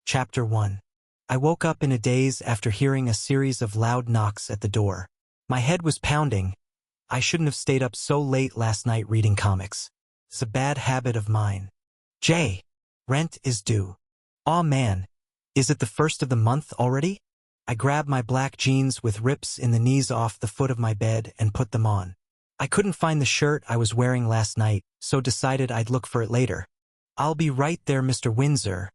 Chapter 1. I woke up in a daze after hearing a series of loud knocks at the door. My head was pounding. I shouldn't have stayed up so late last night reading comics. It's a bad habit of mine. Jay, rent is due. Aw man, is it the first of the month already? I grabbed my black jeans with rips in the knees off the foot of my bed and put them on. I couldn't find the shirt I was wearing last night, so decided I'd look for it later. I'll be right there, Mr. Windsor.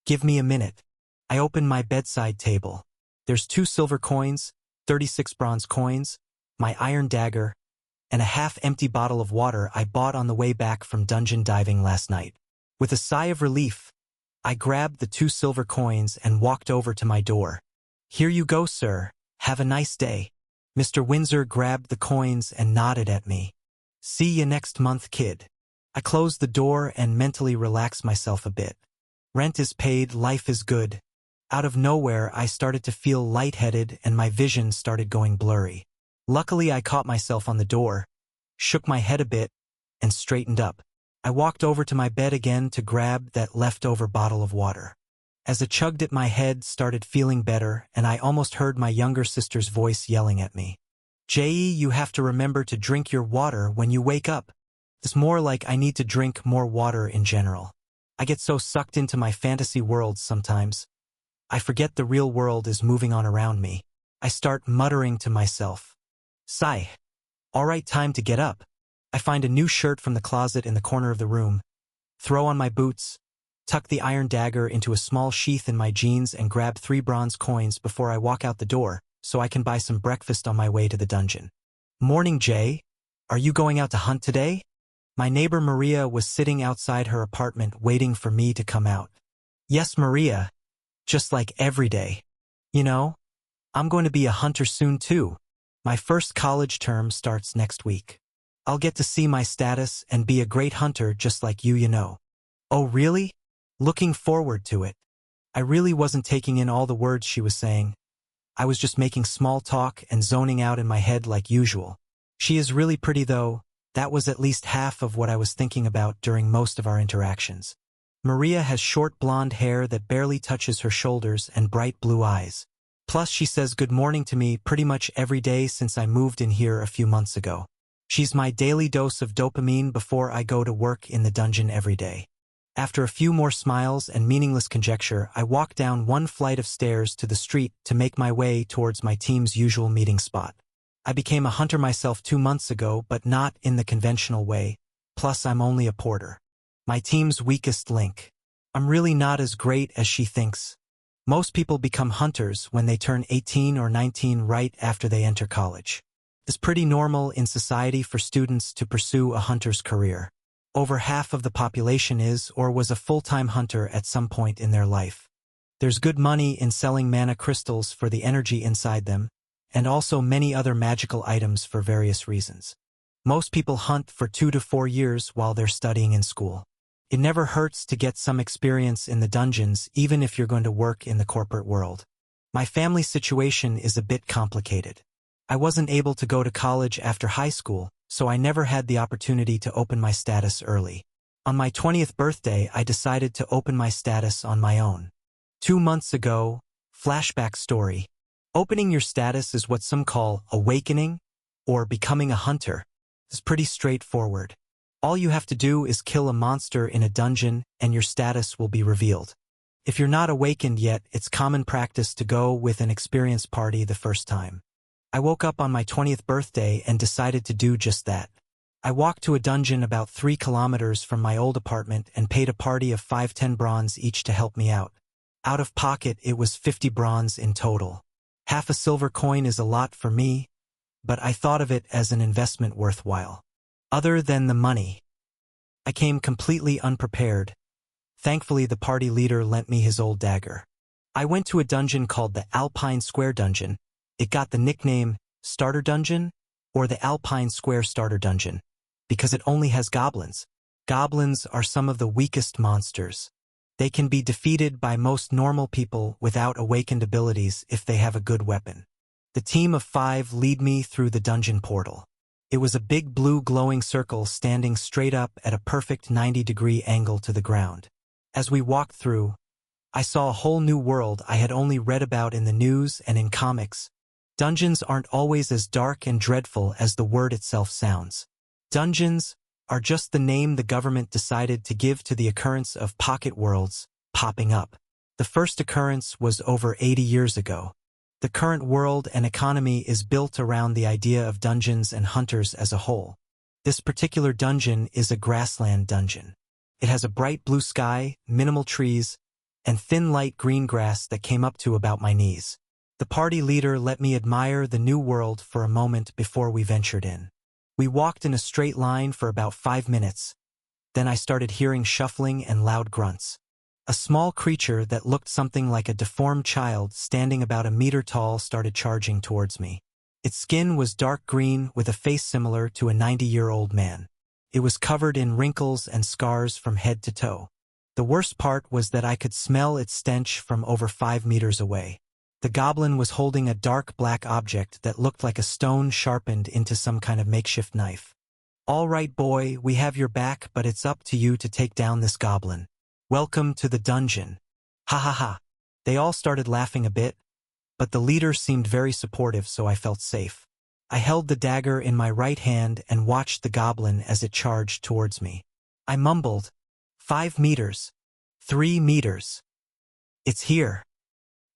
Give me a minute. I opened my bedside table. There's 2 silver coins, 36 bronze coins, my iron dagger, and a half-empty bottle of water I bought on the way back from dungeon diving last night. With a sigh of relief, I grabbed the 2 silver coins and walked over to my door. Here you go, sir. Have a nice day. Mr. Windsor grabbed the coins and nodded at me. See you next month, kid. I closed the door and mentally relaxed myself a bit. Rent is paid, life is good. Out of nowhere, I started to feel lightheaded and my vision started going blurry. Luckily, I caught myself on the door, shook my head a bit, and straightened up. I walked over to my bed again to grab that leftover bottle of water. As I chugged it, my head started feeling better, and I almost heard my younger sister's voice yelling at me. Jay, you have to remember to drink your water when you wake up. It's more like I need to drink more water in general. I get so sucked into my fantasy worlds sometimes. I forget the real world is moving on around me. I start muttering to myself. Sigh. All right, time to get up. I find a new shirt from the closet in the corner of the room, throw on my boots, tuck the iron dagger into a small sheath in my jeans and grab 3 bronze coins before I walk out the door so I can buy some breakfast on my way to the dungeon. Morning, Jay. Are you going out to hunt today? My neighbor Maria was sitting outside her apartment waiting for me to come out. Yes, Maria. Just like every day. You know, I'm going to be a hunter soon too. My first college term starts next week. I'll get to see my status and be a great hunter just like you know. Oh really? Looking forward to it. I really wasn't taking in all the words she was saying. I was just making small talk and zoning out in my head like usual. She is really pretty though. That was at least half of what I was thinking about during most of our interactions. Maria has short blonde hair that barely touches her shoulders and bright blue eyes. Plus she says good morning to me pretty much every day since I moved in here a few months ago. She's my daily dose of dopamine before I go to work in the dungeon every day. After a few more smiles and meaningless conjecture, I walk down 1 flight of stairs to the street to make my way towards my team's usual meeting spot. I became a hunter myself 2 months ago, but not in the conventional way. Plus, I'm only a porter. My team's weakest link. I'm really not as great as she thinks. Most people become hunters when they turn 18 or 19 right after they enter college. It's pretty normal in society for students to pursue a hunter's career. Over half of the population is or was a full-time hunter at some point in their life. There's good money in selling mana crystals for the energy inside them, and also many other magical items for various reasons. Most people hunt for 2 to 4 years while they're studying in school. It never hurts to get some experience in the dungeons even if you're going to work in the corporate world. My family situation is a bit complicated. I wasn't able to go to college after high school, so I never had the opportunity to open my status early. On my 20th birthday, I decided to open my status on my own. 2 months ago, flashback story. Opening your status is what some call awakening or becoming a hunter. It's pretty straightforward. All you have to do is kill a monster in a dungeon and your status will be revealed. If you're not awakened yet, it's common practice to go with an experienced party the first time. I woke up on my 20th birthday and decided to do just that. I walked to a dungeon about 3 kilometers from my old apartment and paid a party of 5-10 bronze each to help me out. Out of pocket, it was 50 bronze in total. Half a silver coin is a lot for me, but I thought of it as an investment worthwhile. Other than the money, I came completely unprepared. Thankfully, the party leader lent me his old dagger. I went to a dungeon called the Alpine Square Dungeon. It got the nickname Starter Dungeon or the Alpine Square Starter Dungeon because it only has goblins. Goblins are some of the weakest monsters. They can be defeated by most normal people without awakened abilities if they have a good weapon. The team of 5 lead me through the dungeon portal. It was a big blue glowing circle standing straight up at a perfect 90-degree angle to the ground. As we walked through, I saw a whole new world I had only read about in the news and in comics. Dungeons aren't always as dark and dreadful as the word itself sounds. Dungeons are just the name the government decided to give to the occurrence of pocket worlds popping up. The first occurrence was over 80 years ago. The current world and economy is built around the idea of dungeons and hunters as a whole. This particular dungeon is a grassland dungeon. It has a bright blue sky, minimal trees, and thin light green grass that came up to about my knees. The party leader let me admire the new world for a moment before we ventured in. We walked in a straight line for about 5 minutes. Then I started hearing shuffling and loud grunts. A small creature that looked something like a deformed child standing about a meter tall started charging towards me. Its skin was dark green with a face similar to a 90-year-old man. It was covered in wrinkles and scars from head to toe. The worst part was that I could smell its stench from over 5 meters away. The goblin was holding a dark black object that looked like a stone sharpened into some kind of makeshift knife. "All right, boy, we have your back, but it's up to you to take down this goblin. Welcome to the dungeon." Ha ha ha. They all started laughing a bit, but the leader seemed very supportive, so I felt safe. I held the dagger in my right hand and watched the goblin as it charged towards me. I mumbled, 5 meters. 3 meters. It's here.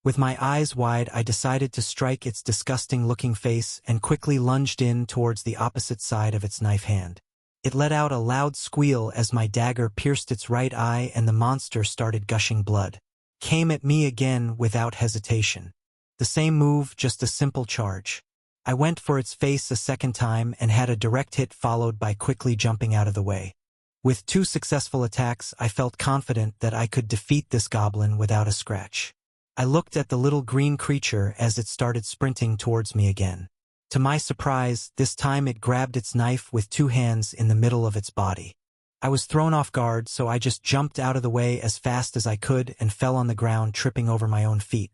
With my eyes wide, I decided to strike its disgusting-looking face and quickly lunged in towards the opposite side of its knife hand. It let out a loud squeal as my dagger pierced its right eye and the monster started gushing blood. Came at me again without hesitation. The same move, just a simple charge. I went for its face a second time and had a direct hit followed by quickly jumping out of the way. With 2 successful attacks, I felt confident that I could defeat this goblin without a scratch. I looked at the little green creature as it started sprinting towards me again. To my surprise, this time it grabbed its knife with 2 hands in the middle of its body. I was thrown off guard, so I just jumped out of the way as fast as I could and fell on the ground, tripping over my own feet.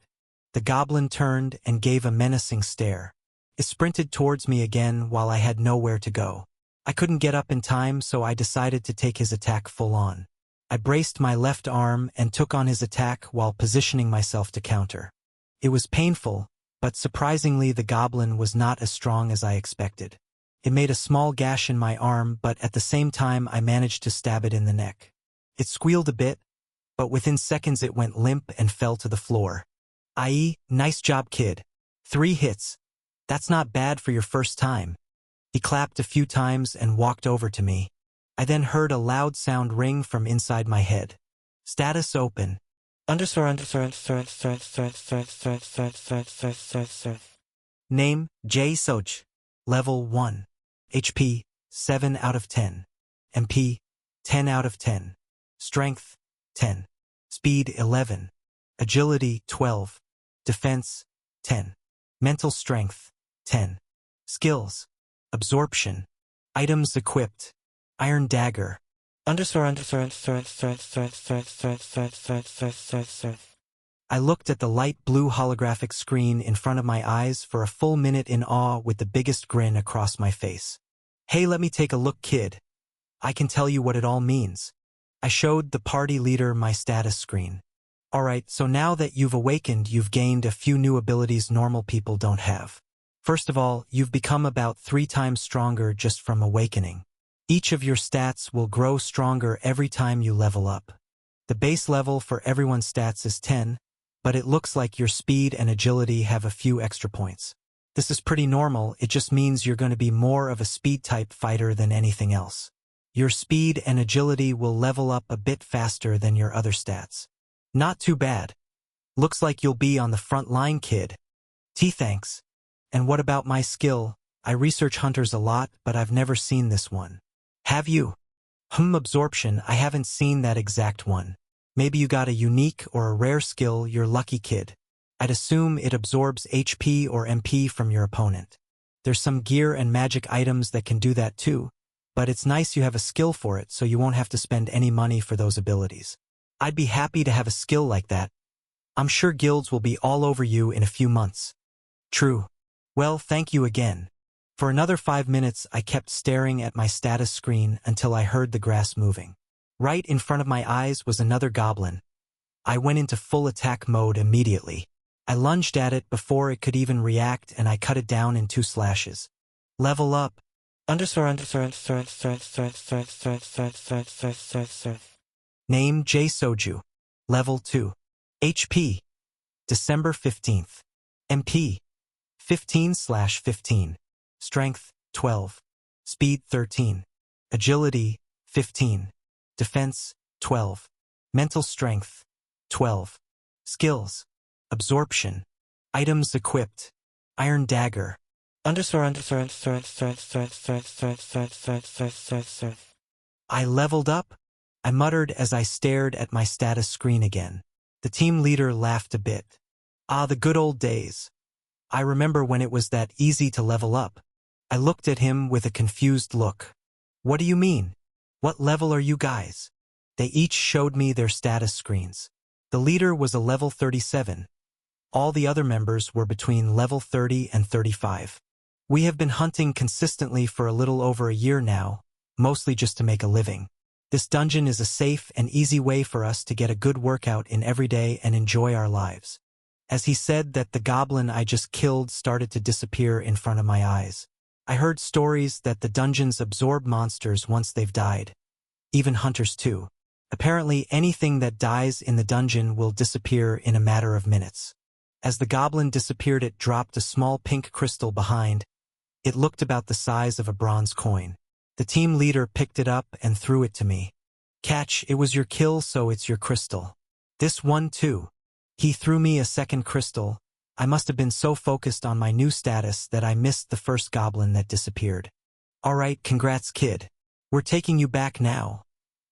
The goblin turned and gave a menacing stare. It sprinted towards me again while I had nowhere to go. I couldn't get up in time, so I decided to take his attack full on. I braced my left arm and took on his attack while positioning myself to counter. It was painful, but surprisingly the goblin was not as strong as I expected. It made a small gash in my arm, but at the same time I managed to stab it in the neck. It squealed a bit, but within seconds it went limp and fell to the floor. Nice job, kid. 3 hits. That's not bad for your first time. He clapped a few times and walked over to me. I then heard a loud sound ring from inside my head. Status open. Name, J. Soj. Level 1. HP, 7 out of 10. MP, 10 out of 10. Strength, 10. Speed, 11. Agility, 12. Defense, 10. Mental strength, 10. Skills. Absorption. Items equipped. Iron dagger. I looked at the light blue holographic screen in front of my eyes for a full minute in awe with the biggest grin across my face. "Hey, let me take a look, kid. I can tell you what it all means." I showed the party leader my status screen. "Alright, so now that you've awakened, you've gained a few new abilities normal people don't have. First of all, you've become about 3 times stronger just from awakening. Each of your stats will grow stronger every time you level up. The base level for everyone's stats is 10, but it looks like your speed and agility have a few extra points. This is pretty normal, it just means you're going to be more of a speed-type fighter than anything else. Your speed and agility will level up a bit faster than your other stats. Not too bad. Looks like you'll be on the front line, kid. Thanks. And what about my skill? I research hunters a lot, but I've never seen this one. Have you? Absorption, I haven't seen that exact one. Maybe you got a unique or a rare skill, you're lucky, kid. I'd assume it absorbs HP or MP from your opponent. There's some gear and magic items that can do that too, but it's nice you have a skill for it so you won't have to spend any money for those abilities. I'd be happy to have a skill like that. I'm sure guilds will be all over you in a few months. True. Well, thank you again. For another 5 minutes, I kept staring at my status screen until I heard the grass moving. Right in front of my eyes was another goblin. I went into full attack mode immediately. I lunged at it before it could even react and I cut it down in 2 slashes. Level up. Name J Soju. Level 2. HP. December 15th. MP. 15/15. Strength, 12. Speed, 13. Agility, 15. Defense, 12. Mental strength, 12. Skills. Absorption. Items equipped. Iron dagger. I leveled up, I muttered as I stared at my status screen again. The team leader laughed a bit. Ah, the good old days. I remember when it was that easy to level up. I looked at him with a confused look. What do you mean? What level are you guys? They each showed me their status screens. The leader was a level 37. All the other members were between level 30 and 35. We have been hunting consistently for a little over a year now, mostly just to make a living. This dungeon is a safe and easy way for us to get a good workout in every day and enjoy our lives. As he said that the goblin I just killed started to disappear in front of my eyes. I heard stories that the dungeons absorb monsters once they've died. Even hunters too. Apparently anything that dies in the dungeon will disappear in a matter of minutes. As the goblin disappeared, it dropped a small pink crystal behind. It looked about the size of a bronze coin. The team leader picked it up and threw it to me. Catch, it was your kill, so it's your crystal. This one too. He threw me a second crystal. I must have been so focused on my new status that I missed the first goblin that disappeared. Alright, congrats kid. We're taking you back now.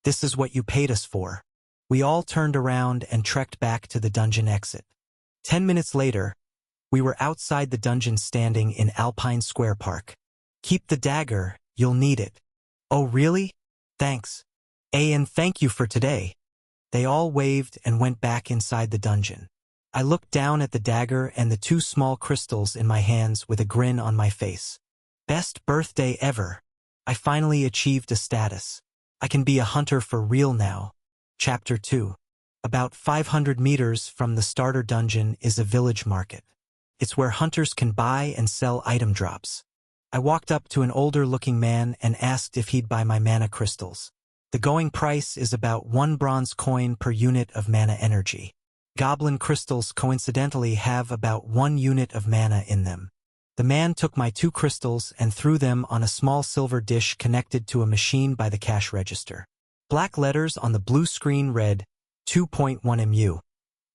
This is what you paid us for. We all turned around and trekked back to the dungeon exit. 10 minutes later, we were outside the dungeon standing in Alpine Square Park. Keep the dagger, you'll need it. Oh really? Thanks. And thank you for today. They all waved and went back inside the dungeon. I looked down at the dagger and the 2 small crystals in my hands with a grin on my face. Best birthday ever. I finally achieved a status. I can be a hunter for real now. Chapter 2. About 500 meters from the starter dungeon is a village market. It's where hunters can buy and sell item drops. I walked up to an older-looking man and asked if he'd buy my mana crystals. The going price is about 1 bronze coin per unit of mana energy. Goblin crystals coincidentally have about 1 unit of mana in them. The man took my 2 crystals and threw them on a small silver dish connected to a machine by the cash register. Black letters on the blue screen read, 2.1 MU.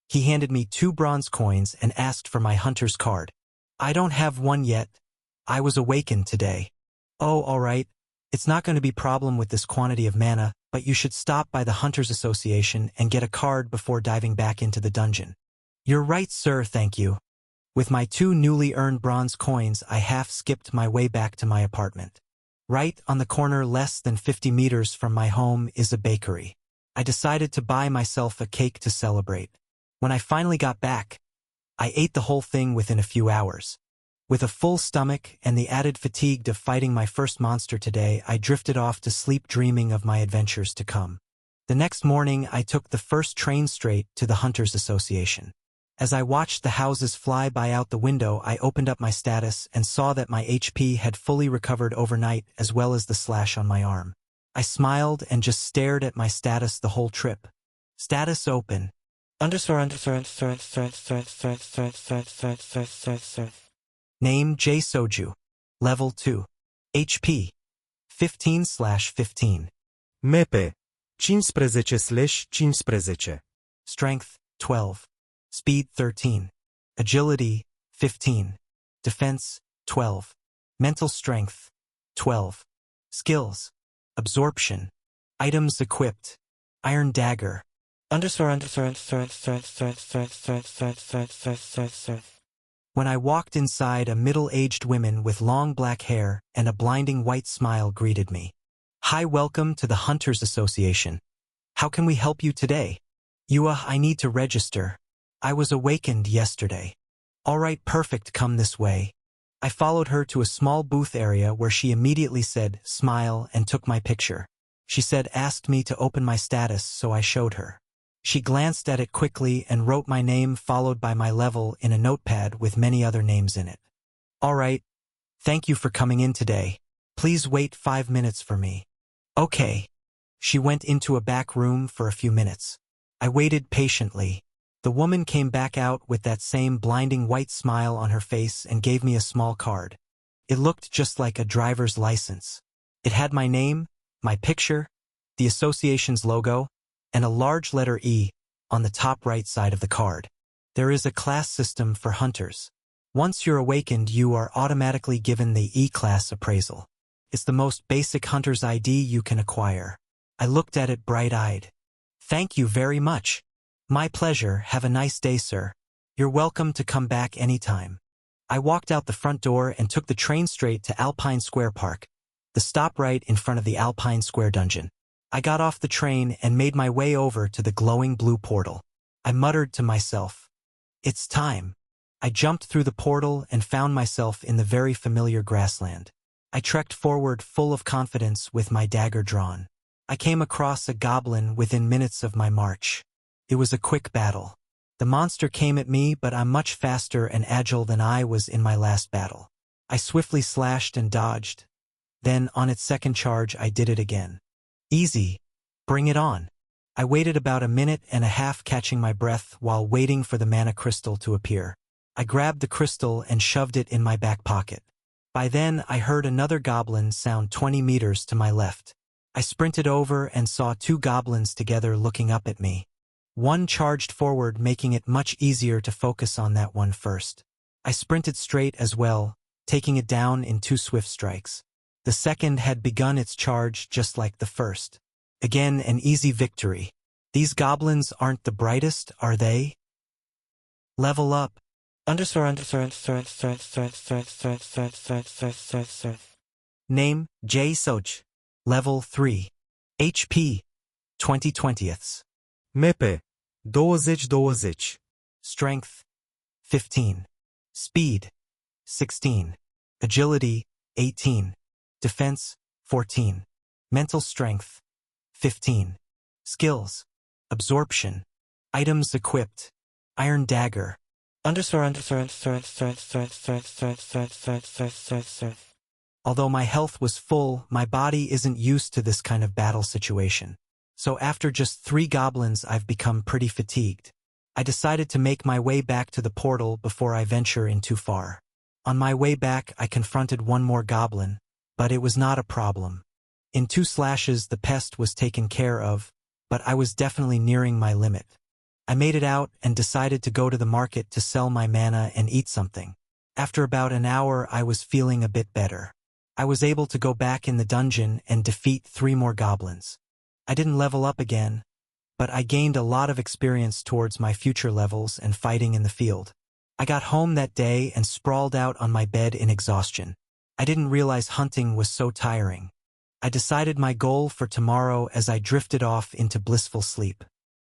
He handed me 2 bronze coins and asked for my hunter's card. I don't have one yet. I was awakened today. Oh, alright. It's not going to be problem with this quantity of mana, but you should stop by the Hunters Association and get a card before diving back into the dungeon. You're right, sir, thank you. With my 2 newly earned bronze coins, I half-skipped my way back to my apartment. Right on the corner less than 50 meters from my home is a bakery. I decided to buy myself a cake to celebrate. When I finally got back, I ate the whole thing within a few hours. With a full stomach and the added fatigue of fighting my first monster today, I drifted off to sleep dreaming of my adventures to come. The next morning, I took the first train straight to the Hunters Association. As I watched the houses fly by out the window, I opened up my status and saw that my HP had fully recovered overnight as well as the slash on my arm. I smiled and just stared at my status the whole trip. Status open. Name J Soju. Level 2. HP. 15/15. MP. 15/15. Strength, 12. Speed, 13. Agility, 15. Defense, 12. Mental strength, 12. Skills. Absorption. Items equipped. Iron dagger. When I walked inside, a middle-aged woman with long black hair and a blinding white smile greeted me. Hi, welcome to the Hunters Association. How can we help you today? I need to register. I was awakened yesterday. Alright, perfect, come this way. I followed her to a small booth area where she immediately said, smile, and took my picture. She said, asked me to open my status, so I showed her. She glanced at it quickly and wrote my name followed by my level in a notepad with many other names in it. All right. Thank you for coming in today. Please wait 5 minutes for me. Okay. She went into a back room for a few minutes. I waited patiently. The woman came back out with that same blinding white smile on her face and gave me a small card. It looked just like a driver's license. It had my name, my picture, the association's logo, and a large letter E on the top right side of the card. There is a class system for hunters. Once you're awakened, you are automatically given the E-class appraisal. It's the most basic hunter's ID you can acquire. I looked at it bright-eyed. Thank you very much. My pleasure. Have a nice day, sir. You're welcome to come back anytime. I walked out the front door and took the train straight to Alpine Square Park, the stop right in front of the Alpine Square dungeon. I got off the train and made my way over to the glowing blue portal. I muttered to myself, "It's time." I jumped through the portal and found myself in the very familiar grassland. I trekked forward full of confidence with my dagger drawn. I came across a goblin within minutes of my march. It was a quick battle. The monster came at me, but I'm much faster and agile than I was in my last battle. I swiftly slashed and dodged. Then, on its second charge, I did it again. Easy. Bring it on. I waited about a minute and a half, catching my breath while waiting for the mana crystal to appear. I grabbed the crystal and shoved it in my back pocket. By then, I heard another goblin sound 20 meters to my left. I sprinted over and saw 2 goblins together looking up at me. One charged forward, making it much easier to focus on that one first. I sprinted straight as well, taking it down in 2 swift strikes. The second had begun its charge just like the first. Again, an easy victory. These goblins aren't the brightest, are they? Level up. Name, J. Soj. Level 3. HP. 20/20. MP 20/20. Strength. 15. Speed. 16. Agility. 18. Defense. 14. Mental strength. 15. Skills. Absorption. Items equipped. Iron dagger. Although my health was full, my body isn't used to this kind of battle situation. So after just 3 goblins, I've become pretty fatigued. I decided to make my way back to the portal before I venture in too far. On my way back, I confronted one more goblin, but it was not a problem. In 2 slashes, the pest was taken care of, but I was definitely nearing my limit. I made it out and decided to go to the market to sell my mana and eat something. After about an hour, I was feeling a bit better. I was able to go back in the dungeon and defeat 3 more goblins. I didn't level up again, but I gained a lot of experience towards my future levels and fighting in the field. I got home that day and sprawled out on my bed in exhaustion. I didn't realize hunting was so tiring. I decided my goal for tomorrow as I drifted off into blissful sleep.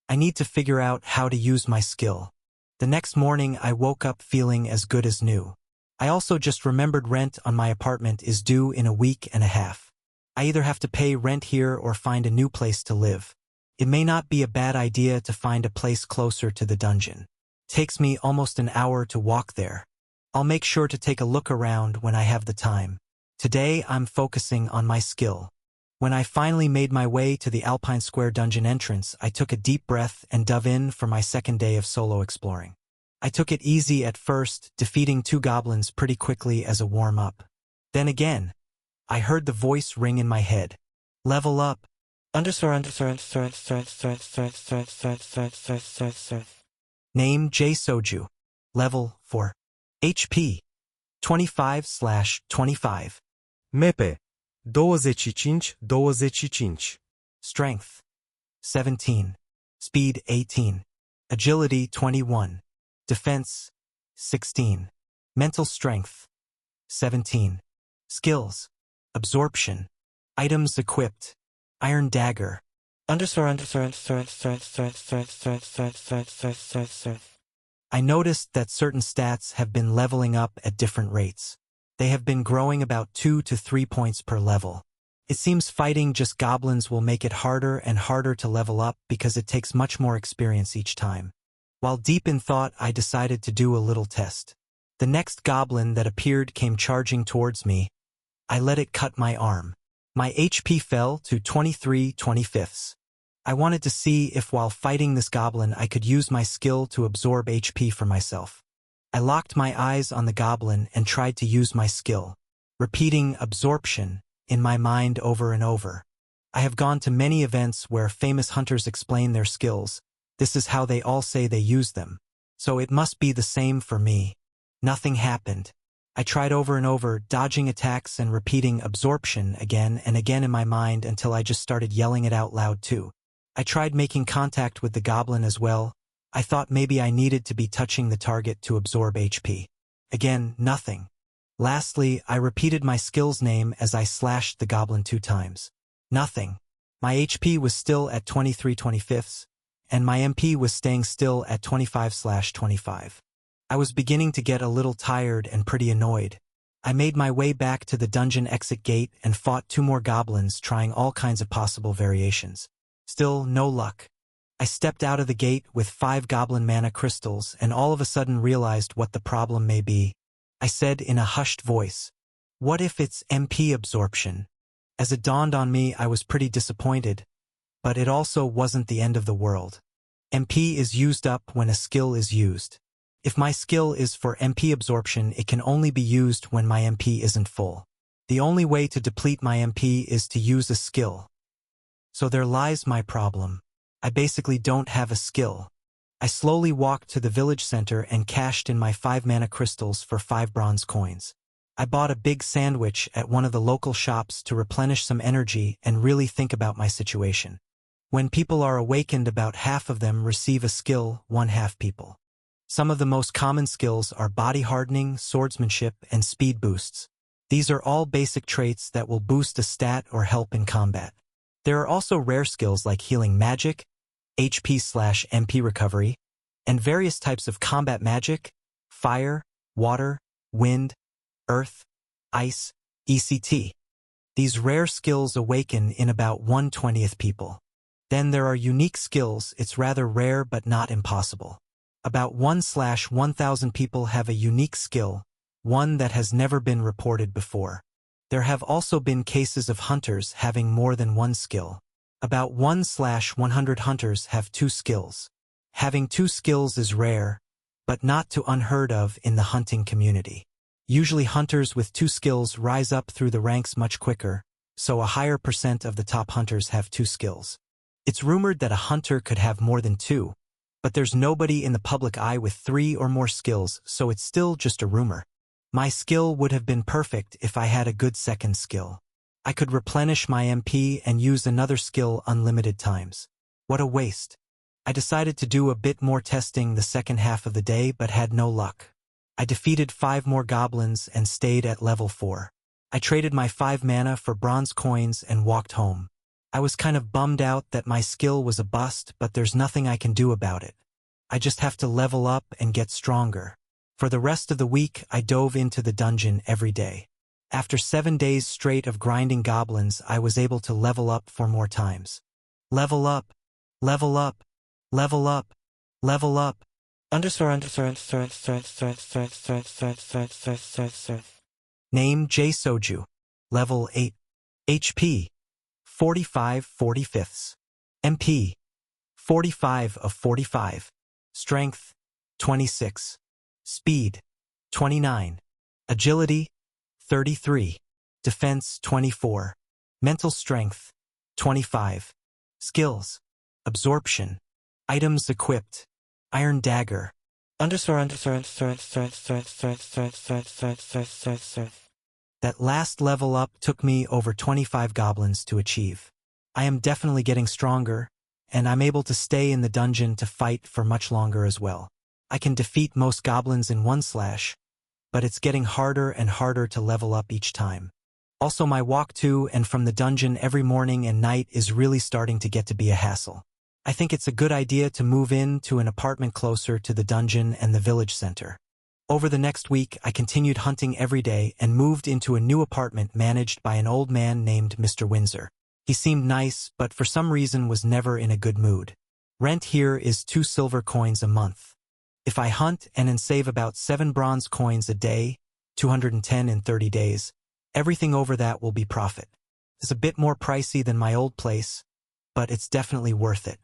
I need to figure out how to use my skill. The next morning, I woke up feeling as good as new. I also just remembered rent on my apartment is due in a week and a half. I either have to pay rent here or find a new place to live. It may not be a bad idea to find a place closer to the dungeon. Takes me almost an hour to walk there. I'll make sure to take a look around when I have the time. Today, I'm focusing on my skill. When I finally made my way to the Alpine Square dungeon entrance, I took a deep breath and dove in for my second day of solo exploring. I took it easy at first, defeating 2 goblins pretty quickly as a warm-up. Then again, I heard the voice ring in my head. Level up. Name, J. Soju. Level 4. HP. 25/25. MP 25/25. Strength. 17. Speed 18. Agility 21. Defense 16. Mental strength 17. Skills. Absorption. Items equipped. Iron dagger. I noticed that certain stats have been leveling up at different rates. They have been growing about 2 to 3 points per level. It seems fighting just goblins will make it harder and harder to level up because it takes much more experience each time. While deep in thought, I decided to do a little test. The next goblin that appeared came charging towards me. I let it cut my arm. My HP fell to 23/25. I wanted to see if while fighting this goblin I could use my skill to absorb HP for myself. I locked my eyes on the goblin and tried to use my skill, repeating absorption in my mind over and over. I have gone to many events where famous hunters explain their skills. This is how they all say they use them. So it must be the same for me. Nothing happened. I tried over and over, dodging attacks and repeating absorption again and again in my mind until I just started yelling it out loud too. I tried making contact with the goblin as well. I thought maybe I needed to be touching the target to absorb HP. Again, nothing. Lastly, I repeated my skill's name as I slashed the goblin 2 times. Nothing. My HP was still at 23/25, and my MP was staying still at 25/25. I was beginning to get a little tired and pretty annoyed. I made my way back to the dungeon exit gate and fought 2 more goblins, trying all kinds of possible variations. Still, no luck. I stepped out of the gate with 5 goblin mana crystals and all of a sudden realized what the problem may be. I said in a hushed voice, "What if it's MP absorption?" As it dawned on me, I was pretty disappointed, but it also wasn't the end of the world. MP is used up when a skill is used. If my skill is for MP absorption, it can only be used when my MP isn't full. The only way to deplete my MP is to use a skill. So there lies my problem. I basically don't have a skill. I slowly walked to the village center and cashed in my 5 mana crystals for 5 bronze coins. I bought a big sandwich at one of the local shops to replenish some energy and really think about my situation. When people are awakened, about half of them receive a skill, 1/2 people. Some of the most common skills are body hardening, swordsmanship, and speed boosts. These are all basic traits that will boost a stat or help in combat. There are also rare skills like healing magic, HP/MP recovery, and various types of combat magic, fire, water, wind, earth, ice, etc. These rare skills awaken in about 1/20th people. Then there are unique skills. It's rather rare but not impossible. About 1/1000 people have a unique skill, one that has never been reported before. There have also been cases of hunters having more than one skill. About 1/100 hunters have 2 skills. Having 2 skills is rare, but not too unheard of in the hunting community. Usually hunters with 2 skills rise up through the ranks much quicker, so a higher percent of the top hunters have 2 skills. It's rumored that a hunter could have more than 2, but there's nobody in the public eye with 3 or more skills, so it's still just a rumor. My skill would have been perfect if I had a good second skill. I could replenish my MP and use another skill unlimited times. What a waste. I decided to do a bit more testing the second half of the day but had no luck. I defeated 5 more goblins and stayed at level 4. I traded my 5 mana for bronze coins and walked home. I was kind of bummed out that my skill was a bust, but there's nothing I can do about it. I just have to level up and get stronger. For the rest of the week, I dove into the dungeon every day. After 7 days straight of grinding goblins, I was able to level up 4 more times. Level up, level up, level up, level up. Name J Soju. Level 8. HP 45/45. MP 45/45. Strength 26. Speed 29. Agility 33. Defense 24. Mental strength 25. Skills. Absorption. Items equipped. Iron dagger. That last level up took me over 25 goblins to achieve. I am definitely getting stronger, and I'm able to stay in the dungeon to fight for much longer as well. I can defeat most goblins in 1 slash, but it's getting harder and harder to level up each time. Also, my walk to and from the dungeon every morning and night is really starting to get to be a hassle. I think it's a good idea to move in to an apartment closer to the dungeon and the village center. Over the next week, I continued hunting every day and moved into a new apartment managed by an old man named Mr. Windsor. He seemed nice, but for some reason was never in a good mood. Rent here is 2 silver coins a month. If I hunt and save about 7 bronze coins a day, 210 in 30 days, everything over that will be profit. It's a bit more pricey than my old place, but it's definitely worth it.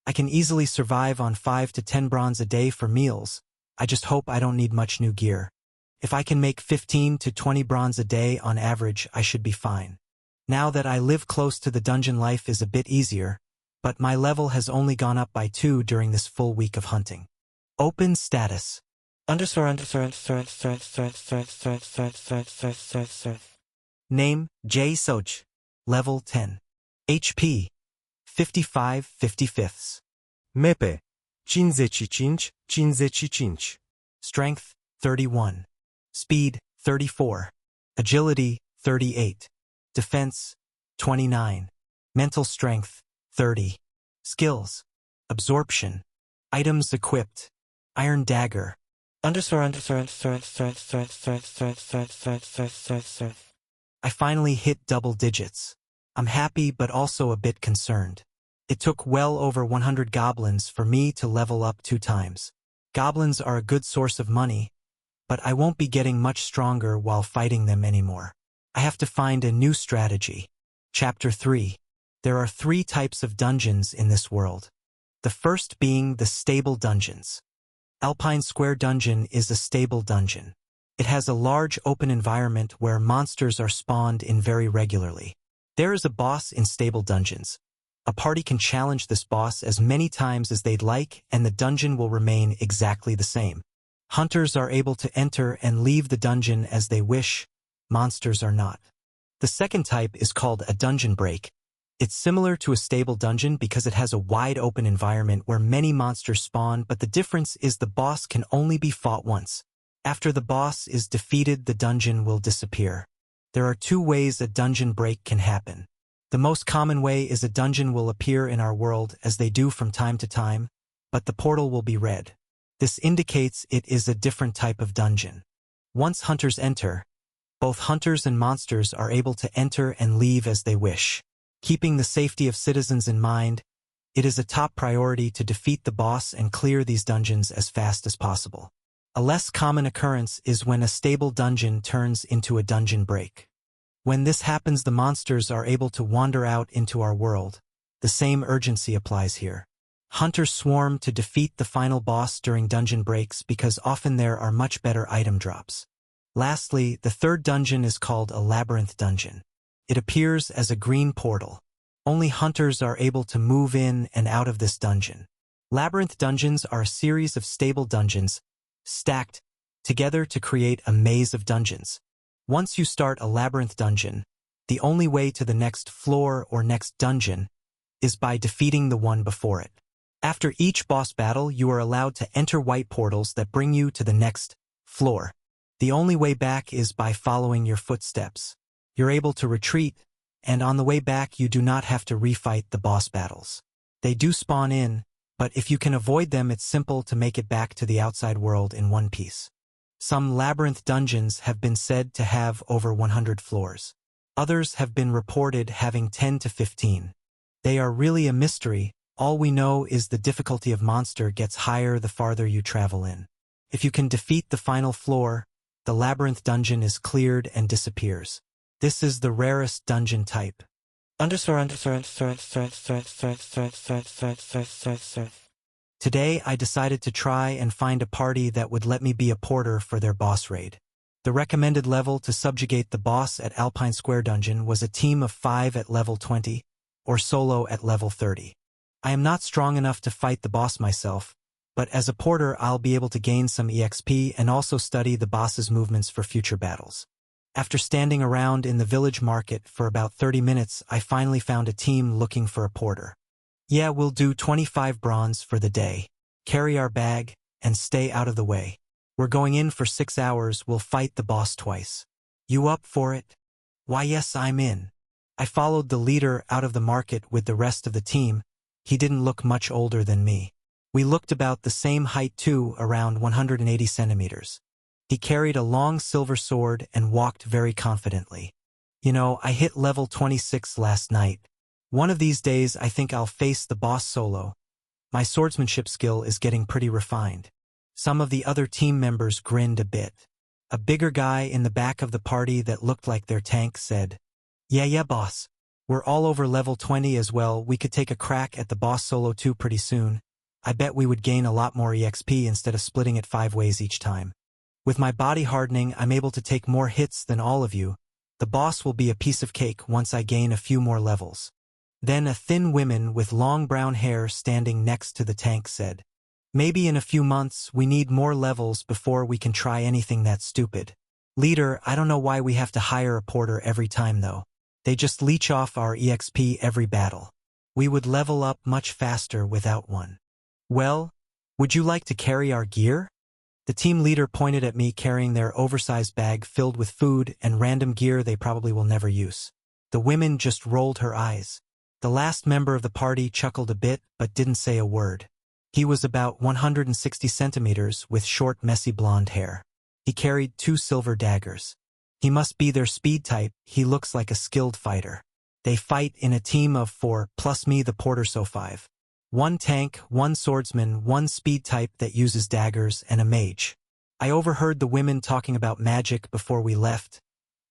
I can easily survive on 5 to 10 bronze a day for meals. I just hope I don't need much new gear. If I can make 15 to 20 bronze a day on average, I should be fine. Now that I live close to the dungeon, life is a bit easier, but my level has only gone up by 2 during this full week of hunting. Open status. Name, J. Soj. Level 10. HP. 55 55ths. MP. 55, 55. Strength, 31. Speed, 34. Agility, 38. Defense, 29. Mental strength, 30. Skills. Absorption. Items equipped. Iron dagger. I finally hit double digits. I'm happy but also a bit concerned. It took well over 100 goblins for me to level up 2 times. Goblins are a good source of money, but I won't be getting much stronger while fighting them anymore. I have to find a new strategy. Chapter 3. There are 3 types of dungeons in this world. The first being the stable dungeons. Alpine Square Dungeon is a stable dungeon. It has a large open environment where monsters are spawned in very regularly. There is a boss in stable dungeons. A party can challenge this boss as many times as they'd like, and the dungeon will remain exactly the same. Hunters are able to enter and leave the dungeon as they wish. Monsters are not. The second type is called a dungeon break. It's similar to a stable dungeon because it has a wide open environment where many monsters spawn, but the difference is the boss can only be fought once. After the boss is defeated, the dungeon will disappear. There are 2 ways a dungeon break can happen. The most common way is a dungeon will appear in our world as they do from time to time, but the portal will be red. This indicates it is a different type of dungeon. Once hunters enter, both hunters and monsters are able to enter and leave as they wish. Keeping the safety of citizens in mind, it is a top priority to defeat the boss and clear these dungeons as fast as possible. A less common occurrence is when a stable dungeon turns into a dungeon break. When this happens, the monsters are able to wander out into our world. The same urgency applies here. Hunters swarm to defeat the final boss during dungeon breaks because often there are much better item drops. Lastly, the third dungeon is called a labyrinth dungeon. It appears as a green portal. Only hunters are able to move in and out of this dungeon. Labyrinth dungeons are a series of stable dungeons, stacked together to create a maze of dungeons. Once you start a labyrinth dungeon, the only way to the next floor or next dungeon is by defeating the one before it. After each boss battle, you are allowed to enter white portals that bring you to the next floor. The only way back is by following your footsteps. You're able to retreat, and on the way back you do not have to refight the boss battles. They do spawn in, but if you can avoid them, it's simple to make it back to the outside world in one piece. Some labyrinth dungeons have been said to have over 100 floors. Others have been reported having 10 to 15. They are really a mystery. All we know is the difficulty of monster gets higher the farther you travel in. If you can defeat the final floor, the labyrinth dungeon is cleared and disappears. This is the rarest dungeon type. Today I decided to try and find a party that would let me be a porter for their boss raid. The recommended level to subjugate the boss at Alpine Square Dungeon was a team of 5 at level 20, or solo at level 30. I am not strong enough to fight the boss myself, but as a porter I'll be able to gain some EXP and also study the boss's movements for future battles. After standing around in the village market for about 30 minutes, I finally found a team looking for a porter. Yeah, we'll do 25 bronze for the day, carry our bag, and stay out of the way. We're going in for 6 hours, we'll fight the boss twice. You up for it? Why yes, I'm in. I followed the leader out of the market with the rest of the team. He didn't look much older than me. We looked about the same height too, around 180 centimeters. He carried a long silver sword and walked very confidently. You know, I hit level 26 last night. One of these days I think I'll face the boss solo. My swordsmanship skill is getting pretty refined. Some of the other team members grinned a bit. A bigger guy in the back of the party that looked like their tank said, Yeah, boss. We're all over level 20 as well. We could take a crack at the boss solo too pretty soon. I bet we would gain a lot more EXP instead of splitting it 5 ways each time. With my body hardening, I'm able to take more hits than all of you. The boss will be a piece of cake once I gain a few more levels. Then a thin woman with long brown hair standing next to the tank said, Maybe in a few months we need more levels before we can try anything that stupid. Leader, I don't know why we have to hire a porter every time though. They just leech off our EXP every battle. We would level up much faster without one. Well, would you like to carry our gear? The team leader pointed at me carrying their oversized bag filled with food and random gear they probably will never use. The women just rolled her eyes. The last member of the party chuckled a bit but didn't say a word. He was about 160 centimeters with short messy blonde hair. He carried 2 silver daggers. He must be their speed type. He looks like a skilled fighter. They fight in a team of 4 plus me the porter, so 5. 1 tank, 1 swordsman, 1 speed type that uses daggers, and a mage. I overheard the women talking about magic before we left,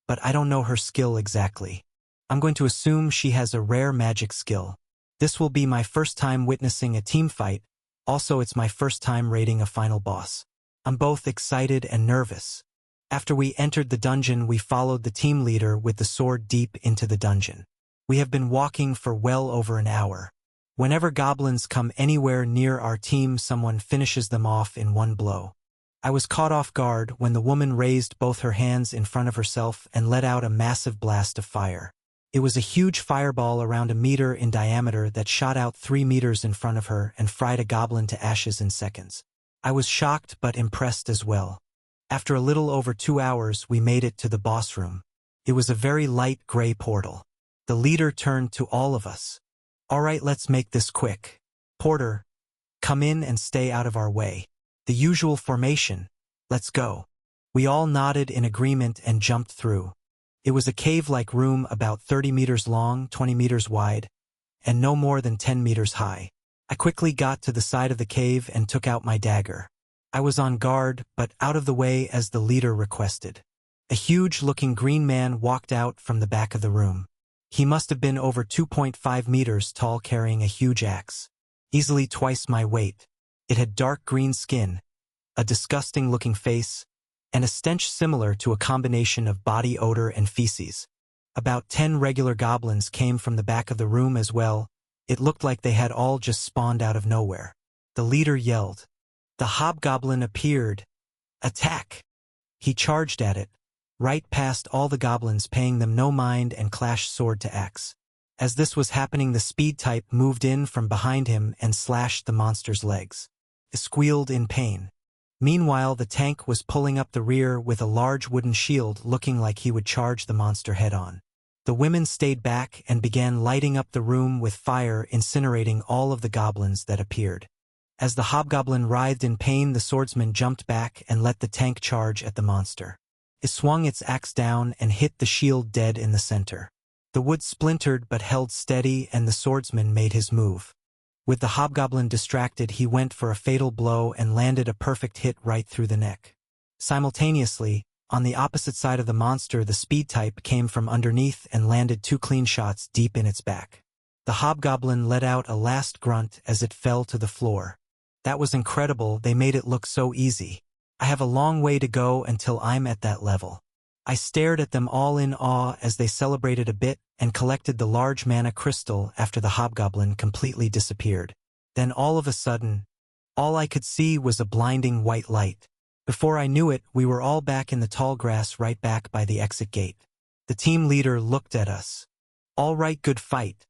but I don't know her skill exactly. I'm going to assume she has a rare magic skill. This will be my first time witnessing a team fight. Also, it's my first time raiding a final boss. I'm both excited and nervous. After we entered the dungeon, we followed the team leader with the sword deep into the dungeon. We have been walking for well over an hour. Whenever goblins come anywhere near our team, someone finishes them off in one blow. I was caught off guard when the woman raised both her hands in front of herself and let out a massive blast of fire. It was a huge fireball around 1 meter in diameter that shot out 3 meters in front of her and fried a goblin to ashes in seconds. I was shocked but impressed as well. After a little over 2 hours, we made it to the boss room. It was a very light gray portal. The leader turned to all of us. All right, let's make this quick. Porter, come in and stay out of our way. The usual formation. Let's go. We all nodded in agreement and jumped through. It was a cave-like room about 30 meters long, 20 meters wide, and no more than 10 meters high. I quickly got to the side of the cave and took out my dagger. I was on guard, but out of the way as the leader requested. A huge-looking green man walked out from the back of the room. He must have been over 2.5 meters tall, carrying a huge axe. Easily twice my weight. It had dark green skin, a disgusting-looking face, and a stench similar to a combination of body odor and feces. About 10 regular goblins came from the back of the room as well. It looked like they had all just spawned out of nowhere. The leader yelled. The hobgoblin appeared. Attack! He charged at it, right past all the goblins, paying them no mind, and clashed sword to axe. As this was happening, the speed type moved in from behind him and slashed the monster's legs. It squealed in pain. Meanwhile, the tank was pulling up the rear with a large wooden shield, looking like he would charge the monster head-on. The women stayed back and began lighting up the room with fire, incinerating all of the goblins that appeared. As the hobgoblin writhed in pain, the swordsman jumped back and let the tank charge at the monster. It swung its axe down and hit the shield dead in the center. The wood splintered but held steady, and the swordsman made his move. With the hobgoblin distracted, he went for a fatal blow and landed a perfect hit right through the neck. Simultaneously, on the opposite side of the monster, the speed type came from underneath and landed 2 clean shots deep in its back. The hobgoblin let out a last grunt as it fell to the floor. That was incredible. They made it look so easy. I have a long way to go until I'm at that level. I stared at them all in awe as they celebrated a bit and collected the large mana crystal after the hobgoblin completely disappeared. Then all of a sudden, all I could see was a blinding white light. Before I knew it, we were all back in the tall grass right back by the exit gate. The team leader looked at us. All right, good fight.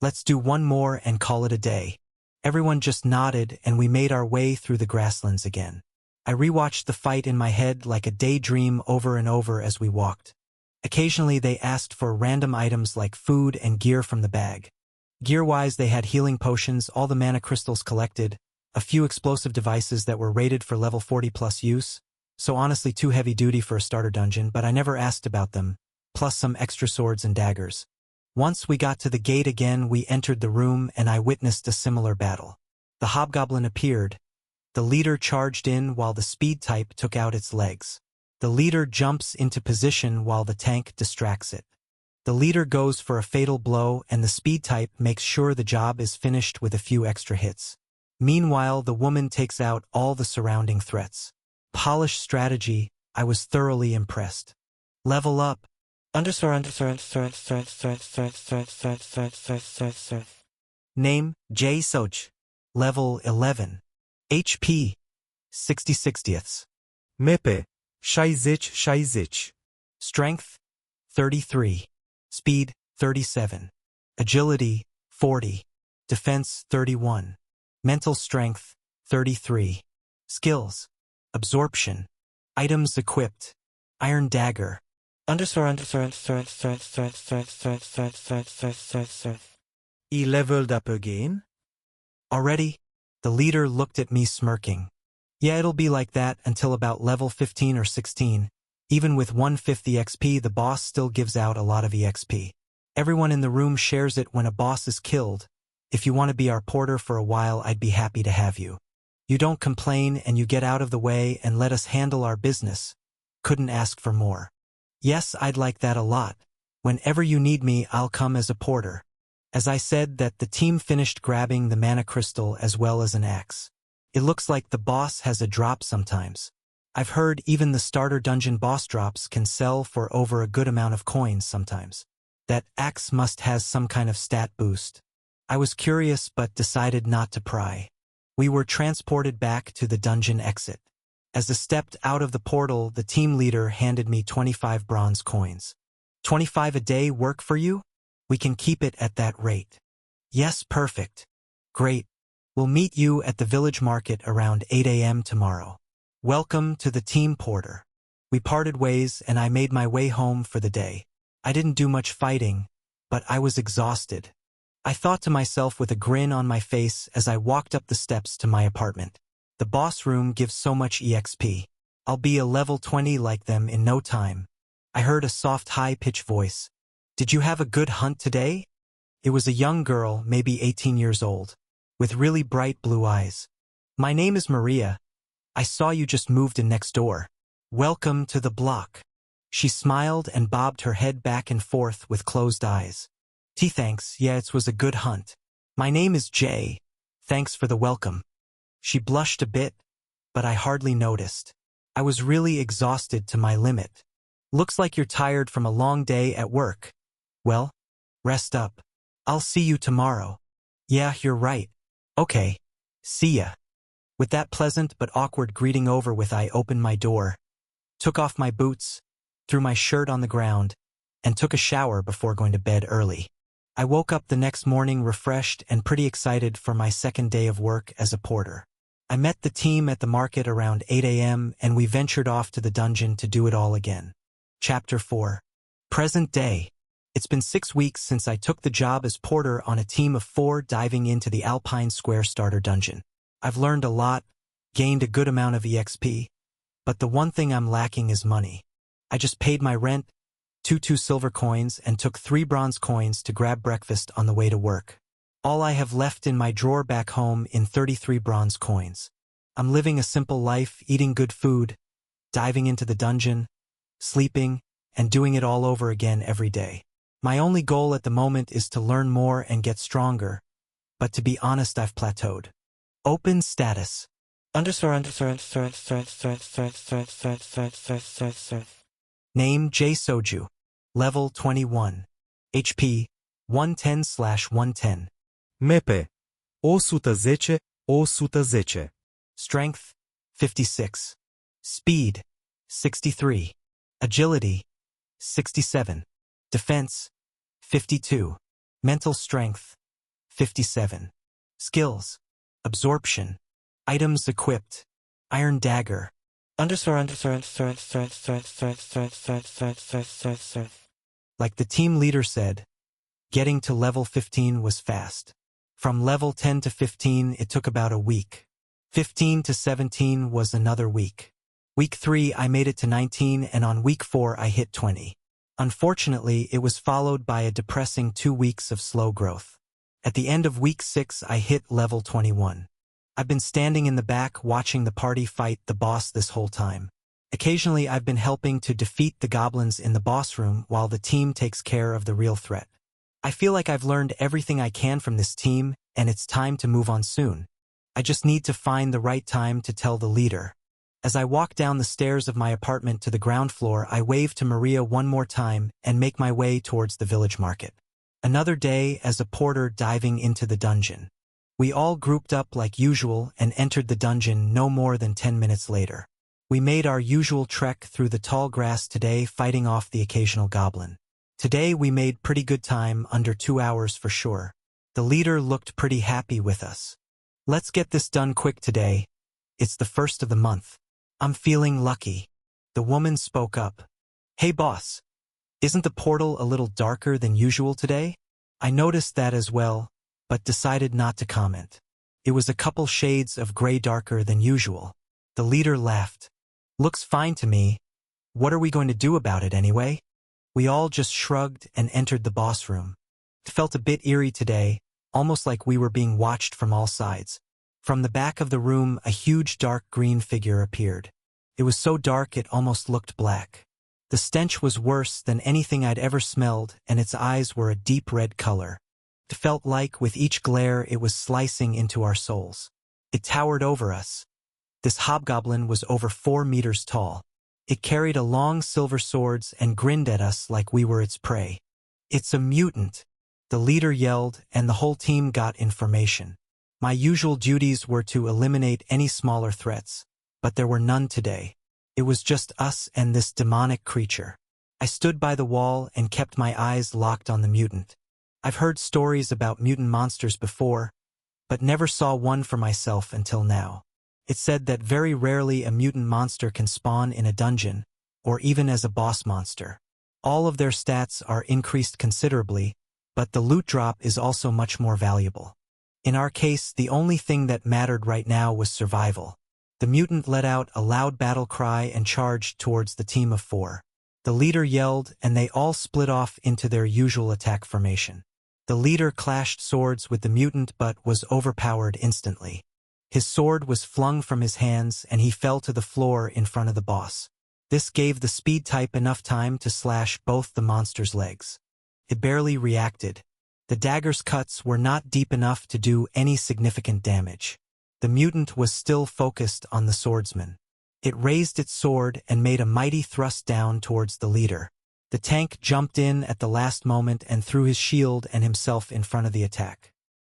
Let's do one more and call it a day. Everyone just nodded, and we made our way through the grasslands again. I rewatched the fight in my head like a daydream over and over as we walked. Occasionally they asked for random items like food and gear from the bag. Gear-wise, they had healing potions, all the mana crystals collected, a few explosive devices that were rated for level 40 plus use, So honestly too heavy duty for a starter dungeon, but I never asked about them, plus some extra swords and daggers. Once we got to the gate again, we entered the room and I witnessed a similar battle. The hobgoblin appeared. The leader charged in while the speed type took out its legs. The leader jumps into position while the tank distracts it. The leader goes for a fatal blow and the speed type makes sure the job is finished with a few extra hits. Meanwhile, the woman takes out all the surrounding threats. Polished strategy, I was thoroughly impressed. Level up. Name, J. Soj. Level 11. HP, 60/60ths. Mepe, 60/60. Strength, 33. Speed, 37. Agility, 40. Defense, 31. Mental strength, 33. Skills. Absorption. Items equipped. Iron dagger. He leveled up again? Already? The leader looked at me smirking. Yeah, it'll be like that until about level 15 or 16. Even with 1/5 EXP, the boss still gives out a lot of EXP. Everyone in the room shares it when a boss is killed. If you want to be our porter for a while, I'd be happy to have you. You don't complain and you get out of the way and let us handle our business. Couldn't ask for more. Yes, I'd like that a lot. Whenever you need me, I'll come as a porter. As I said that the team finished grabbing the mana crystal as well as an axe. It looks like the boss has a drop sometimes. I've heard even the starter dungeon boss drops can sell for over a good amount of coins sometimes. That axe must has some kind of stat boost. I was curious but decided not to pry. We were transported back to the dungeon exit. As I stepped out of the portal, the team leader handed me 25 bronze coins. 25 a day work for you? We can keep it at that rate. Yes, perfect. Great. We'll meet you at the village market around 8 a.m. tomorrow. Welcome to the team porter. We parted ways and I made my way home for the day. I didn't do much fighting, but I was exhausted. I thought to myself with a grin on my face as I walked up the steps to my apartment. The boss room gives so much EXP. I'll be a level 20 like them in no time. I heard a soft high-pitched voice. Did you have a good hunt today? It was a young girl, maybe 18 years old, with really bright blue eyes. My name is Maria. I saw you just moved in next door. Welcome to the block. She smiled and bobbed her head back and forth with closed eyes. Thanks, yeah, it was a good hunt. My name is Jay. Thanks for the welcome. She blushed a bit, but I hardly noticed. I was really exhausted to my limit. Looks like you're tired from a long day at work. Well, rest up. I'll see you tomorrow. Yeah, you're right. Okay. See ya. With that pleasant but awkward greeting over with, I opened my door, took off my boots, threw my shirt on the ground, and took a shower before going to bed early. I woke up the next morning refreshed and pretty excited for my second day of work as a porter. I met the team at the market around 8 a.m. and we ventured off to the dungeon to do it all again. Chapter 4. Present day. It's been 6 weeks since I took the job as porter on a team of 4 diving into the Alpine Square starter dungeon. I've learned a lot, gained a good amount of EXP, but the one thing I'm lacking is money. I just paid my rent, 2 silver coins, and took 3 bronze coins to grab breakfast on the way to work. All I have left in my drawer back home in 33 bronze coins. I'm living a simple life, eating good food, diving into the dungeon, sleeping, and doing it all over again every day. My only goal at the moment is to learn more and get stronger, but to be honest, I've plateaued. Open status. Name J. Soju. Level 21. HP 110/110. Mepe, 110/110. Strength 56. Speed 63. Agility 67. Defense 52. Mental strength 57. Skills. Absorption. Items equipped. Iron dagger. Like the team leader said, getting to level 15 was fast. From level 10 to 15 it took about a week. 15 to 17 was another week. Week 3 I made it to 19 and on week 4 I hit 20. Unfortunately, it was followed by a depressing 2 weeks of slow growth. At the end of week 6 I hit level 21. I've been standing in the back watching the party fight the boss this whole time. Occasionally I've been helping to defeat the goblins in the boss room while the team takes care of the real threat. I feel like I've learned everything I can from this team, and it's time to move on soon. I just need to find the right time to tell the leader. As I walk down the stairs of my apartment to the ground floor, I wave to Maria one more time and make my way towards the village market. Another day as a porter diving into the dungeon. We all grouped up like usual and entered the dungeon no more than 10 minutes later. We made our usual trek through the tall grass today, fighting off the occasional goblin. Today we made pretty good time, under 2 hours for sure. The leader looked pretty happy with us. Let's get this done quick today. It's the first of the month. I'm feeling lucky. The woman spoke up. Hey boss, isn't the portal a little darker than usual today? I noticed that as well, but decided not to comment. It was a couple shades of gray darker than usual. The leader laughed. Looks fine to me. What are we going to do about it anyway? We all just shrugged and entered the boss room. It felt a bit eerie today, almost like we were being watched from all sides. From the back of the room, a huge dark green figure appeared. It was so dark it almost looked black. The stench was worse than anything I'd ever smelled, and its eyes were a deep red color. It felt like with each glare it was slicing into our souls. It towered over us. This hobgoblin was over 4 meters tall. It carried a long silver sword and grinned at us like we were its prey. It's a mutant, the leader yelled, and the whole team got information. My usual duties were to eliminate any smaller threats, but there were none today. It was just us and this demonic creature. I stood by the wall and kept my eyes locked on the mutant. I've heard stories about mutant monsters before, but never saw one for myself until now. It's said that very rarely a mutant monster can spawn in a dungeon, or even as a boss monster. All of their stats are increased considerably, but the loot drop is also much more valuable. In our case, the only thing that mattered right now was survival. The mutant let out a loud battle cry and charged towards the team of 4. The leader yelled, and they all split off into their usual attack formation. The leader clashed swords with the mutant but was overpowered instantly. His sword was flung from his hands and he fell to the floor in front of the boss. This gave the speed type enough time to slash both the monster's legs. It barely reacted. The dagger's cuts were not deep enough to do any significant damage. The mutant was still focused on the swordsman. It raised its sword and made a mighty thrust down towards the leader. The tank jumped in at the last moment and threw his shield and himself in front of the attack.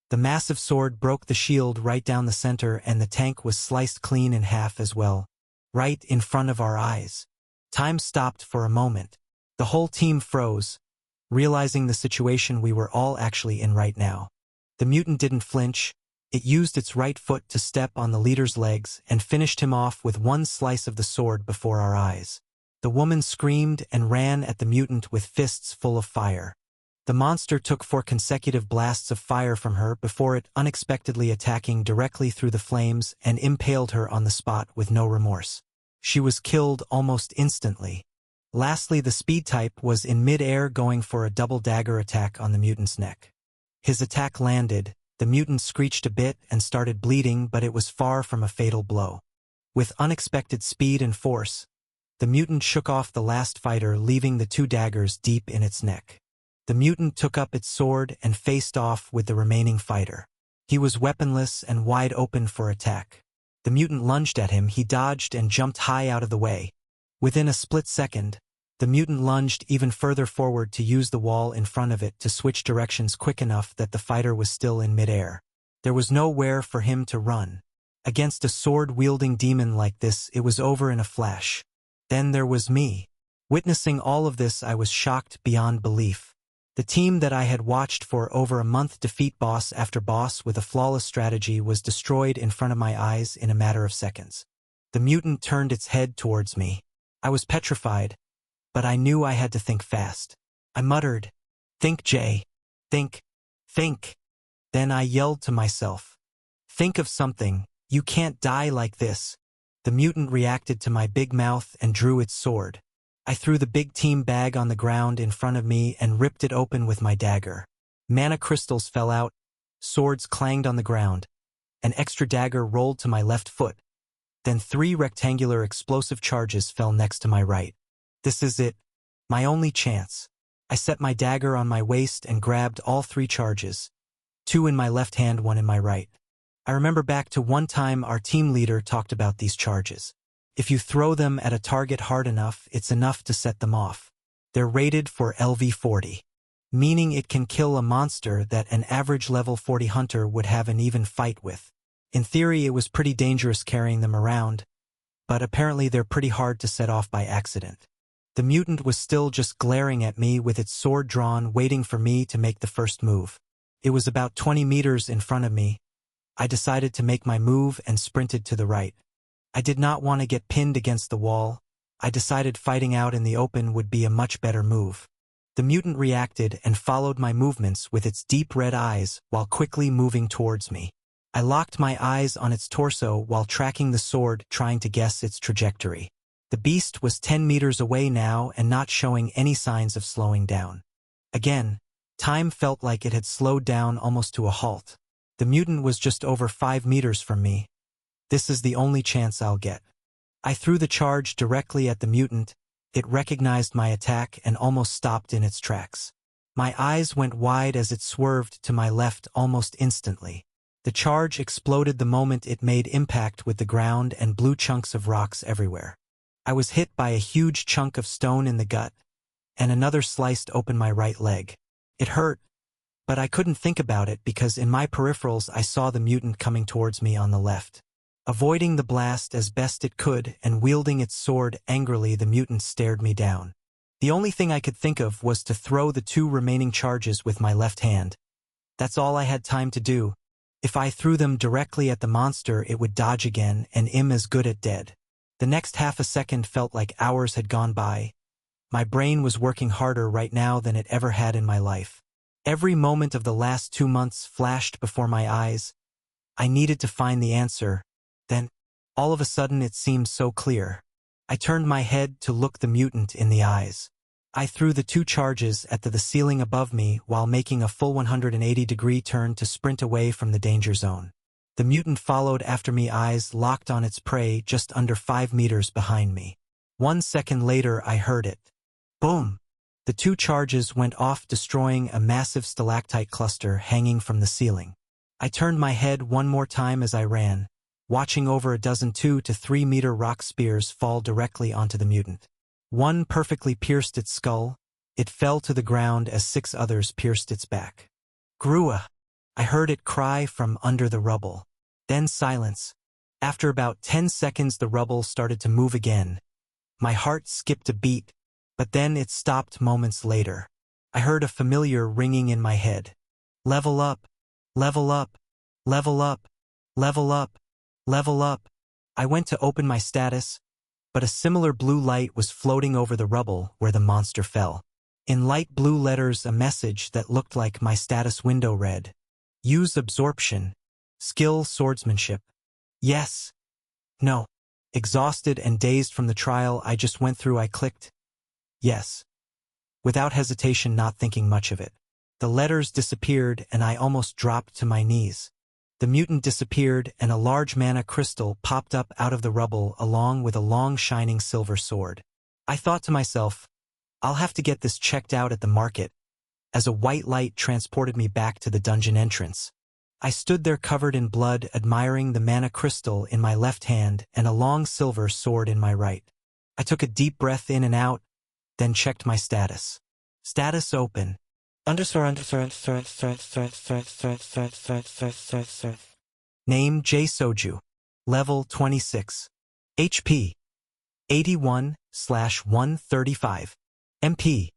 The massive sword broke the shield right down the center and the tank was sliced clean in half as well, right in front of our eyes. Time stopped for a moment. The whole team froze, realizing the situation we were all actually in right now. The mutant didn't flinch. It used its right foot to step on the leader's legs and finished him off with one slice of the sword before our eyes. The woman screamed and ran at the mutant with fists full of fire. The monster took 4 consecutive blasts of fire from her before it unexpectedly attacking directly through the flames and impaled her on the spot with no remorse. She was killed almost instantly. Lastly, the speed type was in mid-air going for a double dagger attack on the mutant's neck. His attack landed, the mutant screeched a bit and started bleeding, but it was far from a fatal blow. With unexpected speed and force, the mutant shook off the last fighter, leaving the 2 daggers deep in its neck. The mutant took up its sword and faced off with the remaining fighter. He was weaponless and wide open for attack. The mutant lunged at him, he dodged and jumped high out of the way. Within a split second, the mutant lunged even further forward to use the wall in front of it to switch directions quick enough that the fighter was still in midair. There was nowhere for him to run. Against a sword-wielding demon like this, it was over in a flash. Then there was me. Witnessing all of this, I was shocked beyond belief. The team that I had watched for over a month defeat boss after boss with a flawless strategy was destroyed in front of my eyes in a matter of seconds. The mutant turned its head towards me. I was petrified, but I knew I had to think fast. I muttered, "Think, Jay. Think. Think." Then I yelled to myself, "Think of something. You can't die like this." The mutant reacted to my big mouth and drew its sword. I threw the big team bag on the ground in front of me and ripped it open with my dagger. Mana crystals fell out, swords clanged on the ground. An extra dagger rolled to my left foot. Then 3 rectangular explosive charges fell next to my right. This is it, my only chance. I set my dagger on my waist and grabbed all 3 charges. 2 in my left hand, 1 in my right. I remember back to one time our team leader talked about these charges. If you throw them at a target hard enough, it's enough to set them off. They're rated for LV40, meaning it can kill a monster that an average level 40 hunter would have an even fight with. In theory, it was pretty dangerous carrying them around, but apparently they're pretty hard to set off by accident. The mutant was still just glaring at me with its sword drawn, waiting for me to make the first move. It was about 20 meters in front of me. I decided to make my move and sprinted to the right. I did not want to get pinned against the wall. I decided fighting out in the open would be a much better move. The mutant reacted and followed my movements with its deep red eyes while quickly moving towards me. I locked my eyes on its torso while tracking the sword, trying to guess its trajectory. The beast was 10 meters away now and not showing any signs of slowing down. Again, time felt like it had slowed down almost to a halt. The mutant was just over 5 meters from me. This is the only chance I'll get. I threw the charge directly at the mutant. It recognized my attack and almost stopped in its tracks. My eyes went wide as it swerved to my left almost instantly. The charge exploded the moment it made impact with the ground and blew chunks of rocks everywhere. I was hit by a huge chunk of stone in the gut, and another sliced open my right leg. It hurt, but I couldn't think about it because in my peripherals I saw the mutant coming towards me on the left. Avoiding the blast as best it could and wielding its sword angrily, the mutant stared me down. The only thing I could think of was to throw the 2 remaining charges with my left hand. That's all I had time to do. If I threw them directly at the monster, it would dodge again and I'm as good at dead. The next half a second felt like hours had gone by. My brain was working harder right now than it ever had in my life. Every moment of the last 2 months flashed before my eyes. I needed to find the answer. Then, all of a sudden it seemed so clear. I turned my head to look the mutant in the eyes. I threw the 2 charges at the ceiling above me while making a full 180-degree turn to sprint away from the danger zone. The mutant followed after me, eyes locked on its prey just under 5 meters behind me. 1 second later I heard it. Boom! The 2 charges went off, destroying a massive stalactite cluster hanging from the ceiling. I turned my head one more time as I ran, watching over a dozen 2 to 3 meter rock spears fall directly onto the mutant. One perfectly pierced its skull. It fell to the ground as 6 others pierced its back. Grua! I heard it cry from under the rubble. Then silence. After about 10 seconds the rubble started to move again. My heart skipped a beat, but then it stopped moments later. I heard a familiar ringing in my head. Level up! Level up! Level up! Level up! Level up! I went to open my status, but a similar blue light was floating over the rubble where the monster fell. In light blue letters, a message that looked like my status window read, "Use absorption. Skill swordsmanship." Yes. No. Exhausted and dazed from the trial I just went through, I clicked yes. Without hesitation, not thinking much of it. The letters disappeared and I almost dropped to my knees. The mutant disappeared and a large mana crystal popped up out of the rubble along with a long shining silver sword. I thought to myself, I'll have to get this checked out at the market, as a white light transported me back to the dungeon entrance. I stood there covered in blood, admiring the mana crystal in my left hand and a long silver sword in my right. I took a deep breath in and out, then checked my status. Status open. Name J Soju. Level 26. HP 81/135. MP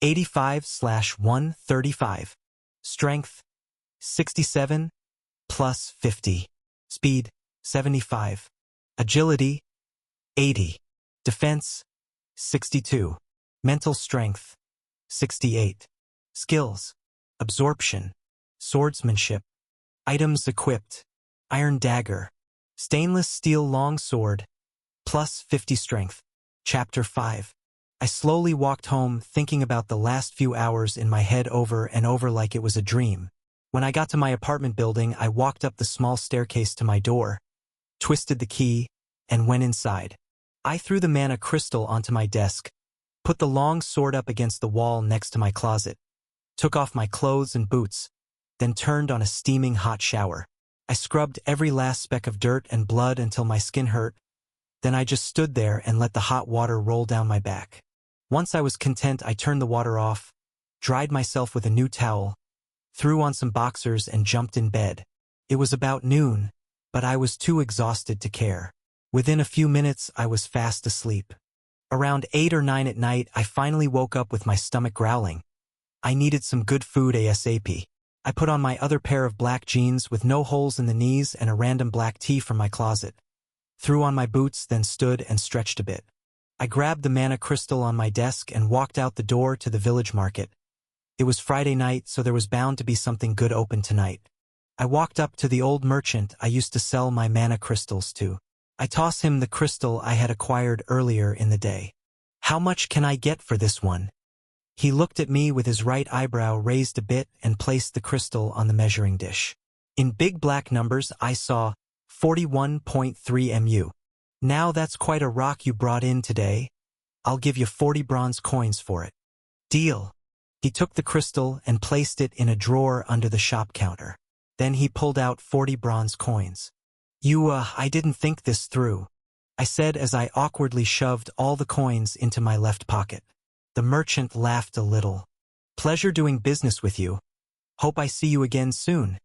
85/135. Strength 67 plus 50. Speed 75. Agility 80. Defense 62. Mental strength 68. Skills: absorption, swordsmanship. Items equipped: iron dagger, stainless steel long sword, plus 50 strength. Chapter 5. I slowly walked home, thinking about the last few hours in my head over and over like it was a dream. When I got to my apartment building, I walked up the small staircase to my door, twisted the key, and went inside. I threw the mana crystal onto my desk, put the long sword up against the wall next to my closet, took off my clothes and boots, then turned on a steaming hot shower. I scrubbed every last speck of dirt and blood until my skin hurt, then I just stood there and let the hot water roll down my back. Once I was content, I turned the water off, dried myself with a new towel, threw on some boxers and jumped in bed. It was about noon, but I was too exhausted to care. Within a few minutes, I was fast asleep. Around 8 or 9 at night, I finally woke up with my stomach growling. I needed some good food ASAP. I put on my other pair of black jeans with no holes in the knees and a random black tee from my closet. Threw on my boots, then stood and stretched a bit. I grabbed the mana crystal on my desk and walked out the door to the village market. It was Friday night, so there was bound to be something good open tonight. I walked up to the old merchant I used to sell my mana crystals to. I tossed him the crystal I had acquired earlier in the day. "How much can I get for this one?" He looked at me with his right eyebrow raised a bit and placed the crystal on the measuring dish. In big black numbers, I saw 41.3 mu. "Now that's quite a rock you brought in today. I'll give you 40 bronze coins for it." "Deal." He took the crystal and placed it in a drawer under the shop counter. Then he pulled out 40 bronze coins. I didn't think this through," I said as I awkwardly shoved all the coins into my left pocket. The merchant laughed a little. "Pleasure doing business with you. Hope I see you again soon."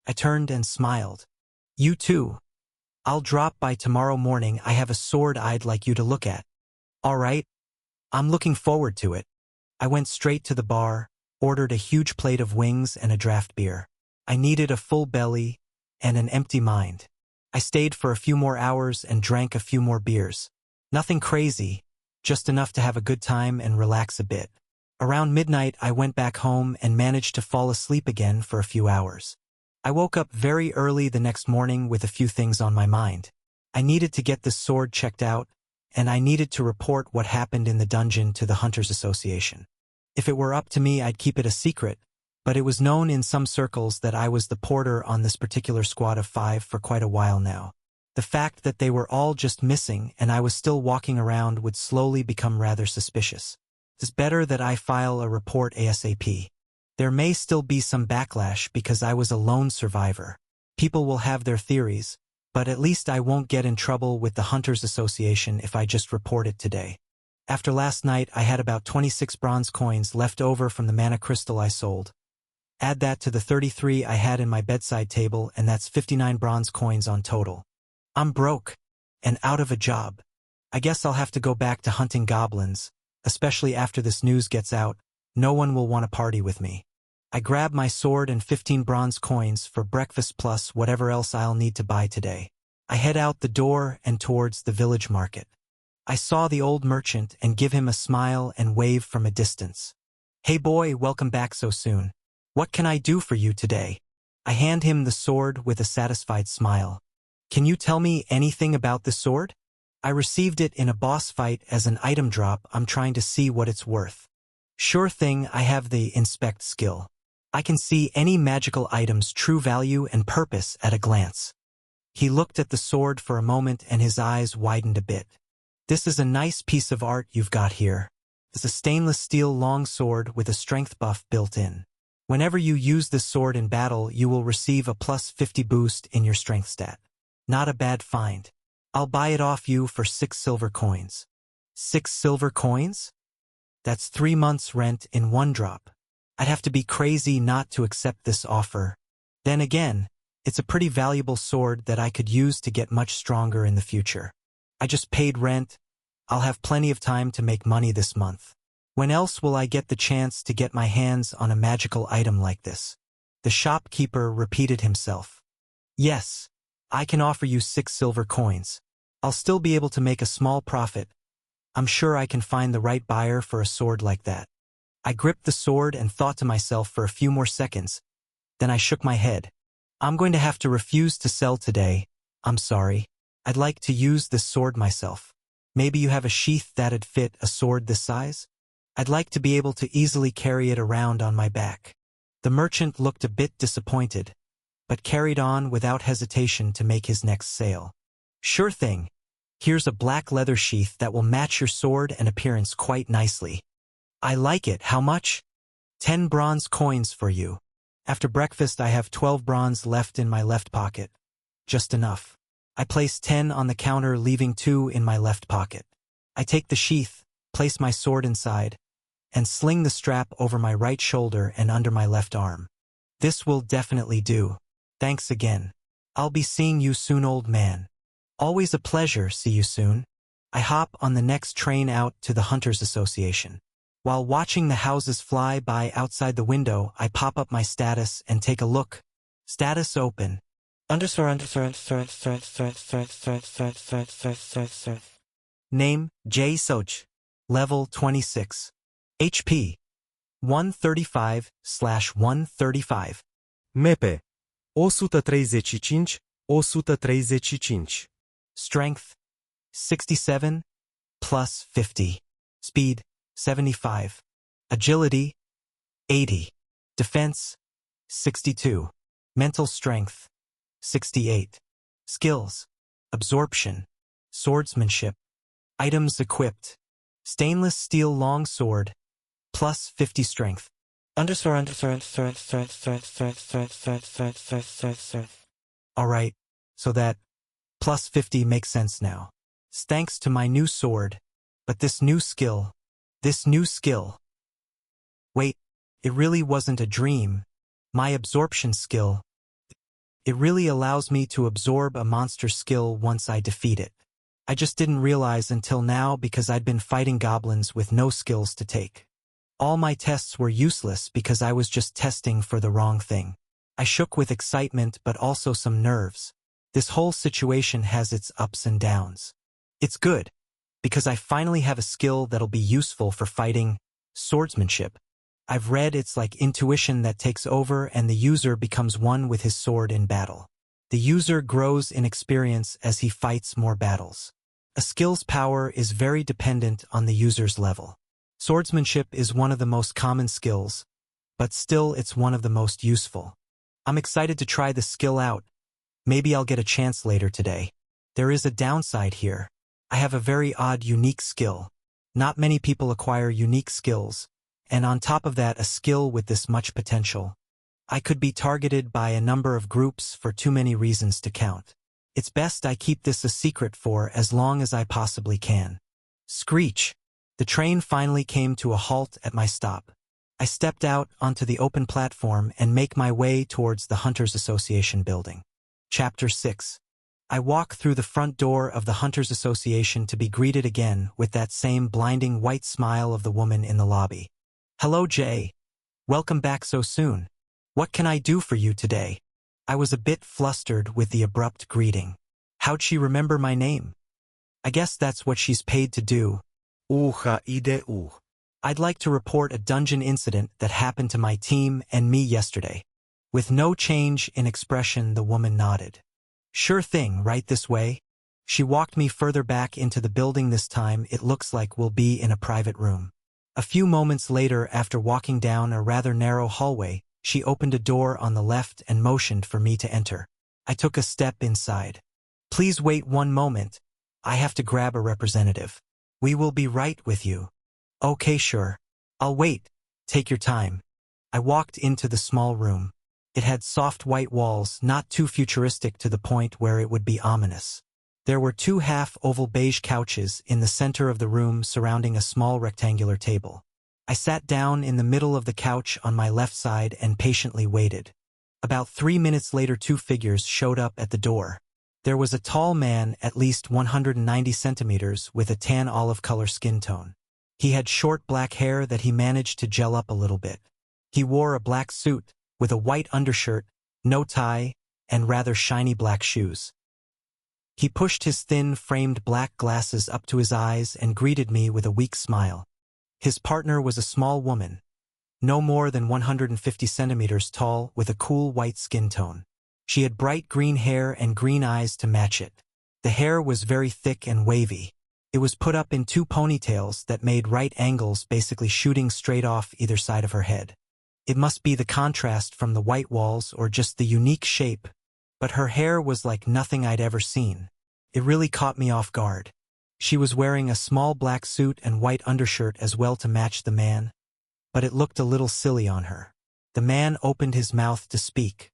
I turned and smiled. "You too. I'll drop by tomorrow morning. I have a sword I'd like you to look at." "All right. I'm looking forward to it." I went straight to the bar, ordered a huge plate of wings and a draft beer. I needed a full belly and an empty mind. I stayed for a few more hours and drank a few more beers. Nothing crazy, just enough to have a good time and relax a bit. Around midnight, I went back home and managed to fall asleep again for a few hours. I woke up very early the next morning with a few things on my mind. I needed to get this sword checked out, and I needed to report what happened in the dungeon to the Hunters Association. If it were up to me, I'd keep it a secret, but it was known in some circles that I was the porter on this particular squad of 5 for quite a while now. The fact that they were all just missing and I was still walking around would slowly become rather suspicious. It's better that I file a report ASAP. There may still be some backlash because I was a lone survivor. People will have their theories, but at least I won't get in trouble with the Hunters Association if I just report it today. After last night, I had about 26 bronze coins left over from the mana crystal I sold. Add that to the 33 I had in my bedside table, and that's 59 bronze coins on total. I'm broke and out of a job. I guess I'll have to go back to hunting goblins, especially after this news gets out. No one will want to party with me. I grab my sword and 15 bronze coins for breakfast plus whatever else I'll need to buy today. I head out the door and towards the village market. I saw the old merchant and give him a smile and wave from a distance. "Hey boy, welcome back so soon. What can I do for you today?" I hand him the sword with a satisfied smile. "Can you tell me anything about the sword? I received it in a boss fight as an item drop. I'm trying to see what it's worth." "Sure thing, I have the inspect skill. I can see any magical item's true value and purpose at a glance." He looked at the sword for a moment and his eyes widened a bit. "This is a nice piece of art you've got here. It's a stainless steel long sword with a strength buff built in. Whenever you use this sword in battle, you will receive a plus 50 boost in your strength stat. Not a bad find. I'll buy it off you for 6 silver coins." 6 silver coins? That's 3 months' rent in one drop. I'd have to be crazy not to accept this offer. Then again, it's a pretty valuable sword that I could use to get much stronger in the future. I just paid rent. I'll have plenty of time to make money this month. When else will I get the chance to get my hands on a magical item like this? The shopkeeper repeated himself. "Yes, I can offer you 6 silver coins. I'll still be able to make a small profit. I'm sure I can find the right buyer for a sword like that." I gripped the sword and thought to myself for a few more seconds. Then I shook my head. "I'm going to have to refuse to sell today. I'm sorry." I'd like to use this sword myself. Maybe you have a sheath that'd fit a sword this size? I'd like to be able to easily carry it around on my back. The merchant looked a bit disappointed, but carried on without hesitation to make his next sale. Sure thing. Here's a black leather sheath that will match your sword and appearance quite nicely. I like it. How much? 10 bronze coins for you. After breakfast I have 12 bronze left in my left pocket. Just enough. I place 10 on the counter, leaving 2 in my left pocket. I take the sheath, place my sword inside, and sling the strap over my right shoulder and under my left arm. This will definitely do. Thanks again. I'll be seeing you soon, old man. Always a pleasure. See you soon. I hop on the next train out to the Hunters Association. While watching the houses fly by outside the window, I pop up my status and take a look. Status open. Name, J. Soj. Level 26. HP. 135/135. MP. 135. Strength. 67 plus 50. Speed. 75. Agility. 80. Defense. 62. Mental strength. 68. Skills. Absorption. Swordsmanship. Items equipped. Stainless steel long sword. Plus 50 strength. Alright, so that plus 50 makes sense now. It's thanks to my new sword. But this new skill. Wait, it really wasn't a dream. My absorption skill. It really allows me to absorb a monster skill once I defeat it. I just didn't realize until now because I'd been fighting goblins with no skills to take. All my tests were useless because I was just testing for the wrong thing. I shook with excitement but also some nerves. This whole situation has its ups and downs. It's good, because I finally have a skill that'll be useful for fighting swordsmanship. I've read it's like intuition that takes over and the user becomes one with his sword in battle. The user grows in experience as he fights more battles. A skill's power is very dependent on the user's level. Swordsmanship is one of the most common skills, but still it's one of the most useful. I'm excited to try the skill out. Maybe I'll get a chance later today. There is a downside here. I have a very odd, unique skill. Not many people acquire unique skills, and on top of that a skill with this much potential. I could be targeted by a number of groups for too many reasons to count. It's best I keep this a secret for as long as I possibly can. Screech! The train finally came to a halt at my stop. I stepped out onto the open platform and make my way towards the Hunters Association building. Chapter 6. I walk through the front door of the Hunters Association to be greeted again with that same blinding white smile of the woman in the lobby. Hello, Jay. Welcome back so soon. What can I do for you today? I was a bit flustered with the abrupt greeting. How'd she remember my name? I guess that's what she's paid to do. I'd like to report a dungeon incident that happened to my team and me yesterday. With no change in expression, the woman nodded. Sure thing, right this way. She walked me further back into the building. This time it looks like we'll be in a private room. A few moments later, after walking down a rather narrow hallway, she opened a door on the left and motioned for me to enter. I took a step inside. Please wait one moment. I have to grab a representative. We will be right with you. Okay, sure. I'll wait. Take your time. I walked into the small room. It had soft white walls, not too futuristic to the point where it would be ominous. There were 2 half-oval beige couches in the center of the room surrounding a small rectangular table. I sat down in the middle of the couch on my left side and patiently waited. About 3 minutes later, 2 figures showed up at the door. There was a tall man, at least 190 centimeters, with a tan olive color skin tone. He had short black hair that he managed to gel up a little bit. He wore a black suit, with a white undershirt, no tie, and rather shiny black shoes. He pushed his thin, framed black glasses up to his eyes and greeted me with a weak smile. His partner was a small woman, no more than 150 centimeters tall, with a cool white skin tone. She had bright green hair and green eyes to match it. The hair was very thick and wavy. It was put up in two ponytails that made right angles, basically shooting straight off either side of her head. It must be the contrast from the white walls or just the unique shape, but her hair was like nothing I'd ever seen. It really caught me off guard. She was wearing a small black suit and white undershirt as well to match the man, but it looked a little silly on her. The man opened his mouth to speak.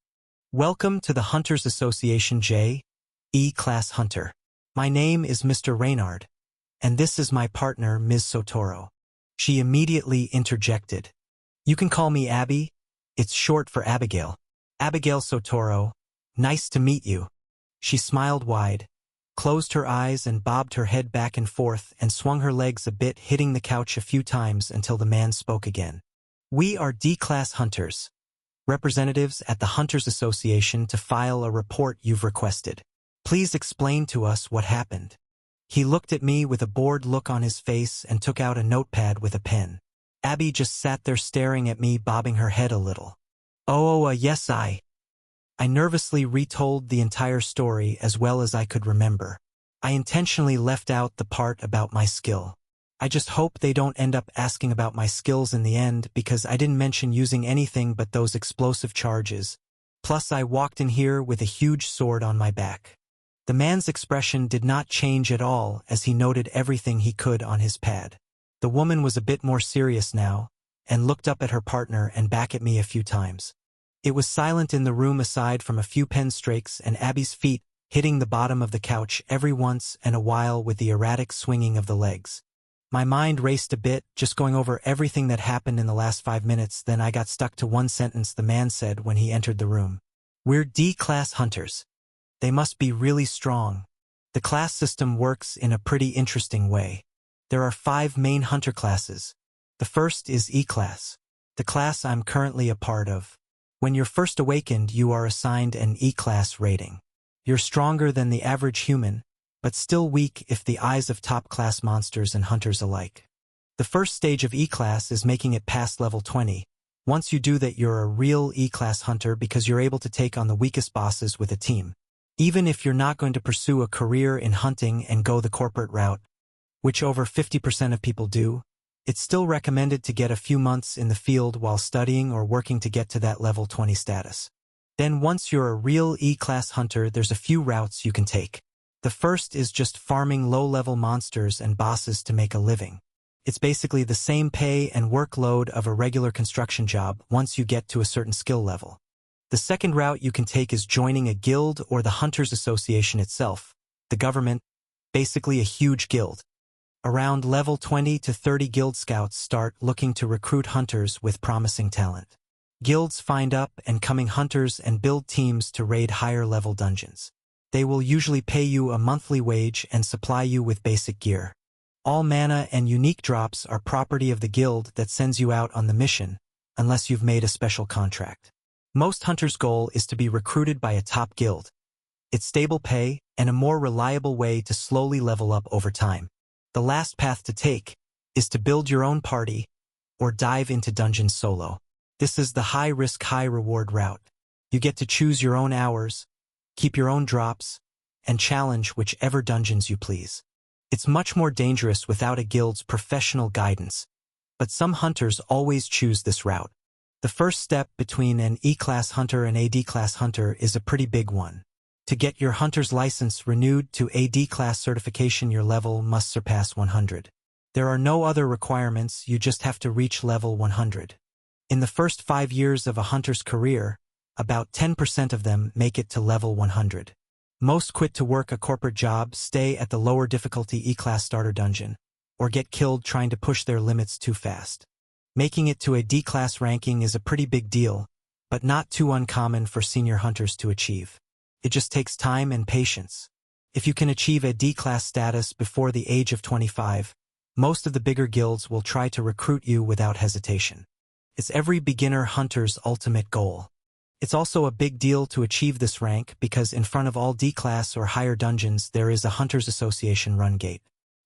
"Welcome to the Hunters Association, J. E-Class Hunter. My name is Mr. Reynard, and this is my partner, Ms. Sotoro." She immediately interjected. "You can call me Abby. It's short for Abigail. Abigail Sotoro. Nice to meet you." She smiled wide, closed her eyes and bobbed her head back and forth and swung her legs a bit, hitting the couch a few times until the man spoke again. "We are D-Class Hunters, representatives at the Hunters Association to file a report you've requested. Please explain to us what happened." He looked at me with a bored look on his face and took out a notepad with a pen. Abby just sat there staring at me, bobbing her head a little. Yes, I nervously retold the entire story as well as I could remember. I intentionally left out the part about my skill. I just hope they don't end up asking about my skills in the end, because I didn't mention using anything but those explosive charges. Plus, I walked in here with a huge sword on my back. The man's expression did not change at all as he noted everything he could on his pad. The woman was a bit more serious now, and looked up at her partner and back at me a few times. It was silent in the room aside from a few pen strokes and Abby's feet hitting the bottom of the couch every once in a while with the erratic swinging of the legs. My mind raced a bit, just going over everything that happened in the last 5 minutes. Then I got stuck to one sentence the man said when he entered the room. "We're D-Class Hunters. They must be really strong." The class system works in a pretty interesting way. There are 5 main hunter classes. The first is E-Class, the class I'm currently a part of. When you're first awakened, you are assigned an E-Class rating. You're stronger than the average human, but still weak if the eyes of top-class monsters and hunters alike. The first stage of E-Class is making it past level 20. Once you do that, you're a real E-Class hunter because you're able to take on the weakest bosses with a team. Even if you're not going to pursue a career in hunting and go the corporate route, which over 50% of people do, it's still recommended to get a few months in the field while studying or working to get to that level 20 status. Then once you're a real E-Class hunter, there's a few routes you can take. The first is just farming low-level monsters and bosses to make a living. It's basically the same pay and workload of a regular construction job once you get to a certain skill level. The second route you can take is joining a guild or the Hunters Association itself, the government, basically a huge guild. Around level 20 to 30 guild scouts start looking to recruit hunters with promising talent. Guilds find up and coming hunters and build teams to raid higher-level dungeons. They will usually pay you a monthly wage and supply you with basic gear. All mana and unique drops are property of the guild that sends you out on the mission, unless you've made a special contract. Most hunters' goal is to be recruited by a top guild. It's stable pay and a more reliable way to slowly level up over time. The last path to take is to build your own party or dive into dungeons solo. This is the high-risk, high-reward route. You get to choose your own hours, keep your own drops, and challenge whichever dungeons you please. It's much more dangerous without a guild's professional guidance, but some hunters always choose this route. The first step between an E-Class hunter and a D-Class hunter is a pretty big one. To get your hunter's license renewed to a D-Class certification, your level must surpass 100. There are no other requirements, you just have to reach level 100. In the first 5 years of a hunter's career, about 10% of them make it to level 100. Most quit to work a corporate job, stay at the lower difficulty E-Class starter dungeon, or get killed trying to push their limits too fast. Making it to a D-Class ranking is a pretty big deal, but not too uncommon for senior hunters to achieve. It just takes time and patience. If you can achieve a D-Class status before the age of 25, most of the bigger guilds will try to recruit you without hesitation. It's every beginner hunter's ultimate goal. It's also a big deal to achieve this rank because in front of all D-Class or higher dungeons there is a Hunters Association run gate.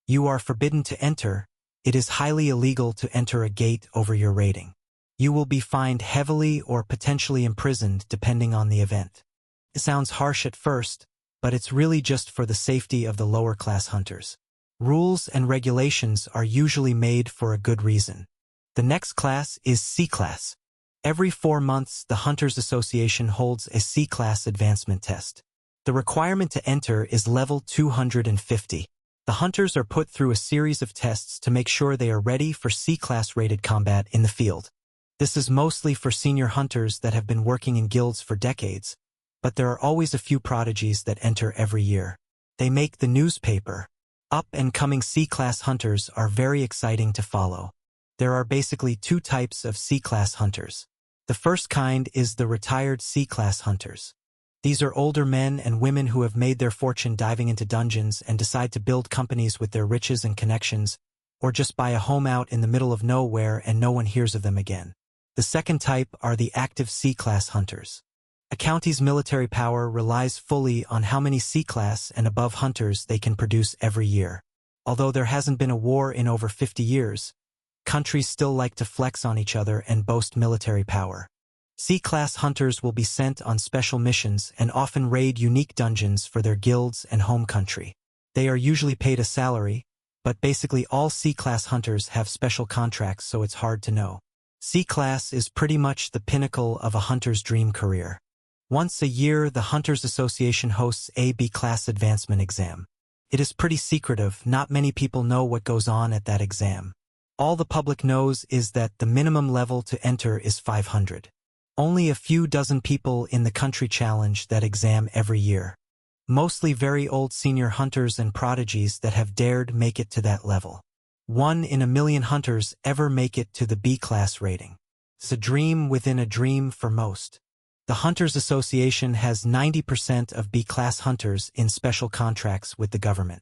You are forbidden to enter. It is highly illegal to enter a gate over your rating. You will be fined heavily or potentially imprisoned depending on the event. It sounds harsh at first, but it's really just for the safety of the lower-class hunters. Rules and regulations are usually made for a good reason. The next class is C-Class. Every 4 months, the Hunters Association holds a C-Class advancement test. The requirement to enter is level 250. The hunters are put through a series of tests to make sure they are ready for C-Class rated combat in the field. This is mostly for senior hunters that have been working in guilds for decades, but there are always a few prodigies that enter every year. They make the newspaper. Up-and-coming C-Class hunters are very exciting to follow. There are basically 2 types of C-Class hunters. The first kind is the retired C-Class hunters. These are older men and women who have made their fortune diving into dungeons and decide to build companies with their riches and connections, or just buy a home out in the middle of nowhere and no one hears of them again. The second type are the active C-Class hunters. A county's military power relies fully on how many C-Class and above hunters they can produce every year. Although there hasn't been a war in over 50 years, countries still like to flex on each other and boast military power. C-Class hunters will be sent on special missions and often raid unique dungeons for their guilds and home country. They are usually paid a salary, but basically all C-Class hunters have special contracts, so it's hard to know. C-Class is pretty much the pinnacle of a hunter's dream career. Once a year, the Hunters Association hosts a B-Class advancement exam. It is pretty secretive, not many people know what goes on at that exam. All the public knows is that the minimum level to enter is 500. Only a few dozen people in the country challenge that exam every year. Mostly very old senior hunters and prodigies that have dared make it to that level. 1 in a million hunters ever make it to the B-Class rating. It's a dream within a dream for most. The Hunters Association has 90% of B-Class hunters in special contracts with the government.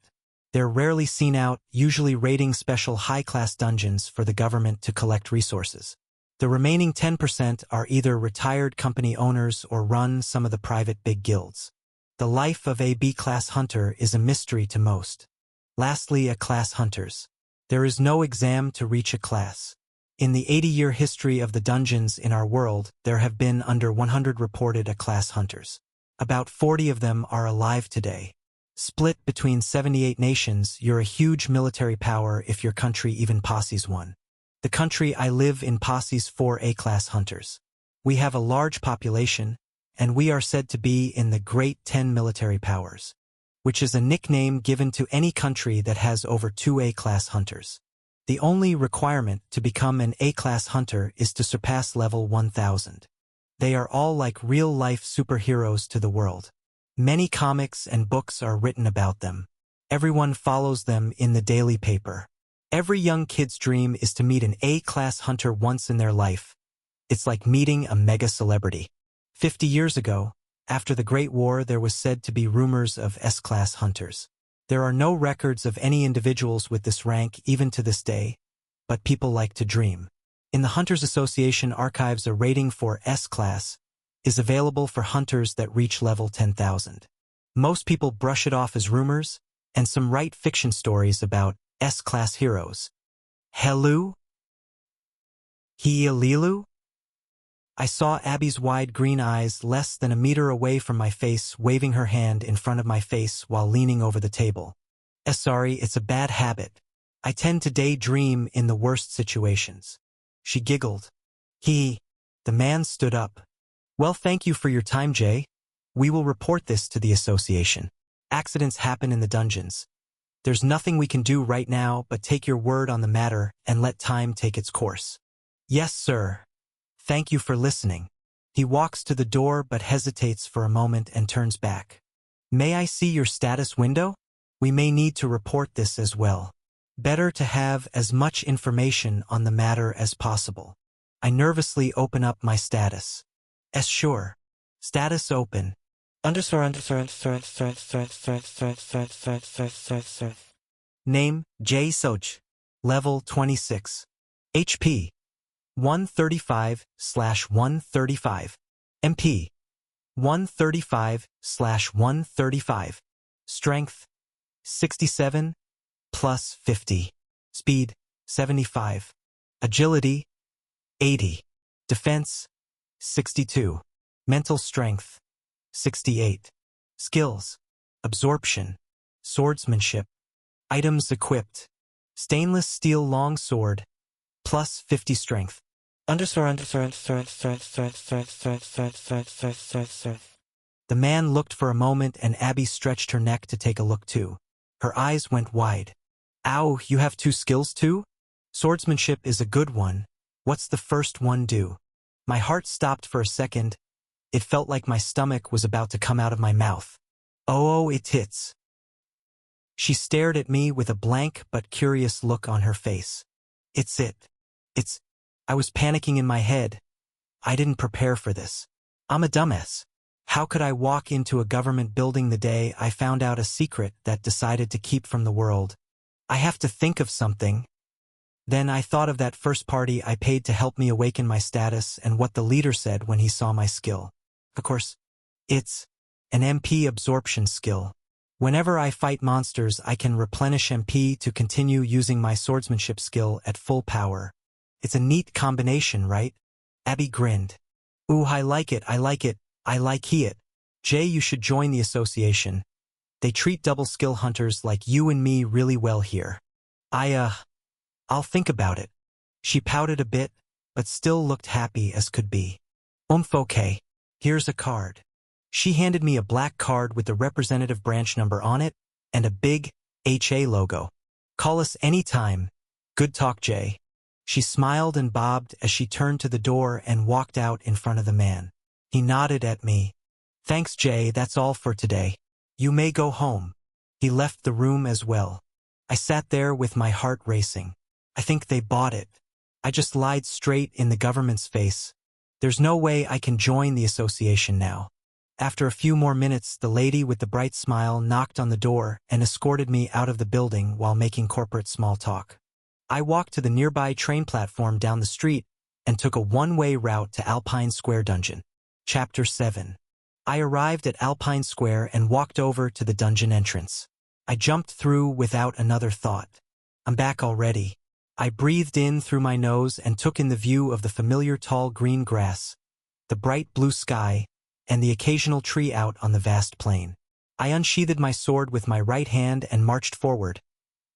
They're rarely seen out, usually raiding special high-class dungeons for the government to collect resources. The remaining 10% are either retired company owners or run some of the private big guilds. The life of a B-Class hunter is a mystery to most. Lastly, A-Class hunters. There is no exam to reach a class. In the 80-year history of the dungeons in our world, there have been under 100 reported A-Class hunters. About 40 of them are alive today. Split between 78 nations, you're a huge military power if your country even posses one. The country I live in posses 4 A-Class hunters. We have a large population, and we are said to be in the Great 10 military powers, which is a nickname given to any country that has over 2 A-Class hunters. The only requirement to become an A-Class hunter is to surpass level 1000. They are all like real-life superheroes to the world. Many comics and books are written about them. Everyone follows them in the daily paper. Every young kid's dream is to meet an A-Class hunter once in their life. It's like meeting a mega celebrity. 50 years ago, after the Great War, there was said to be rumors of S-Class hunters. There are no records of any individuals with this rank even to this day, but people like to dream. In the Hunters Association archives, a rating for S-Class is available for hunters that reach level 10,000. Most people brush it off as rumors, and some write fiction stories about S-Class heroes. Helu? Hialilu? I saw Abby's wide green eyes less than a meter away from my face, waving her hand in front of my face while leaning over the table. Sorry, it's a bad habit. I tend to daydream in the worst situations. She giggled. The man stood up. Well, thank you for your time, Jay. We will report this to the association. Accidents happen in the dungeons. There's nothing we can do right now but take your word on the matter and let time take its course. Yes, sir. Thank you for listening. He walks to the door but hesitates for a moment and turns back. May I see your status window? We may need to report this as well. Better to have as much information on the matter as possible. I nervously open up my status. Sure. Status open. Name, J. Soj. Level 26. HP. 135/135. MP. 135/135. Strength. 67 plus 50. Speed. 75. Agility. 80. Defense. 62. Mental strength. 68. Skills. absorption, swordsmanship, items equipped, stainless steel long sword, plus 50 strength. The man looked for a moment and Abby stretched her neck to take a look too. Her eyes went wide. Ow, you have 2 skills too? Swordsmanship is a good one. What's the first one do? My heart stopped for a second. It felt like my stomach was about to come out of my mouth. Oh, it hits. She stared at me with a blank but curious look on her face. It's it. I was panicking in my head. I didn't prepare for this. I'm a dumbass. How could I walk into a government building the day I found out a secret that decided to keep from the world? I have to think of something. Then I thought of that first party I paid to help me awaken my status and what the leader said when he saw my skill. Of course, it's an MP absorption skill. Whenever I fight monsters, I can replenish MP to continue using my swordsmanship skill at full power. It's a neat combination, right? Abby grinned. Ooh, I like it. I like it. Jay, you should join the association. They treat double skill hunters like you and me really well here. I'll think about it. She pouted a bit, but still looked happy as could be. Okay. Here's a card. She handed me a black card with the representative branch number on it and a big HA logo. Call us anytime. Good talk, Jay. She smiled and bobbed as she turned to the door and walked out in front of the man. He nodded at me. Thanks, Jay, that's all for today. You may go home. He left the room as well. I sat there with my heart racing. I think they bought it. I just lied straight in the government's face. There's no way I can join the association now. After a few more minutes, the lady with the bright smile knocked on the door and escorted me out of the building while making corporate small talk. I walked to the nearby train platform down the street and took a one-way route to Alpine Square Dungeon. Chapter 7. I arrived at Alpine Square and walked over to the dungeon entrance. I jumped through without another thought. I'm back already. I breathed in through my nose and took in the view of the familiar tall green grass, the bright blue sky, and the occasional tree out on the vast plain. I unsheathed my sword with my right hand and marched forward.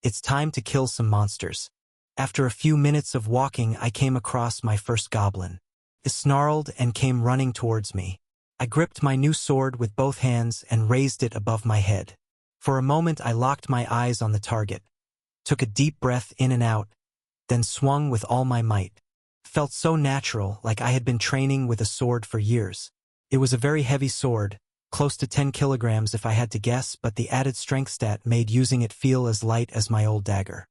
It's time to kill some monsters. After a few minutes of walking, I came across my first goblin. It snarled and came running towards me. I gripped my new sword with both hands and raised it above my head. For a moment I locked my eyes on the target, took a deep breath in and out, then swung with all my might. Felt so natural, like I had been training with a sword for years. It was a very heavy sword, close to 10 kilograms if I had to guess, but the added strength stat made using it feel as light as my old dagger.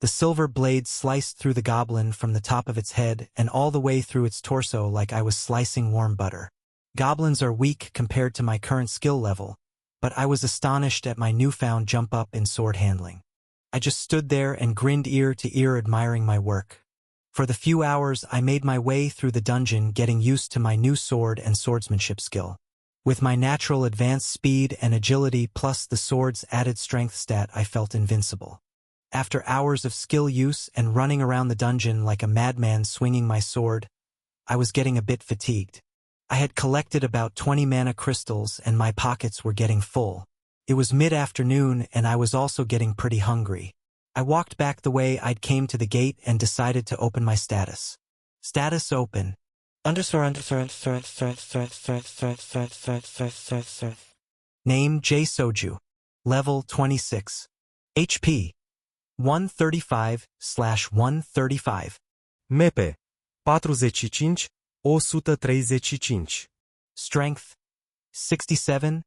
The silver blade sliced through the goblin from the top of its head and all the way through its torso like I was slicing warm butter. Goblins are weak compared to my current skill level, but I was astonished at my newfound jump up in sword handling. I just stood there and grinned ear to ear admiring my work. For the few hours I made my way through the dungeon getting used to my new sword and swordsmanship skill. With my natural advanced speed and agility plus the sword's added strength stat, I felt invincible. After hours of skill use and running around the dungeon like a madman swinging my sword, I was getting a bit fatigued. I had collected about 20 mana crystals and my pockets were getting full. It was mid-afternoon and I was also getting pretty hungry. I walked back the way I'd came to the gate and decided to open my status. Status open. Name J Soju. Level 26. HP 135/135. MP 45, 135. Strength 67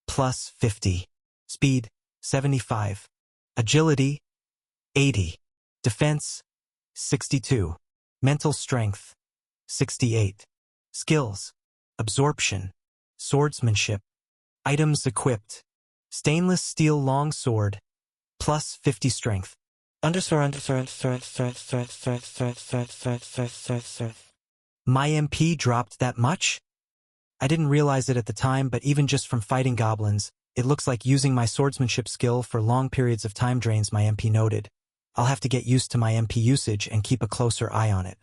plus 50. Speed 75. Agility 80. Defense 62. Mental strength 68. Skills: absorption, swordsmanship, items equipped, stainless steel long sword, plus 50 strength. My MP dropped that much? I didn't realize it at the time, but even just from fighting goblins, it looks like using my swordsmanship skill for long periods of time drains my MP. Noted. I'll have to get used to my MP usage and keep a closer eye on it.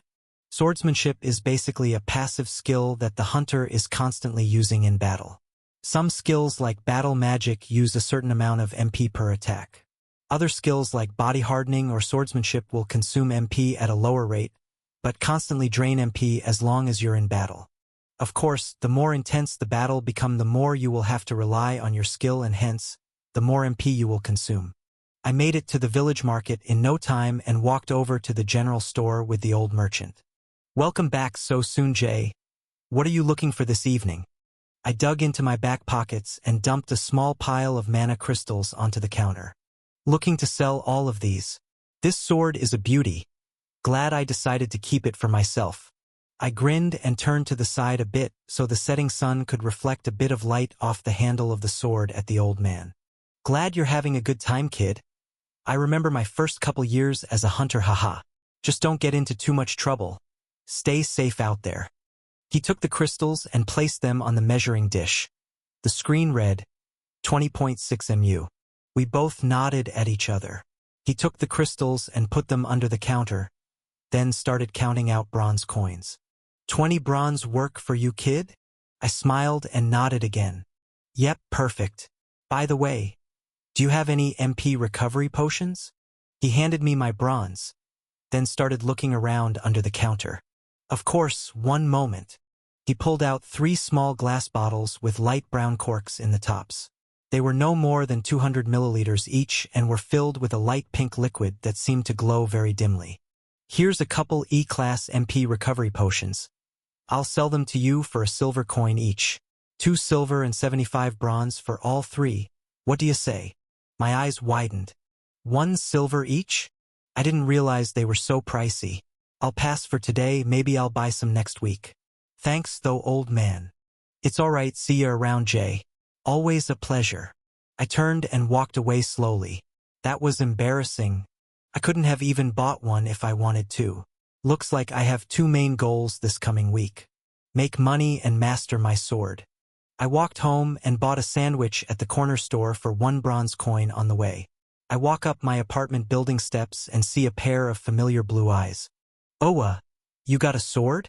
Swordsmanship is basically a passive skill that the hunter is constantly using in battle. Some skills like battle magic use a certain amount of MP per attack. Other skills like body hardening or swordsmanship will consume MP at a lower rate, but constantly drain MP as long as you're in battle. Of course, the more intense the battle becomes, the more you will have to rely on your skill and hence, the more MP you will consume. I made it to the village market in no time and walked over to the general store with the old merchant. Welcome back so soon, Jay. What are you looking for this evening? I dug into my back pockets and dumped a small pile of mana crystals onto the counter. Looking to sell all of these. This sword is a beauty. Glad I decided to keep it for myself. I grinned and turned to the side a bit so the setting sun could reflect a bit of light off the handle of the sword at the old man. Glad you're having a good time, kid. I remember my first couple years as a hunter, haha. Just don't get into too much trouble. Stay safe out there. He took the crystals and placed them on the measuring dish. The screen read, 20.6 mu. We both nodded at each other. He took the crystals and put them under the counter, then started counting out bronze coins. 20 bronze work for you, kid? I smiled and nodded again. Yep, perfect. By the way, do you have any MP recovery potions? He handed me my bronze, then started looking around under the counter. Of course, one moment. He pulled out 3 small glass bottles with light brown corks in the tops. They were no more than 200 milliliters each and were filled with a light pink liquid that seemed to glow very dimly. Here's a couple E-class MP recovery potions. I'll sell them to you for a silver coin each. 2 silver and 75 bronze for all 3. What do you say? My eyes widened. 1 silver each? I didn't realize they were so pricey. I'll pass for today, maybe I'll buy some next week. Thanks though, old man. It's alright, see you around, Jay. Always a pleasure. I turned and walked away slowly. That was embarrassing. I couldn't have even bought one if I wanted to. Looks like I have 2 main goals this coming week. Make money and master my sword. I walked home and bought a sandwich at the corner store for 1 bronze coin on the way. I walk up my apartment building steps and see a pair of familiar blue eyes. Oh, you got a sword?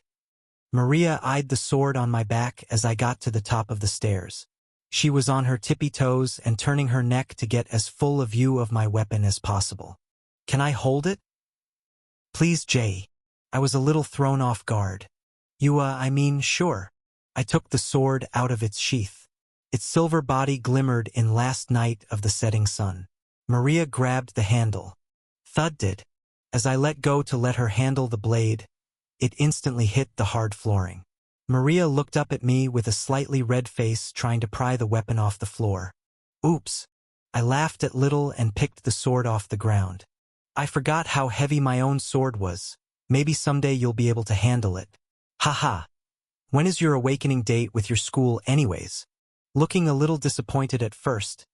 Maria eyed the sword on my back as I got to the top of the stairs. She was on her tippy toes and turning her neck to get as full a view of my weapon as possible. Can I hold it? Please, Jay. I was a little thrown off guard. I mean, sure. I took the sword out of its sheath. Its silver body glimmered in last night of the setting sun. Maria grabbed the handle. Thudded it. As I let go to let her handle the blade, it instantly hit the hard flooring. Maria looked up at me with a slightly red face trying to pry the weapon off the floor. Oops. I laughed a little and picked the sword off the ground. I forgot how heavy my own sword was. Maybe someday you'll be able to handle it. Haha. When is your awakening date with your school anyways? Looking a little disappointed at first,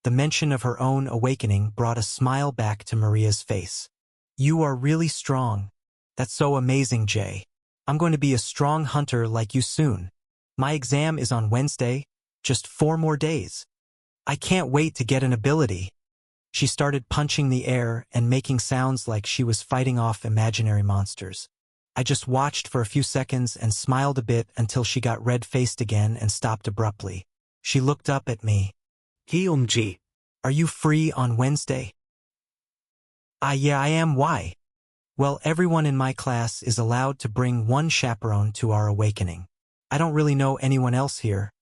the mention of her own awakening brought a smile back to Maria's face. You are really strong. That's so amazing, Jay. I'm going to be a strong hunter like you soon. My exam is on Wednesday, just 4 more days. I can't wait to get an ability. She started punching the air and making sounds like she was fighting off imaginary monsters. I just watched for a few seconds and smiled a bit until she got red-faced again and stopped abruptly. She looked up at me. G. Are you free on Wednesday? Yeah, I am. Why? Well, everyone in my class is allowed to bring 1 chaperone to our awakening. I don't really know anyone else here.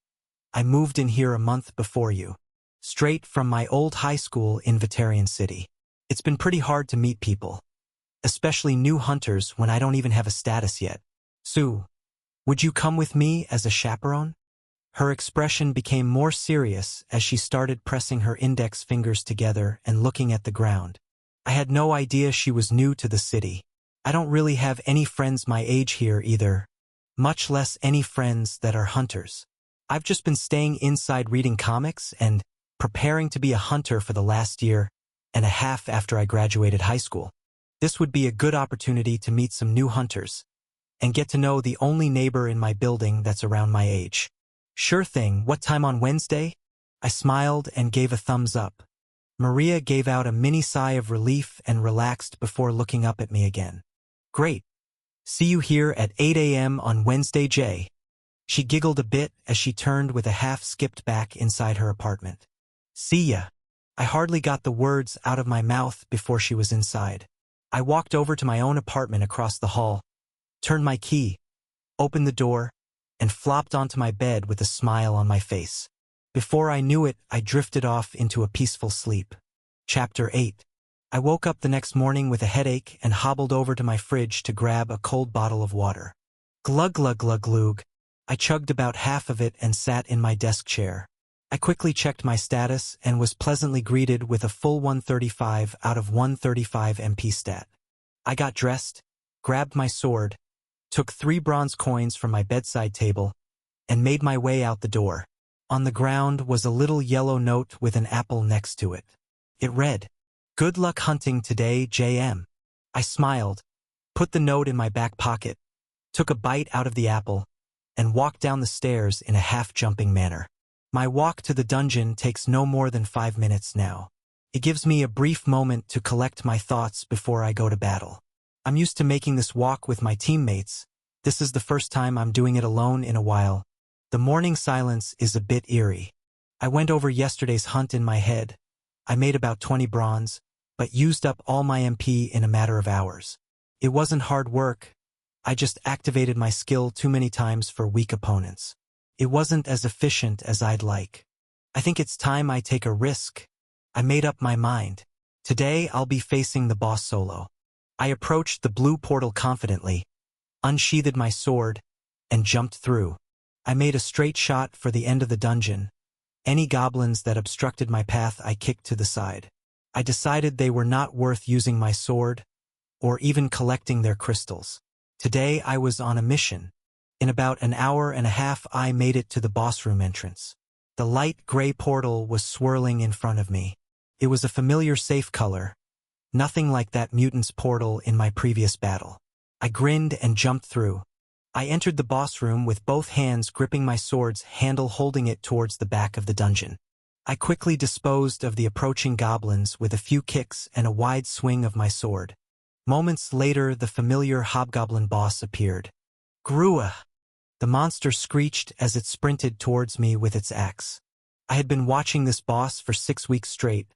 I moved in here a month before you. Straight from my old high school in Vetarian City. It's been pretty hard to meet people. Especially new hunters when I don't even have a status yet. Sue, would you come with me as a chaperone? Her expression became more serious as she started pressing her index fingers together and looking at the ground. I had no idea she was new to the city. I don't really have any friends my age here either, much less any friends that are hunters. I've just been staying inside reading comics and preparing to be a hunter for the last year and a half after I graduated high school. This would be a good opportunity to meet some new hunters and get to know the only neighbor in my building that's around my age. Sure thing, what time on Wednesday? I smiled and gave a thumbs up. Maria gave out a mini sigh of relief and relaxed before looking up at me again. Great. See you here at 8 a.m. on Wednesday, Jay. She giggled a bit as she turned with a half-skipped back inside her apartment. See ya. I hardly got the words out of my mouth before she was inside. I walked over to my own apartment across the hall, turned my key, opened the door, and flopped onto my bed with a smile on my face. Before I knew it, I drifted off into a peaceful sleep. Chapter 8. I woke up the next morning with a headache and hobbled over to my fridge to grab a cold bottle of water. Glug glug glug glug. I chugged about half of it and sat in my desk chair. I quickly checked my status and was pleasantly greeted with a full 135 out of 135 MP stat. I got dressed, grabbed my sword, took 3 bronze coins from my bedside table, and made my way out the door. On the ground was a little yellow note with an apple next to it. It read, "Good luck hunting today, JM." I smiled, put the note in my back pocket, took a bite out of the apple, and walked down the stairs in a half-jumping manner. My walk to the dungeon takes no more than 5 minutes now. It gives me a brief moment to collect my thoughts before I go to battle. I'm used to making this walk with my teammates. This is the first time I'm doing it alone in a while. The morning silence is a bit eerie. I went over yesterday's hunt in my head. I made about 20 bronze, but used up all my MP in a matter of hours. It wasn't hard work. I just activated my skill too many times for weak opponents. It wasn't as efficient as I'd like. I think it's time I take a risk. I made up my mind. Today I'll be facing the boss solo. I approached the blue portal confidently, unsheathed my sword, and jumped through. I made a straight shot for the end of the dungeon. Any goblins that obstructed my path I kicked to the side. I decided they were not worth using my sword, or even collecting their crystals. Today I was on a mission. In about an hour and a half I made it to the boss room entrance. The light gray portal was swirling in front of me. It was a familiar safe color, nothing like that mutant's portal in my previous battle. I grinned and jumped through. I entered the boss room with both hands gripping my sword's handle, holding it towards the back of the dungeon. I quickly disposed of the approaching goblins with a few kicks and a wide swing of my sword. Moments later the familiar hobgoblin boss appeared. Grua! The monster screeched as it sprinted towards me with its axe. I had been watching this boss for 6 weeks straight,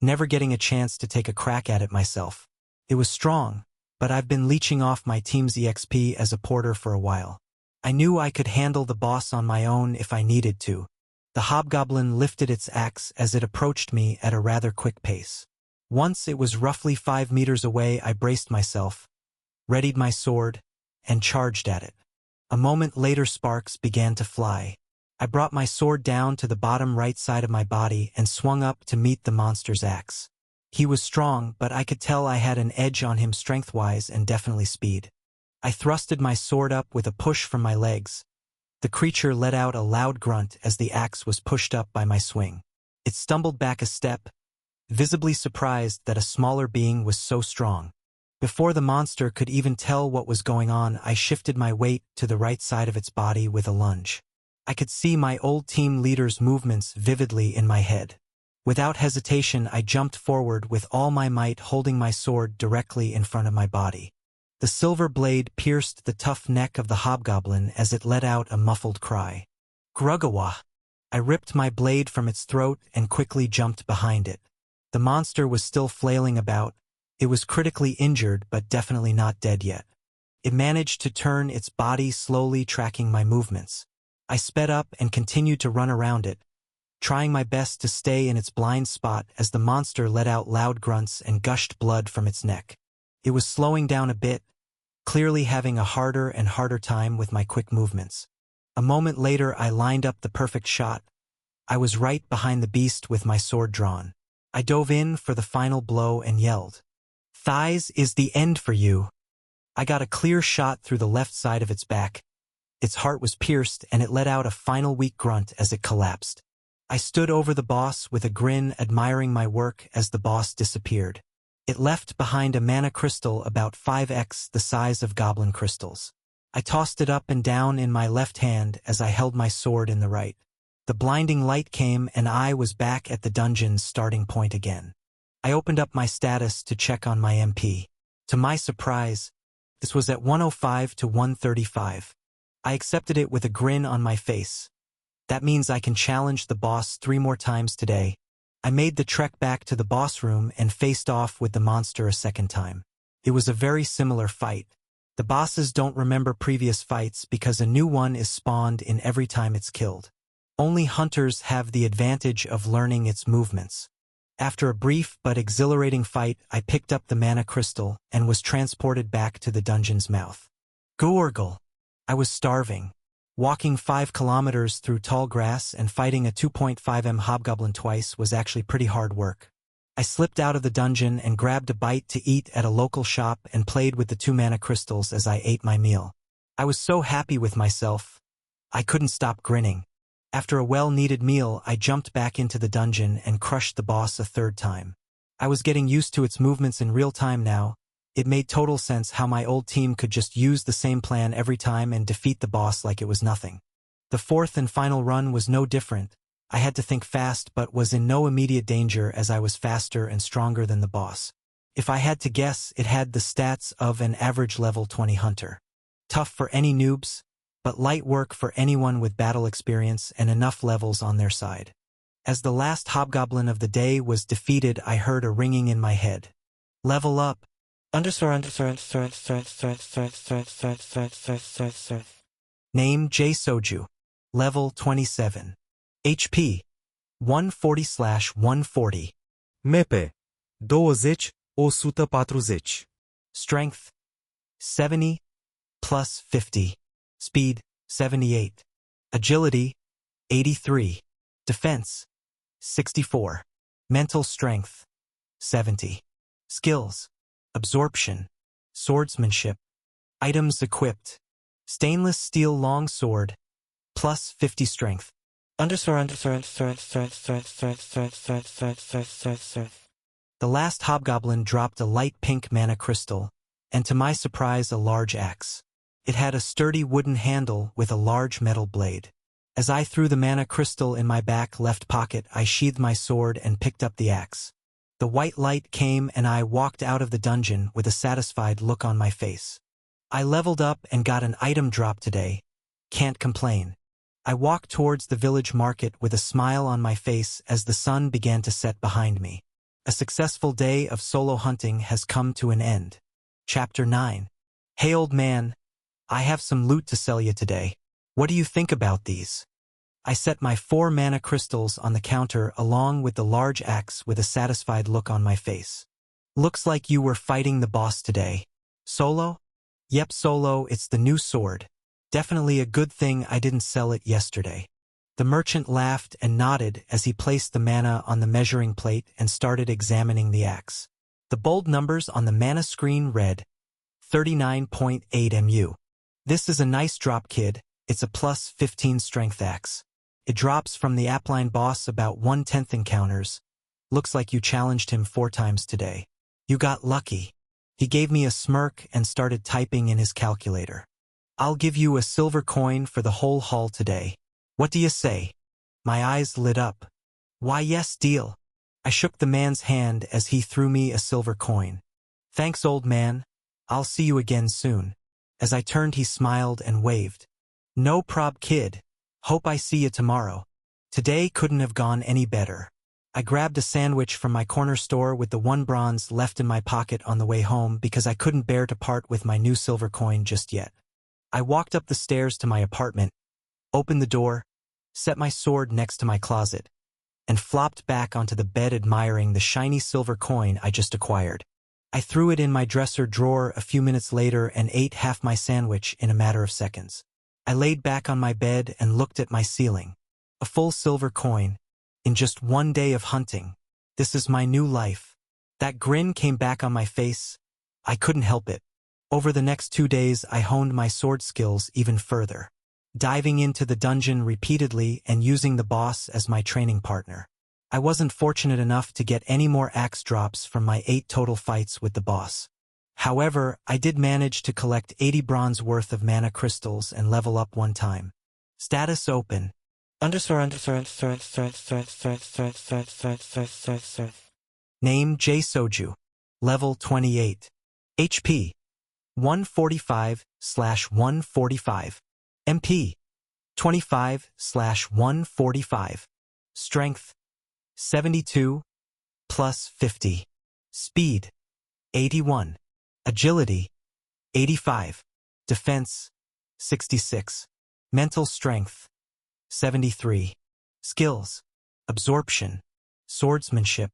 never getting a chance to take a crack at it myself. It was strong, but I've been leeching off my team's EXP as a porter for a while. I knew I could handle the boss on my own if I needed to. The hobgoblin lifted its axe as it approached me at a rather quick pace. Once it was roughly 5 meters away, I braced myself, readied my sword, and charged at it. A moment later sparks began to fly. I brought my sword down to the bottom right side of my body and swung up to meet the monster's axe. He was strong, but I could tell I had an edge on him strength-wise and definitely speed. I thrusted my sword up with a push from my legs. The creature let out a loud grunt as the axe was pushed up by my swing. It stumbled back a step, visibly surprised that a smaller being was so strong. Before the monster could even tell what was going on, I shifted my weight to the right side of its body with a lunge. I could see my old team leader's movements vividly in my head. Without hesitation, I jumped forward with all my might, holding my sword directly in front of my body. The silver blade pierced the tough neck of the hobgoblin as it let out a muffled cry. Gruggawa! I ripped my blade from its throat and quickly jumped behind it. The monster was still flailing about. It was critically injured, but definitely not dead yet. It managed to turn its body, slowly tracking my movements. I sped up and continued to run around it, trying my best to stay in its blind spot as the monster let out loud grunts and gushed blood from its neck. It was slowing down a bit, clearly having a harder and harder time with my quick movements. A moment later I lined up the perfect shot. I was right behind the beast with my sword drawn. I dove in for the final blow and yelled, "Thighs is the end for you." I got a clear shot through the left side of its back. Its heart was pierced and it let out a final weak grunt as it collapsed. I stood over the boss with a grin, admiring my work as the boss disappeared. It left behind a mana crystal about 5x the size of goblin crystals. I tossed it up and down in my left hand as I held my sword in the right. The blinding light came and I was back at the dungeon's starting point again. I opened up my status to check on my MP. To my surprise, this was at 105 to 135. I accepted it with a grin on my face. That means I can challenge the boss 3 more times today. I made the trek back to the boss room and faced off with the monster a second time. It was a very similar fight. The bosses don't remember previous fights because a new one is spawned in every time it's killed. Only hunters have the advantage of learning its movements. After a brief but exhilarating fight, I picked up the mana crystal and was transported back to the dungeon's mouth. Gorgle! I was starving. Walking 5 kilometers through tall grass and fighting a 2.5m hobgoblin twice was actually pretty hard work. I slipped out of the dungeon and grabbed a bite to eat at a local shop and played with the 2 mana crystals as I ate my meal. I was so happy with myself. I couldn't stop grinning. After a well-needed meal, I jumped back into the dungeon and crushed the boss a 3rd time. I was getting used to its movements in real time now. It made total sense how my old team could just use the same plan every time and defeat the boss like it was nothing. The 4th and final run was no different. I had to think fast but was in no immediate danger as I was faster and stronger than the boss. If I had to guess, it had the stats of an average level 20 hunter. Tough for any noobs, but light work for anyone with battle experience and enough levels on their side. As the last hobgoblin of the day was defeated, I heard a ringing in my head. Level up. Name J Soju. Level 27. HP 140/140. MP 20-140. Strength 70 plus 50. Speed 78. Agility 83. Defense 64. Mental strength 70. Skills: absorption, swordsmanship. Items equipped: stainless steel long sword plus 50 strength. The last hobgoblin dropped a light pink mana crystal, and to my surprise a large axe. It had a sturdy wooden handle with a large metal blade. As I threw the mana crystal in my back left pocket, I sheathed my sword and picked up the axe. The white light came and I walked out of the dungeon with a satisfied look on my face. I leveled up and got an item drop today. Can't complain. I walked towards the village market with a smile on my face as the sun began to set behind me. A successful day of solo hunting has come to an end. Chapter 9. Hey old man, I have some loot to sell you today. What do you think about these? I set my 4 mana crystals on the counter along with the large axe with a satisfied look on my face. Looks like you were fighting the boss today. Solo? Yep, solo. It's the new sword. Definitely a good thing I didn't sell it yesterday. The merchant laughed and nodded as he placed the mana on the measuring plate and started examining the axe. The bold numbers on the mana screen read 39.8 mu. This is a nice drop, kid. It's a plus 15 strength axe. It drops from the upline boss about 1/10 encounters. Looks like you challenged him 4 times today. You got lucky. He gave me a smirk and started typing in his calculator. I'll give you a silver coin for the whole haul today. What do you say? My eyes lit up. Why, yes, deal. I shook the man's hand as he threw me a silver coin. Thanks, old man. I'll see you again soon. As I turned, he smiled and waved. No prob, kid. Hope I see you tomorrow. Today couldn't have gone any better. I grabbed a sandwich from my corner store with the 1 bronze left in my pocket on the way home because I couldn't bear to part with my new silver coin just yet. I walked up the stairs to my apartment, opened the door, set my sword next to my closet, and flopped back onto the bed admiring the shiny silver coin I just acquired. I threw it in my dresser drawer a few minutes later and ate half my sandwich in a matter of seconds. I laid back on my bed and looked at my ceiling. A full silver coin. In just 1 day of hunting. This is my new life. That grin came back on my face. I couldn't help it. Over the next 2 days, I honed my sword skills even further, diving into the dungeon repeatedly and using the boss as my training partner. I wasn't fortunate enough to get any more axe drops from my 8 total fights with the boss. However, I did manage to collect 80 bronze worth of mana crystals and level up 1 time. Status open. Name J Soju. Level 28. HP 145/145. MP 25/145. Strength 72 plus 50. Speed 81. Agility 85. Defense 66. Mental strength 73. Skills: absorption, swordsmanship.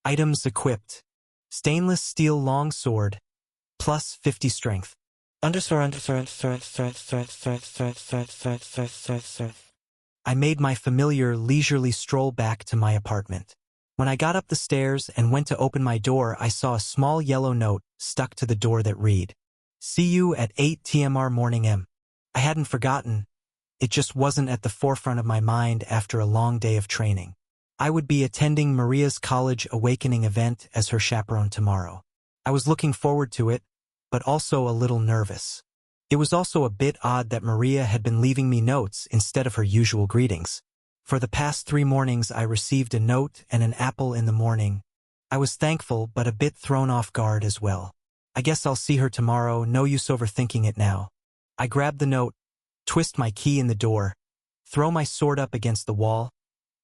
Items equipped: stainless steel long sword, plus 50 strength. Undersword. I made my familiar leisurely stroll back to my apartment. When I got up the stairs and went to open my door, I saw a small yellow note stuck to the door that read, "See you at 8 tmr morning m." I hadn't forgotten. It just wasn't at the forefront of my mind after a long day of training. I would be attending Maria's college awakening event as her chaperone tomorrow. I was looking forward to it, but also a little nervous. It was also a bit odd that Maria had been leaving me notes instead of her usual greetings. For the past 3 mornings I received a note and an apple in the morning. I was thankful but a bit thrown off guard as well. I guess I'll see her tomorrow, no use overthinking it now. I grab the note, twist my key in the door, throw my sword up against the wall,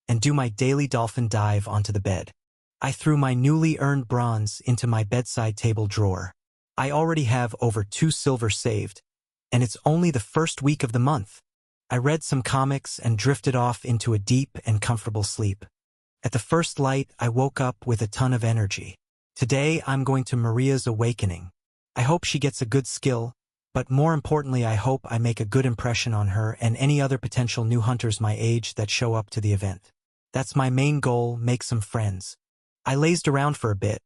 and do my daily dolphin dive onto the bed. I threw my newly earned bronze into my bedside table drawer. I already have over 2 silver saved, and it's only the first week of the month. I read some comics and drifted off into a deep and comfortable sleep. At the first light, I woke up with a ton of energy. Today, I'm going to Maria's awakening. I hope she gets a good skill, but more importantly, I hope I make a good impression on her and any other potential new hunters my age that show up to the event. That's my main goal, make some friends. I lazed around for a bit.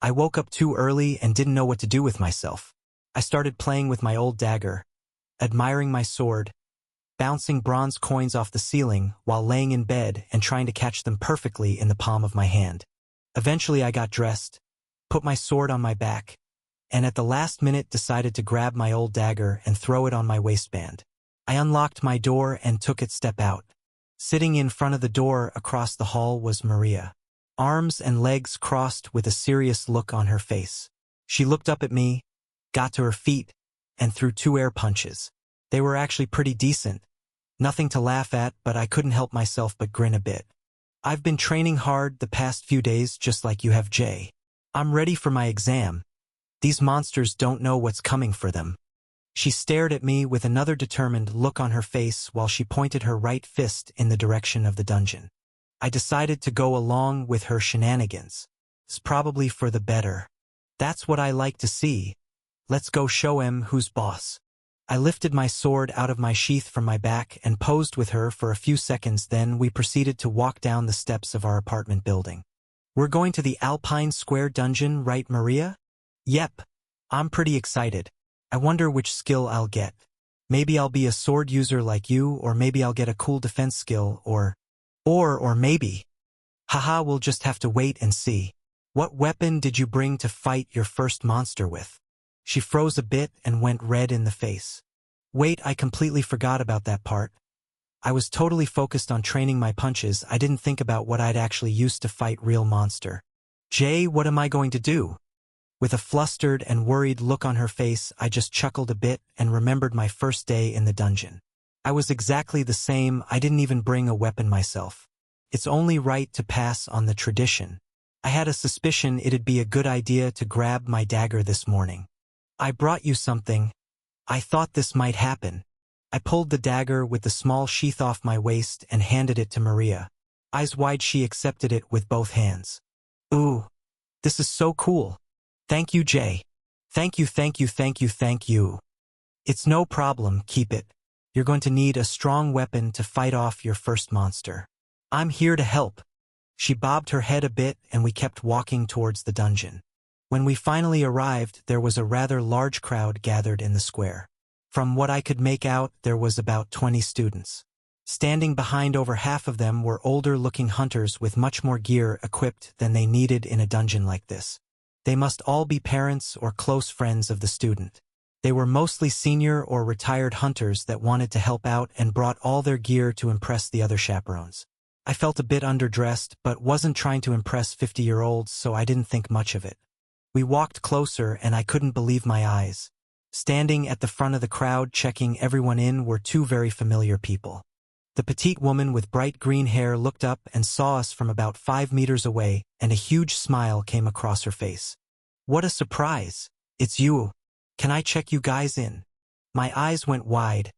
I woke up too early and didn't know what to do with myself. I started playing with my old dagger, admiring my sword, bouncing bronze coins off the ceiling while laying in bed and trying to catch them perfectly in the palm of my hand. Eventually I got dressed, put my sword on my back, and at the last minute decided to grab my old dagger and throw it on my waistband. I unlocked my door and took a step out. Sitting in front of the door across the hall was Maria. Arms and legs crossed with a serious look on her face. She looked up at me, got to her feet, and threw 2 air punches. They were actually pretty decent. Nothing to laugh at, but I couldn't help myself but grin a bit. I've been training hard the past few days just like you have, Jay. I'm ready for my exam. These monsters don't know what's coming for them. She stared at me with another determined look on her face while she pointed her right fist in the direction of the dungeon. I decided to go along with her shenanigans. It's probably for the better. That's what I like to see. Let's go show 'em who's boss. I lifted my sword out of my sheath from my back and posed with her for a few seconds, then we proceeded to walk down the steps of our apartment building. We're going to the Alpine Square dungeon, right, Maria? Yep. I'm pretty excited. I wonder which skill I'll get. Maybe I'll be a sword user like you, or maybe I'll get a cool defense skill, or maybe. Haha, we'll just have to wait and see. What weapon did you bring to fight your first monster with? She froze a bit and went red in the face. Wait, I completely forgot about that part. I was totally focused on training my punches. I didn't think about what I'd actually used to fight real monster. Jay, what am I going to do? With a flustered and worried look on her face, I just chuckled a bit and remembered my first day in the dungeon. I was exactly the same. I didn't even bring a weapon myself. It's only right to pass on the tradition. I had a suspicion it'd be a good idea to grab my dagger this morning. I brought you something. I thought this might happen. I pulled the dagger with the small sheath off my waist and handed it to Maria. Eyes wide, she accepted it with both hands. Ooh, this is so cool. Thank you, Jay. Thank you, thank you, thank you, thank you. It's no problem, keep it. You're going to need a strong weapon to fight off your first monster. I'm here to help. She bobbed her head a bit and we kept walking towards the dungeon. When we finally arrived, there was a rather large crowd gathered in the square. From what I could make out, there was about 20 students. Standing behind over half of them were older-looking hunters with much more gear equipped than they needed in a dungeon like this. They must all be parents or close friends of the student. They were mostly senior or retired hunters that wanted to help out and brought all their gear to impress the other chaperones. I felt a bit underdressed, but wasn't trying to impress 50-year-olds, so I didn't think much of it. We walked closer and I couldn't believe my eyes. Standing at the front of the crowd checking everyone in were two very familiar people. The petite woman with bright green hair looked up and saw us from about 5 meters away, and a huge smile came across her face. What a surprise! It's you. Can I check you guys in? My eyes went wide.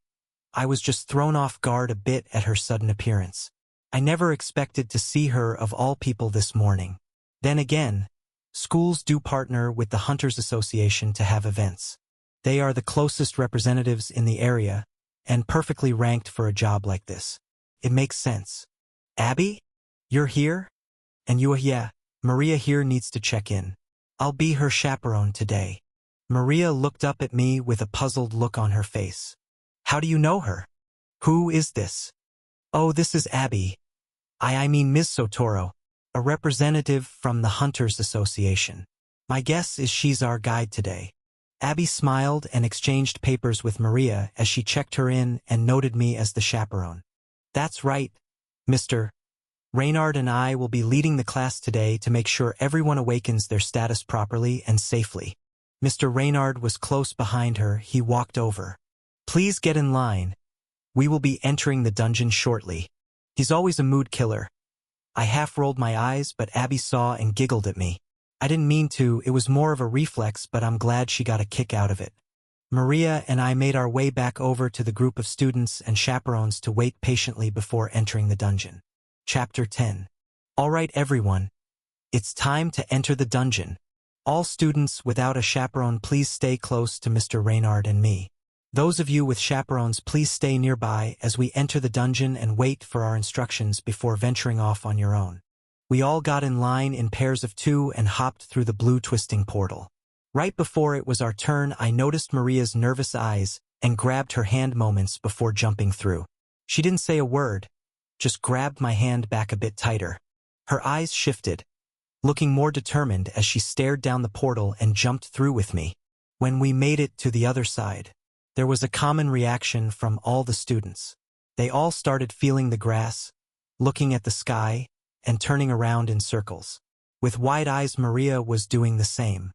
I was just thrown off guard a bit at her sudden appearance. I never expected to see her of all people this morning. Then again, schools do partner with the Hunters Association to have events. They are the closest representatives in the area, and perfectly ranked for a job like this. It makes sense. Abby? You're here? And yeah, Maria here needs to check in. I'll be her chaperone today. Maria looked up at me with a puzzled look on her face. How do you know her? Who is this? Oh, this is Abby. I mean Ms. Sotoro, a representative from the Hunters Association. My guess is she's our guide today. Abby smiled and exchanged papers with Maria as she checked her in and noted me as the chaperone. That's right, Mr. Reynard and I will be leading the class today to make sure everyone awakens their status properly and safely. Mr. Reynard was close behind her. He walked over. Please get in line. We will be entering the dungeon shortly. He's always a mood killer. I half rolled my eyes, but Abby saw and giggled at me. I didn't mean to, it was more of a reflex, but I'm glad she got a kick out of it. Maria and I made our way back over to the group of students and chaperones to wait patiently before entering the dungeon. Chapter 10. All right, everyone. It's time to enter the dungeon. All students without a chaperone, please stay close to Mr. Reynard and me. Those of you with chaperones, please stay nearby as we enter the dungeon and wait for our instructions before venturing off on your own. We all got in line in pairs of 2 and hopped through the blue twisting portal. Right before it was our turn, I noticed Maria's nervous eyes and grabbed her hand moments before jumping through. She didn't say a word, just grabbed my hand back a bit tighter. Her eyes shifted, looking more determined as she stared down the portal and jumped through with me. When we made it to the other side, there was a common reaction from all the students. They all started feeling the grass, looking at the sky, and turning around in circles. With wide eyes, Maria was doing the same.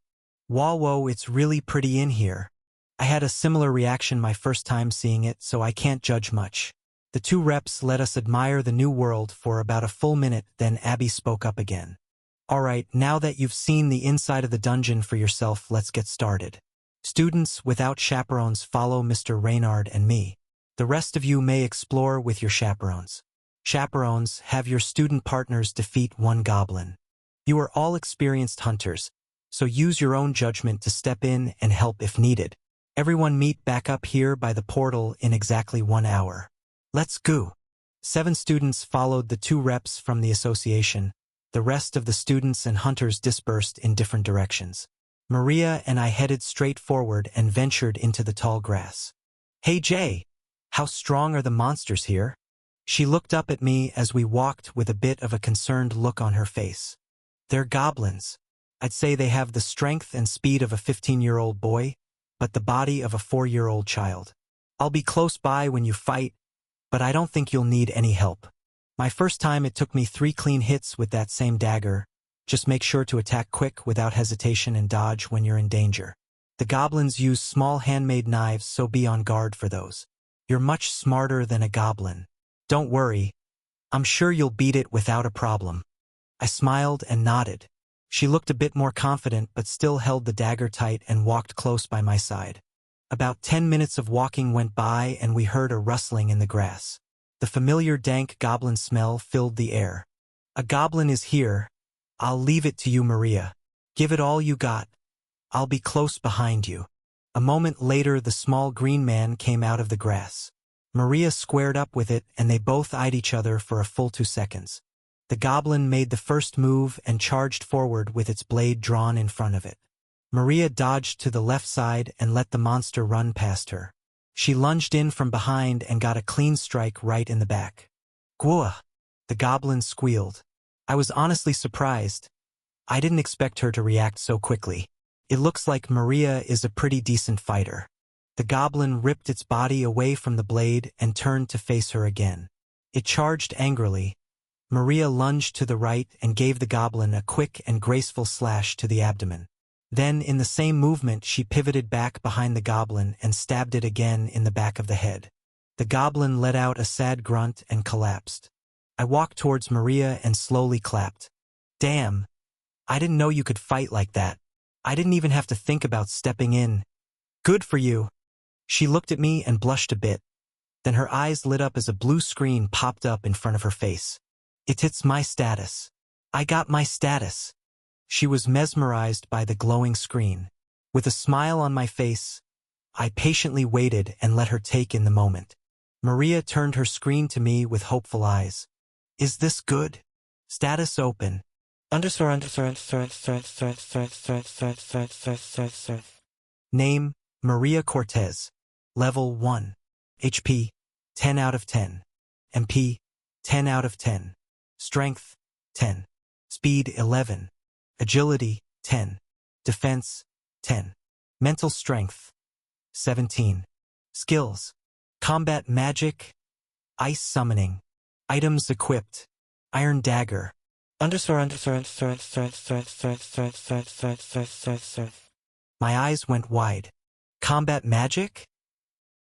Whoa, it's really pretty in here. I had a similar reaction my first time seeing it, so I can't judge much. The 2 reps let us admire the new world for about a full minute, then Abby spoke up again. All right, now that you've seen the inside of the dungeon for yourself, let's get started. Students without chaperones, follow Mr. Reynard and me. The rest of you may explore with your chaperones. Chaperones, have your student partners defeat 1 goblin. You are all experienced hunters, so use your own judgment to step in and help if needed. Everyone meet back up here by the portal in exactly 1 hour. Let's go. 7 students followed the 2 reps from the association. The rest of the students and hunters dispersed in different directions. Maria and I headed straight forward and ventured into the tall grass. Hey Jay, how strong are the monsters here? She looked up at me as we walked with a bit of a concerned look on her face. They're goblins. I'd say they have the strength and speed of a 15-year-old boy, but the body of a 4-year-old child. I'll be close by when you fight, but I don't think you'll need any help. My first time it took me 3 clean hits with that same dagger. Just make sure to attack quick without hesitation and dodge when you're in danger. The goblins use small handmade knives, so be on guard for those. You're much smarter than a goblin. Don't worry. I'm sure you'll beat it without a problem. I smiled and nodded. She looked a bit more confident but still held the dagger tight and walked close by my side. About 10 minutes of walking went by and we heard a rustling in the grass. The familiar dank goblin smell filled the air. A goblin is here. I'll leave it to you, Maria. Give it all you got. I'll be close behind you. A moment later, the small green man came out of the grass. Maria squared up with it and they both eyed each other for a full 2 seconds. The goblin made the first move and charged forward with its blade drawn in front of it. Maria dodged to the left side and let the monster run past her. She lunged in from behind and got a clean strike right in the back. Gwah! The goblin squealed. I was honestly surprised. I didn't expect her to react so quickly. It looks like Maria is a pretty decent fighter. The goblin ripped its body away from the blade and turned to face her again. It charged angrily. Maria lunged to the right and gave the goblin a quick and graceful slash to the abdomen. Then, in the same movement, she pivoted back behind the goblin and stabbed it again in the back of the head. The goblin let out a sad grunt and collapsed. I walked towards Maria and slowly clapped. Damn. I didn't know you could fight like that. I didn't even have to think about stepping in. Good for you. She looked at me and blushed a bit. Then her eyes lit up as a blue screen popped up in front of her face. It's my status. I got my status. She was mesmerized by the glowing screen. With a smile on my face, I patiently waited and let her take in the moment. Maria turned her screen to me with hopeful eyes. Is this good? Status open. Name, Maria Cortez. Level 1. HP, 10 out of 10. MP, 10 out of 10. Strength, 10. Speed, 11. Agility, 10. Defense, 10. Mental strength, 17. Skills, combat magic, ice summoning. Items equipped, iron dagger. My eyes went wide. Combat magic?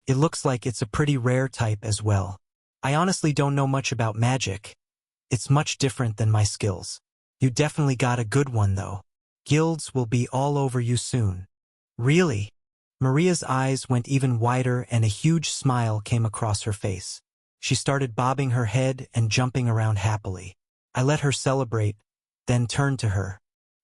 It looks like it's a pretty rare type as well. I honestly don't know much about magic. It's much different than my skills. You definitely got a good one though. Guilds will be all over you soon. Really? Maria's eyes went even wider and a huge smile came across her face. She started bobbing her head and jumping around happily. I let her celebrate, then turned to her.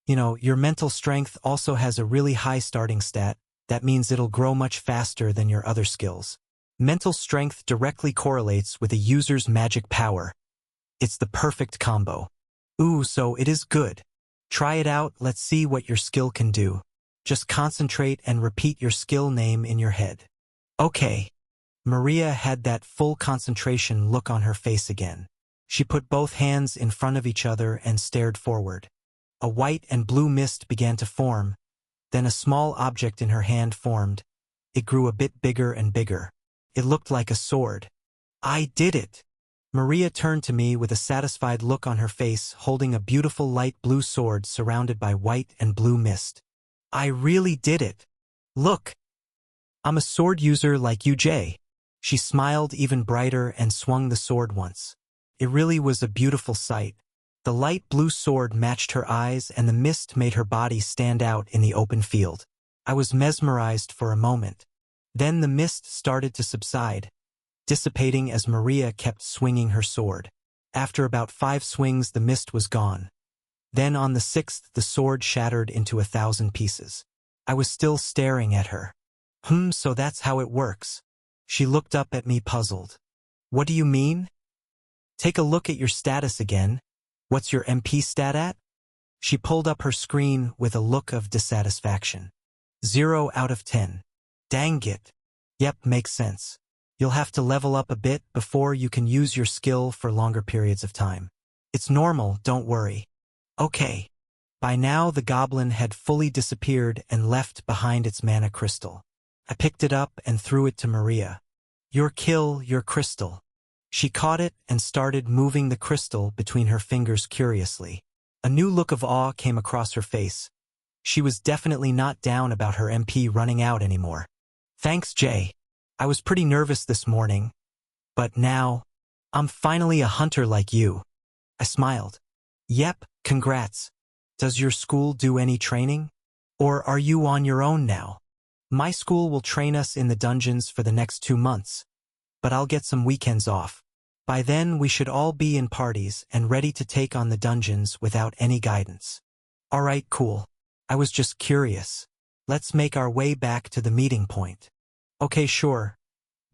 You know, your mental strength also has a really high starting stat. That means it'll grow much faster than your other skills. Mental strength directly correlates with a user's magic power. It's the perfect combo. Ooh, so it is good. Try it out, let's see what your skill can do. Just concentrate and repeat your skill name in your head. Okay. Maria had that full concentration look on her face again. She put both hands in front of each other and stared forward. A white and blue mist began to form. Then a small object in her hand formed. It grew a bit bigger and bigger. It looked like a sword. I did it! Maria turned to me with a satisfied look on her face, holding a beautiful light blue sword surrounded by white and blue mist. I really did it! Look! I'm a sword user like you, Jay. She smiled even brighter and swung the sword once. It really was a beautiful sight. The light blue sword matched her eyes and the mist made her body stand out in the open field. I was mesmerized for a moment. Then the mist started to subside, dissipating as Maria kept swinging her sword. After about 5 swings, the mist was gone. Then on the 6th, the sword shattered into 1,000 pieces. I was still staring at her. So that's how it works. She looked up at me puzzled. What do you mean? Take a look at your status again. What's your MP stat at? She pulled up her screen with a look of dissatisfaction. 0 out of 10. Dang it. Yep, makes sense. You'll have to level up a bit before you can use your skill for longer periods of time. It's normal, don't worry. Okay. By now the goblin had fully disappeared and left behind its mana crystal. I picked it up and threw it to Maria. Your kill, your crystal. She caught it and started moving the crystal between her fingers curiously. A new look of awe came across her face. She was definitely not down about her MP running out anymore. Thanks, Jay. I was pretty nervous this morning. But now, I'm finally a hunter like you. I smiled. Yep, congrats. Does your school do any training? Or are you on your own now? My school will train us in the dungeons for the next 2 months. But I'll get some weekends off. By then we should all be in parties and ready to take on the dungeons without any guidance. Alright, cool. I was just curious. Let's make our way back to the meeting point. Okay, sure.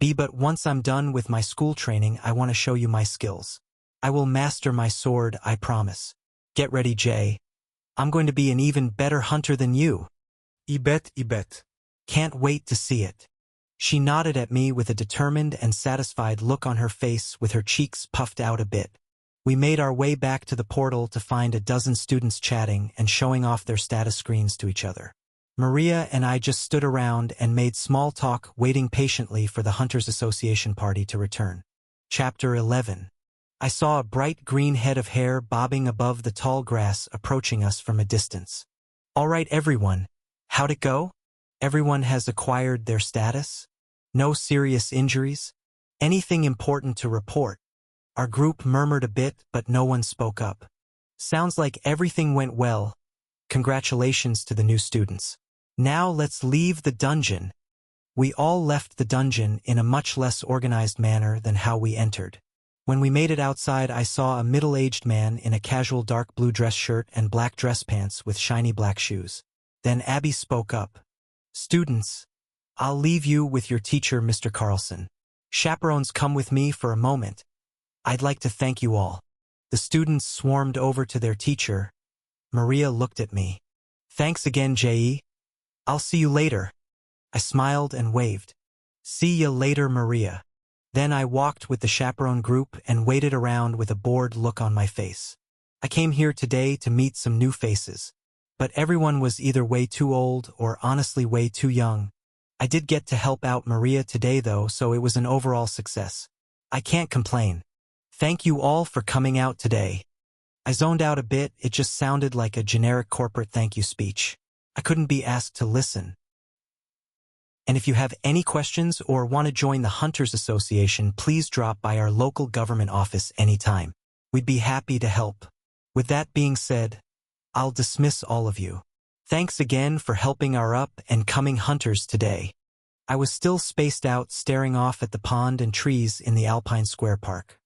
But once I'm done with my school training, I want to show you my skills. I will master my sword, I promise. Get ready, Jay. I'm going to be an even better hunter than you. I bet. Can't wait to see it. She nodded at me with a determined and satisfied look on her face with her cheeks puffed out a bit. We made our way back to the portal to find a dozen students chatting and showing off their status screens to each other. Maria and I just stood around and made small talk, waiting patiently for the Hunters Association party to return. Chapter 11. I saw a bright green head of hair bobbing above the tall grass approaching us from a distance. All right, everyone. How'd it go? Everyone has acquired their status? No serious injuries? Anything important to report? Our group murmured a bit, but no one spoke up. Sounds like everything went well. Congratulations to the new students. Now let's leave the dungeon. We all left the dungeon in a much less organized manner than how we entered. When we made it outside, I saw a middle-aged man in a casual dark blue dress shirt and black dress pants with shiny black shoes. Then Abby spoke up. Students, I'll leave you with your teacher, Mr. Carlson. Chaperones, come with me for a moment. I'd like to thank you all. The students swarmed over to their teacher. Maria looked at me. Thanks again, J.E. I'll see you later. I smiled and waved. See ya later, Maria. Then I walked with the chaperone group and waited around with a bored look on my face. I came here today to meet some new faces, but everyone was either way too old or honestly way too young. I did get to help out Maria today though, so it was an overall success. I can't complain. Thank you all for coming out today. I zoned out a bit, it just sounded like a generic corporate thank you speech. I couldn't be asked to listen. And if you have any questions or want to join the Hunters Association, please drop by our local government office anytime. We'd be happy to help. With that being said, I'll dismiss all of you. Thanks again for helping our up and coming hunters today. I was still spaced out staring off at the pond and trees in the Alpine Square Park.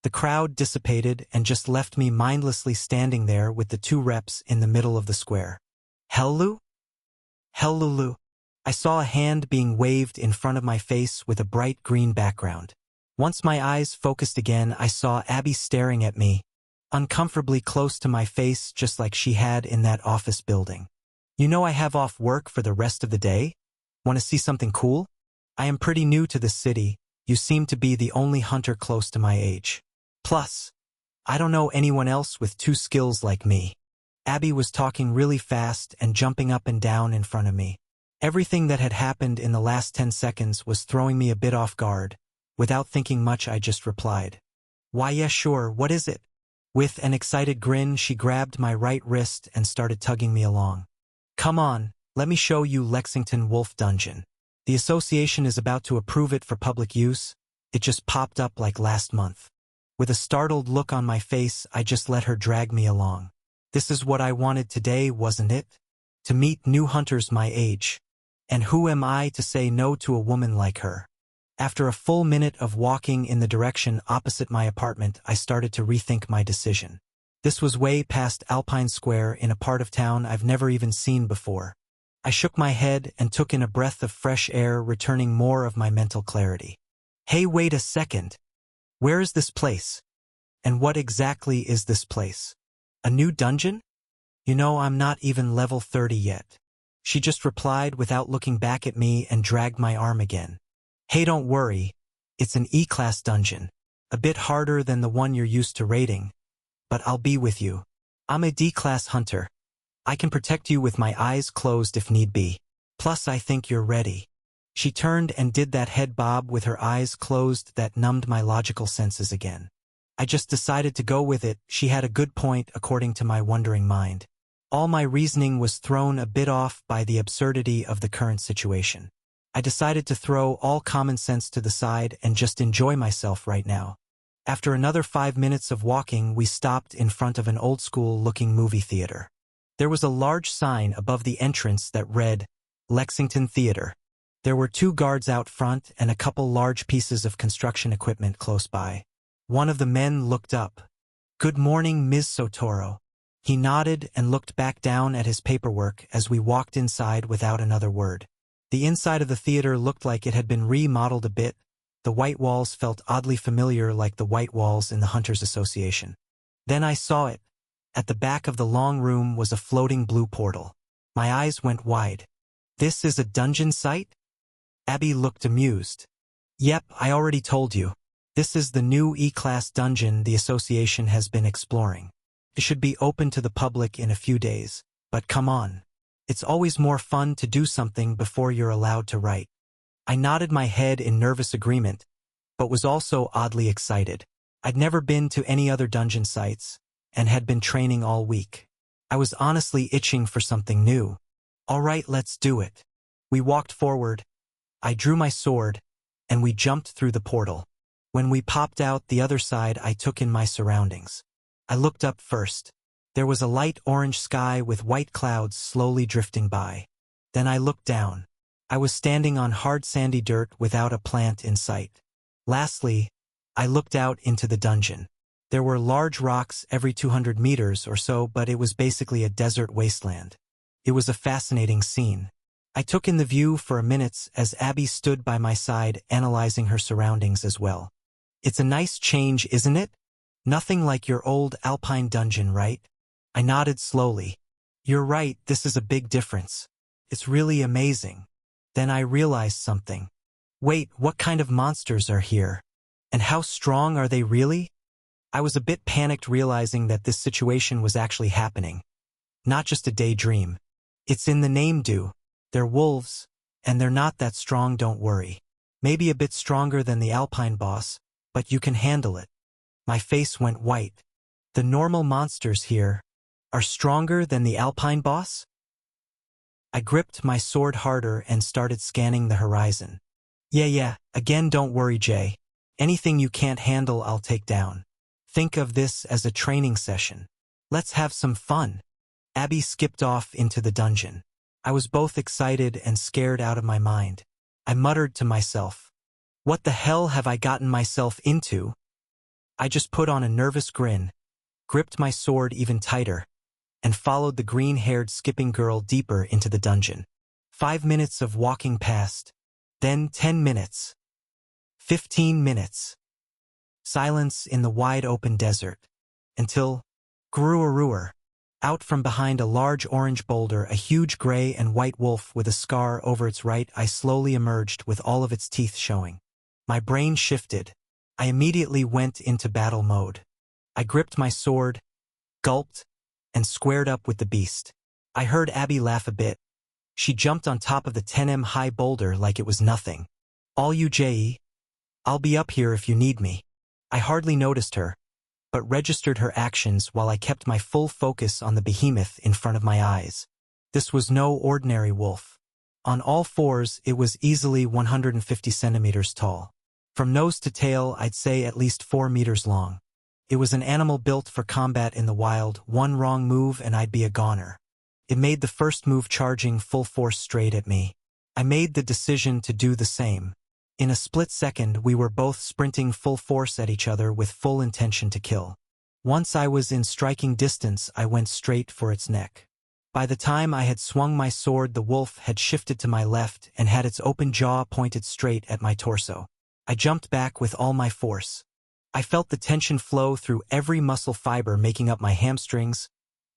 The crowd dissipated and just left me mindlessly standing there with the two reps in the middle of the square. Hellu? Hellulu. I saw a hand being waved in front of my face with a bright green background. Once my eyes focused again, I saw Abby staring at me, uncomfortably close to my face just like she had in that office building. You know I have off work for the rest of the day? Want to see something cool? I am pretty new to this city. You seem to be the only hunter close to my age. Plus, I don't know anyone else with two skills like me. Abby was talking really fast and jumping up and down in front of me. Everything that had happened in the last 10 seconds was throwing me a bit off guard. Without thinking much, I just replied, "Why, yeah, sure, what is it?" With an excited grin, she grabbed my right wrist and started tugging me along. "Come on, let me show you Lexington Wolf Dungeon. The association is about to approve it for public use. It just popped up like last month." With a startled look on my face, I just let her drag me along. This is what I wanted today, wasn't it? To meet new hunters my age. And who am I to say no to a woman like her? After a full minute of walking in the direction opposite my apartment, I started to rethink my decision. This was way past Alpine Square in a part of town I've never even seen before. I shook my head and took in a breath of fresh air, returning more of my mental clarity. Hey, wait a second. Where is this place? And what exactly is this place? A new dungeon? You know, I'm not even level 30 yet. She just replied without looking back at me and dragged my arm again. Hey, don't worry. It's an E-class dungeon. A bit harder than the one you're used to raiding. But I'll be with you. I'm a D-class hunter. I can protect you with my eyes closed if need be. Plus, I think you're ready. She turned and did that head bob with her eyes closed that numbed my logical senses again. I just decided to go with it. She had a good point according to my wondering mind. All my reasoning was thrown a bit off by the absurdity of the current situation. I decided to throw all common sense to the side and just enjoy myself right now. After another 5 minutes of walking, we stopped in front of an old-school-looking movie theater. There was a large sign above the entrance that read, Lexington Theater. There were 2 guards out front and a couple large pieces of construction equipment close by. One of the men looked up. "Good morning, Ms. Sotoro." He nodded and looked back down at his paperwork as we walked inside without another word. The inside of the theater looked like it had been remodeled a bit. The white walls felt oddly familiar, like the white walls in the Hunters Association. Then I saw it. At the back of the long room was a floating blue portal. My eyes went wide. This is a dungeon site? Abby looked amused. Yep, I already told you. This is the new E-class dungeon the association has been exploring. It should be open to the public in a few days, but come on. It's always more fun to do something before you're allowed to write. I nodded my head in nervous agreement, but was also oddly excited. I'd never been to any other dungeon sites, and had been training all week. I was honestly itching for something new. All right, let's do it. We walked forward. I drew my sword, and we jumped through the portal. When we popped out the other side, I took in my surroundings. I looked up first. There was a light orange sky with white clouds slowly drifting by. Then I looked down. I was standing on hard sandy dirt without a plant in sight. Lastly, I looked out into the dungeon. There were large rocks every 200 meters or so, but it was basically a desert wasteland. It was a fascinating scene. I took in the view for a minute as Abby stood by my side analyzing her surroundings as well. It's a nice change, isn't it? Nothing like your old alpine dungeon, right? I nodded slowly. You're right, this is a big difference. It's really amazing. Then I realized something. Wait, what kind of monsters are here? And how strong are they really? I was a bit panicked realizing that this situation was actually happening. Not just a daydream. It's in the name, dude. They're wolves, and they're not that strong, don't worry. Maybe a bit stronger than the Alpine boss, but you can handle it. My face went white. The normal monsters here are stronger than the Alpine boss? I gripped my sword harder and started scanning the horizon. Yeah, again, don't worry, Jay. Anything you can't handle, I'll take down. Think of this as a training session. Let's have some fun. Abby skipped off into the dungeon. I was both excited and scared out of my mind. I muttered to myself, what the hell have I gotten myself into? I just put on a nervous grin, gripped my sword even tighter, and followed the green-haired skipping girl deeper into the dungeon. 5 minutes of walking passed, then 10 minutes, 15 minutes. Silence in the wide-open desert, until, Gruarur, out from behind a large orange boulder, a huge gray and white wolf with a scar over its right eye slowly emerged with all of its teeth showing. My brain shifted. I immediately went into battle mode. I gripped my sword, gulped, and squared up with the beast. I heard Abby laugh a bit. She jumped on top of the 10m high boulder like it was nothing. All you, J.E. I'll be up here if you need me. I hardly noticed her, but registered her actions while I kept my full focus on the behemoth in front of my eyes. This was no ordinary wolf. On all fours, it was easily 150 centimeters tall. From nose to tail, I'd say at least 4 meters long. It was an animal built for combat in the wild. One wrong move and I'd be a goner. It made the first move, charging full force straight at me. I made the decision to do the same. In a split second, we were both sprinting full force at each other with full intention to kill. Once I was in striking distance, I went straight for its neck. By the time I had swung my sword, the wolf had shifted to my left and had its open jaw pointed straight at my torso. I jumped back with all my force. I felt the tension flow through every muscle fiber making up my hamstrings,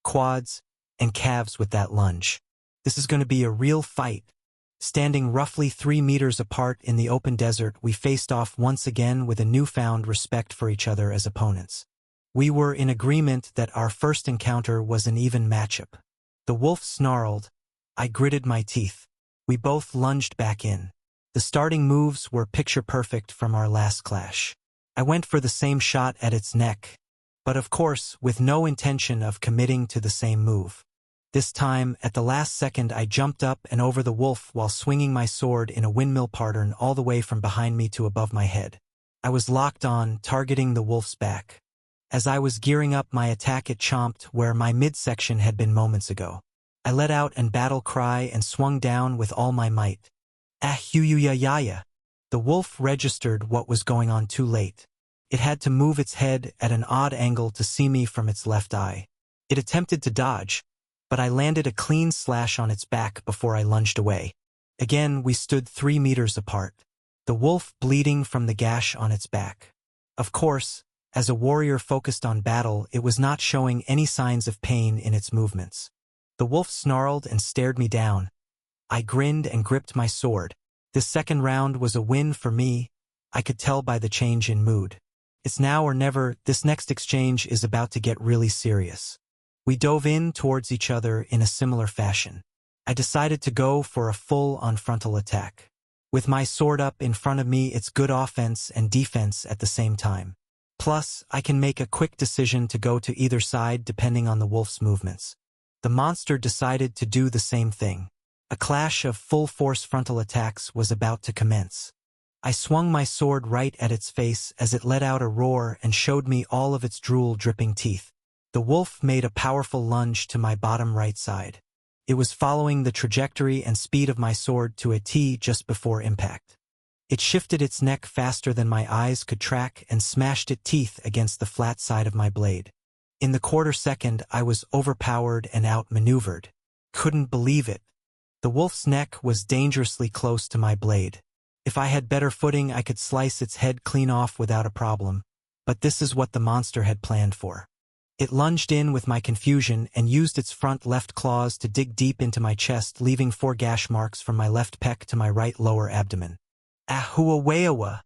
quads, and calves with that lunge. This is going to be a real fight. Standing roughly 3 meters apart in the open desert, we faced off once again with a newfound respect for each other as opponents. We were in agreement that our first encounter was an even matchup. The wolf snarled. I gritted my teeth. We both lunged back in. The starting moves were picture perfect from our last clash. I went for the same shot at its neck, but of course with no intention of committing to the same move. This time, at the last second, I jumped up and over the wolf while swinging my sword in a windmill pattern all the way from behind me to above my head. I was locked on, targeting the wolf's back. As I was gearing up my attack, it chomped where my midsection had been moments ago. I let out an battle cry and swung down with all my might. Ah-hu-ya-ya-ya. The wolf registered what was going on too late. It had to move its head at an odd angle to see me from its left eye. It attempted to dodge, but I landed a clean slash on its back before I lunged away. Again, we stood 3 meters apart, the wolf bleeding from the gash on its back. Of course, as a warrior focused on battle, it was not showing any signs of pain in its movements. The wolf snarled and stared me down. I grinned and gripped my sword. This second round was a win for me. I could tell by the change in mood. It's now or never. This next exchange is about to get really serious. We dove in towards each other in a similar fashion. I decided to go for a full-on frontal attack. With my sword up in front of me, it's good offense and defense at the same time. Plus, I can make a quick decision to go to either side depending on the wolf's movements. The monster decided to do the same thing. A clash of full-force frontal attacks was about to commence. I swung my sword right at its face as it let out a roar and showed me all of its drool-dripping teeth. The wolf made a powerful lunge to my bottom right side. It was following the trajectory and speed of my sword to a T just before impact. It shifted its neck faster than my eyes could track and smashed its teeth against the flat side of my blade. In the quarter second, I was overpowered and outmaneuvered. Couldn't believe it. The wolf's neck was dangerously close to my blade. If I had better footing, I could slice its head clean off without a problem. But this is what the monster had planned for. It lunged in with my confusion and used its front left claws to dig deep into my chest, leaving 4 gash marks from my left pec to my right lower abdomen. Ahuaweawa!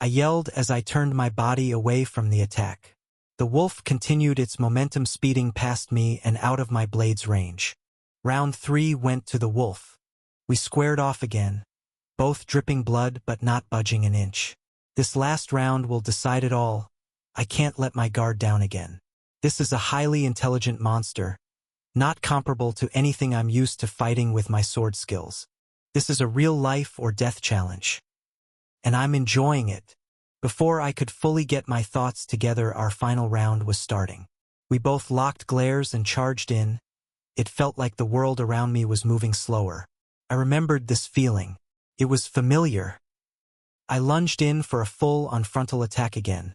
I yelled as I turned my body away from the attack. The wolf continued its momentum, speeding past me and out of my blade's range. Round 3 went to the wolf. We squared off again, both dripping blood but not budging an inch. This last round will decide it all. I can't let my guard down again. This is a highly intelligent monster, not comparable to anything I'm used to fighting with my sword skills. This is a real life or death challenge. And I'm enjoying it. Before I could fully get my thoughts together, our final round was starting. We both locked glares and charged in. It felt like the world around me was moving slower. I remembered this feeling. It was familiar. I lunged in for a full-on frontal attack again.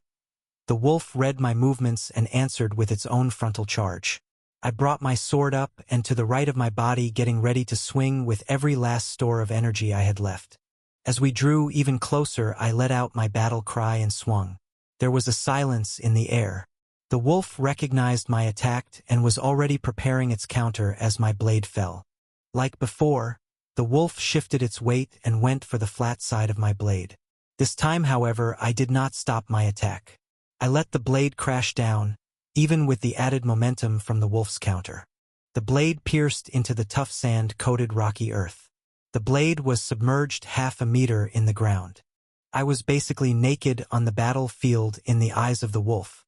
The wolf read my movements and answered with its own frontal charge. I brought my sword up and to the right of my body, getting ready to swing with every last store of energy I had left. As we drew even closer, I let out my battle cry and swung. There was a silence in the air. The wolf recognized my attack and was already preparing its counter as my blade fell. Like before, the wolf shifted its weight and went for the flat side of my blade. This time, however, I did not stop my attack. I let the blade crash down, even with the added momentum from the wolf's counter. The blade pierced into the tough sand-coated rocky earth. The blade was submerged half a meter in the ground. I was basically naked on the battlefield in the eyes of the wolf.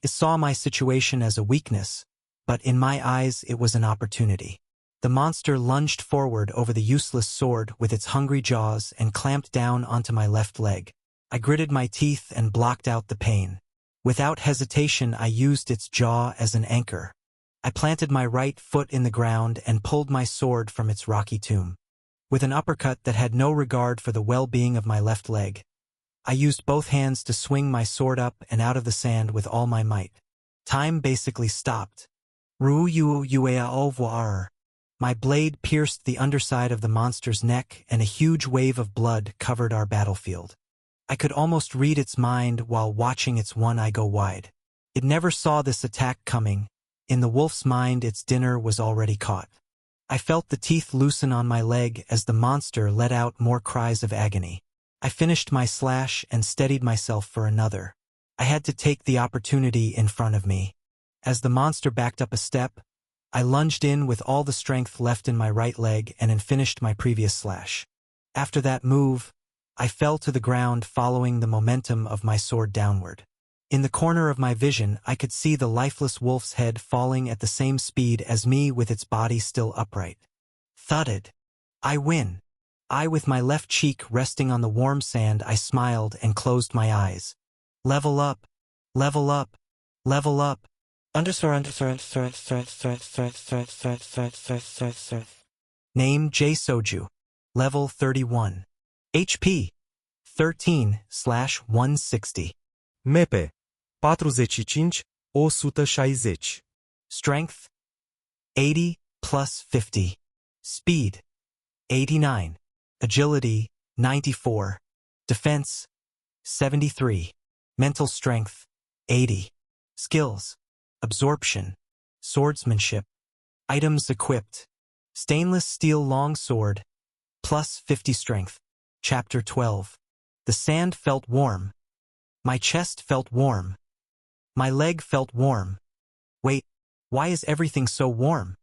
It saw my situation as a weakness, but in my eyes it was an opportunity. The monster lunged forward over the useless sword with its hungry jaws and clamped down onto my left leg. I gritted my teeth and blocked out the pain. Without hesitation, I used its jaw as an anchor. I planted my right foot in the ground and pulled my sword from its rocky tomb. With an uppercut that had no regard for the well-being of my left leg, I used both hands to swing my sword up and out of the sand with all my might. Time basically stopped. My blade pierced the underside of the monster's neck and a huge wave of blood covered our battlefield. I could almost read its mind while watching its one eye go wide. It never saw this attack coming. In the wolf's mind, its dinner was already caught. I felt the teeth loosen on my leg as the monster let out more cries of agony. I finished my slash and steadied myself for another. I had to take the opportunity in front of me. As the monster backed up a step, I lunged in with all the strength left in my right leg and finished my previous slash. After that move, I fell to the ground following the momentum of my sword downward. In the corner of my vision, I could see the lifeless wolf's head falling at the same speed as me with its body still upright. Thudded. I win. With my left cheek resting on the warm sand, I smiled and closed my eyes. Level up. Level up. Level up. Name J Soju. Level 31. HP 13/160. Mepe 45-160. Strength 80+50. Speed 89. Agility 94. Defense 73. Mental strength 80. Skills: absorption, swordsmanship. Items equipped: stainless steel long sword, +50 strength. Chapter 12. The sand felt warm. My chest felt warm. My leg felt warm. Wait, why is everything so warm?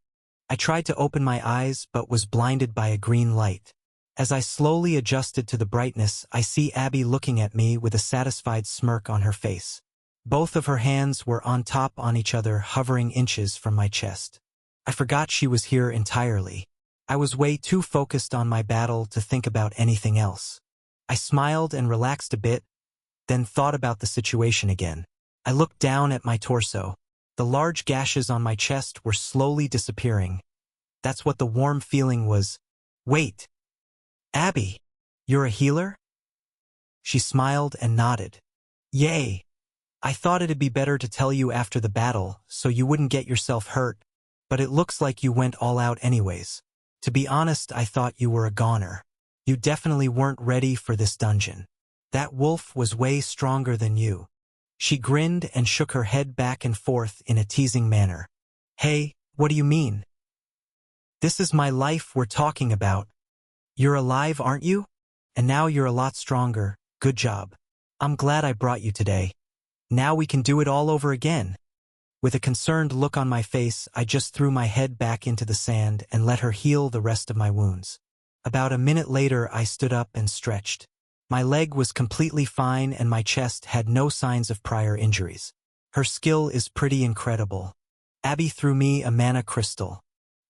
I tried to open my eyes but was blinded by a green light. As I slowly adjusted to the brightness, I see Abby looking at me with a satisfied smirk on her face. Both of her hands were on top on each other, hovering inches from my chest. I forgot she was here entirely. I was way too focused on my battle to think about anything else. I smiled and relaxed a bit, then thought about the situation again. I looked down at my torso. The large gashes on my chest were slowly disappearing. That's what the warm feeling was. Wait, Abby, you're a healer? She smiled and nodded. Yay! I thought it'd be better to tell you after the battle so you wouldn't get yourself hurt, but it looks like you went all out anyways. To be honest, I thought you were a goner. You definitely weren't ready for this dungeon. That wolf was way stronger than you. She grinned and shook her head back and forth in a teasing manner. Hey, what do you mean? This is my life we're talking about. You're alive, aren't you? And now you're a lot stronger. Good job. I'm glad I brought you today. Now we can do it all over again. With a concerned look on my face, I just threw my head back into the sand and let her heal the rest of my wounds. About a minute later, I stood up and stretched. My leg was completely fine and my chest had no signs of prior injuries. Her skill is pretty incredible. Abby threw me a mana crystal.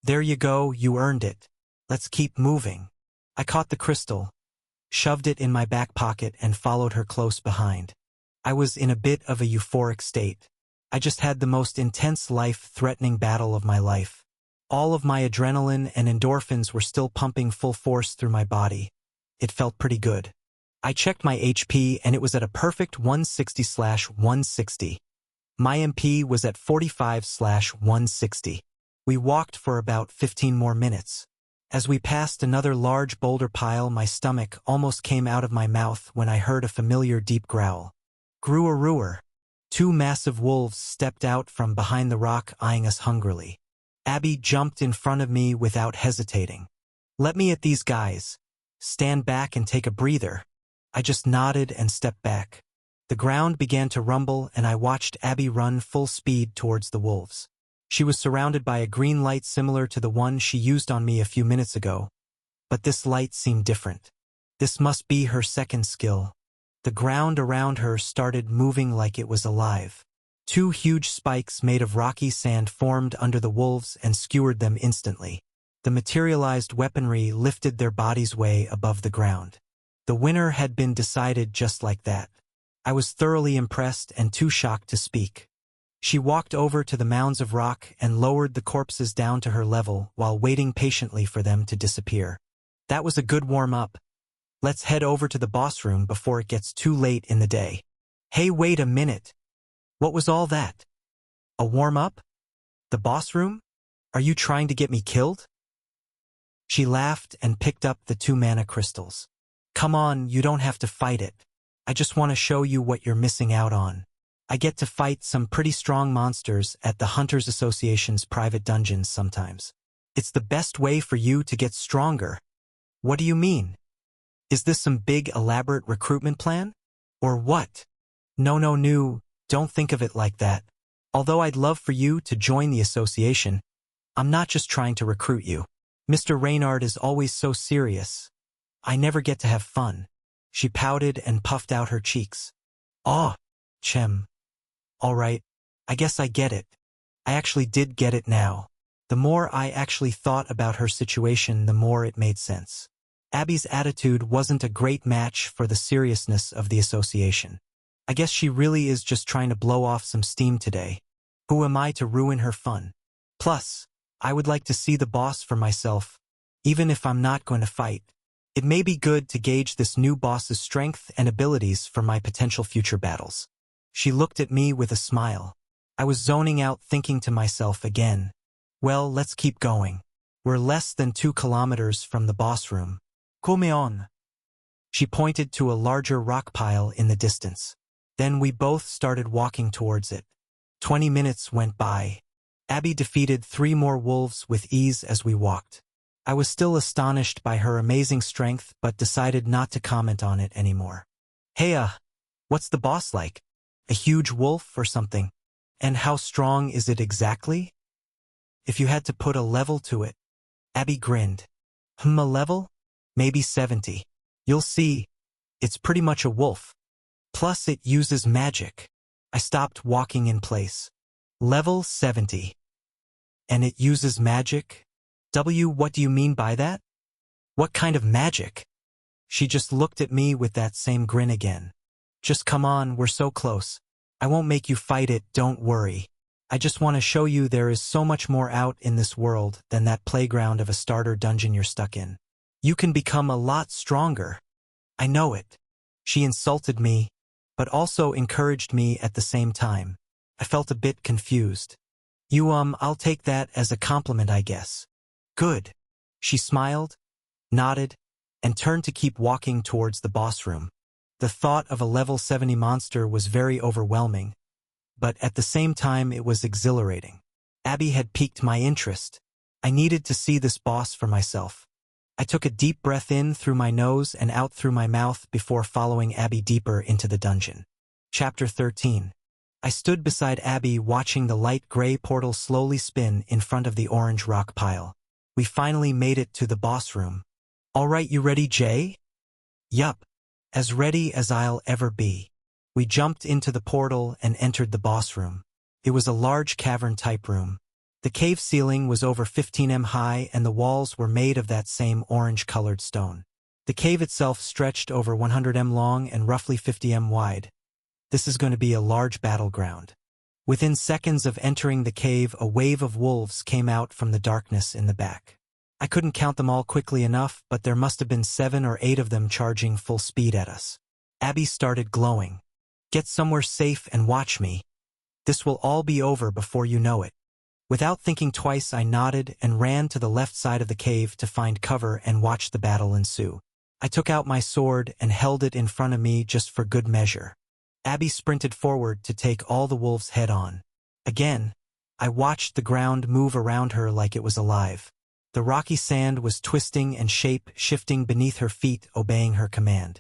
There you go, you earned it. Let's keep moving. I caught the crystal, shoved it in my back pocket and followed her close behind. I was in a bit of a euphoric state. I just had the most intense life-threatening battle of my life. All of my adrenaline and endorphins were still pumping full force through my body. It felt pretty good. I checked my HP and it was at a perfect 160/160. My MP was at 45/160. We walked for about 15 more minutes. As we passed another large boulder pile, my stomach almost came out of my mouth when I heard a familiar deep growl. Groo-a-rooer. Two massive wolves stepped out from behind the rock, eyeing us hungrily. Abby jumped in front of me without hesitating. Let me at these guys. Stand back and take a breather. I just nodded and stepped back. The ground began to rumble and I watched Abby run full speed towards the wolves. She was surrounded by a green light similar to the one she used on me a few minutes ago. But this light seemed different. This must be her second skill. The ground around her started moving like it was alive. Two huge spikes made of rocky sand formed under the wolves and skewered them instantly. The materialized weaponry lifted their bodies way above the ground. The winner had been decided just like that. I was thoroughly impressed and too shocked to speak. She walked over to the mounds of rock and lowered the corpses down to her level while waiting patiently for them to disappear. That was a good warm-up. Let's head over to the boss room before it gets too late in the day. Hey, wait a minute. What was all that? A warm-up? The boss room? Are you trying to get me killed? She laughed and picked up the 2 mana crystals. Come on, you don't have to fight it. I just want to show you what you're missing out on. I get to fight some pretty strong monsters at the Hunters Association's private dungeons sometimes. It's the best way for you to get stronger. What do you mean? Is this some big elaborate recruitment plan? Or what? No, don't think of it like that. Although I'd love for you to join the association, I'm not just trying to recruit you. Mr. Reynard is always so serious. I never get to have fun. She pouted and puffed out her cheeks. Aw, Chem. All right, I guess I get it. I actually did get it now. The more I actually thought about her situation, the more it made sense. Abby's attitude wasn't a great match for the seriousness of the association. I guess she really is just trying to blow off some steam today. Who am I to ruin her fun? Plus, I would like to see the boss for myself, even if I'm not going to fight. It may be good to gauge this new boss's strength and abilities for my potential future battles. She looked at me with a smile. I was zoning out, thinking to myself again. Well, let's keep going. We're less than 2 kilometers from the boss room. Come on. She pointed to a larger rock pile in the distance. Then we both started walking towards it. 20 minutes went by. Abby defeated 3 more wolves with ease as we walked. I was still astonished by her amazing strength, but decided not to comment on it anymore. Hey, what's the boss like? A huge wolf or something? And how strong is it exactly? If you had to put a level to it. Abby grinned. A level? Maybe 70. You'll see. It's pretty much a wolf. Plus it uses magic. I stopped walking in place. Level 70. And it uses magic? What do you mean by that? What kind of magic? She just looked at me with that same grin again. Just come on, we're so close. I won't make you fight it, don't worry. I just want to show you there is so much more out in this world than that playground of a starter dungeon you're stuck in. You can become a lot stronger. I know it. She insulted me, but also encouraged me at the same time. I felt a bit confused. I'll take that as a compliment, I guess. Good. She smiled, nodded, and turned to keep walking towards the boss room. The thought of a level 70 monster was very overwhelming, but at the same time it was exhilarating. Abby had piqued my interest. I needed to see this boss for myself. I took a deep breath in through my nose and out through my mouth before following Abby deeper into the dungeon. Chapter 13. I stood beside Abby watching the light gray portal slowly spin in front of the orange rock pile. We finally made it to the boss room. All right, you ready, Jay? Yup. As ready as I'll ever be. We jumped into the portal and entered the boss room. It was a large cavern-type room. The cave ceiling was over 15 m high and the walls were made of that same orange-colored stone. The cave itself stretched over 100 m long and roughly 50 m wide. This is going to be a large battleground. Within seconds of entering the cave, a wave of wolves came out from the darkness in the back. I couldn't count them all quickly enough, but there must have been 7 or 8 of them charging full speed at us. Abby started glowing. Get somewhere safe and watch me. This will all be over before you know it. Without thinking twice, I nodded and ran to the left side of the cave to find cover and watch the battle ensue. I took out my sword and held it in front of me just for good measure. Abby sprinted forward to take all the wolves head on. Again, I watched the ground move around her like it was alive. The rocky sand was twisting and shape-shifting beneath her feet, obeying her command.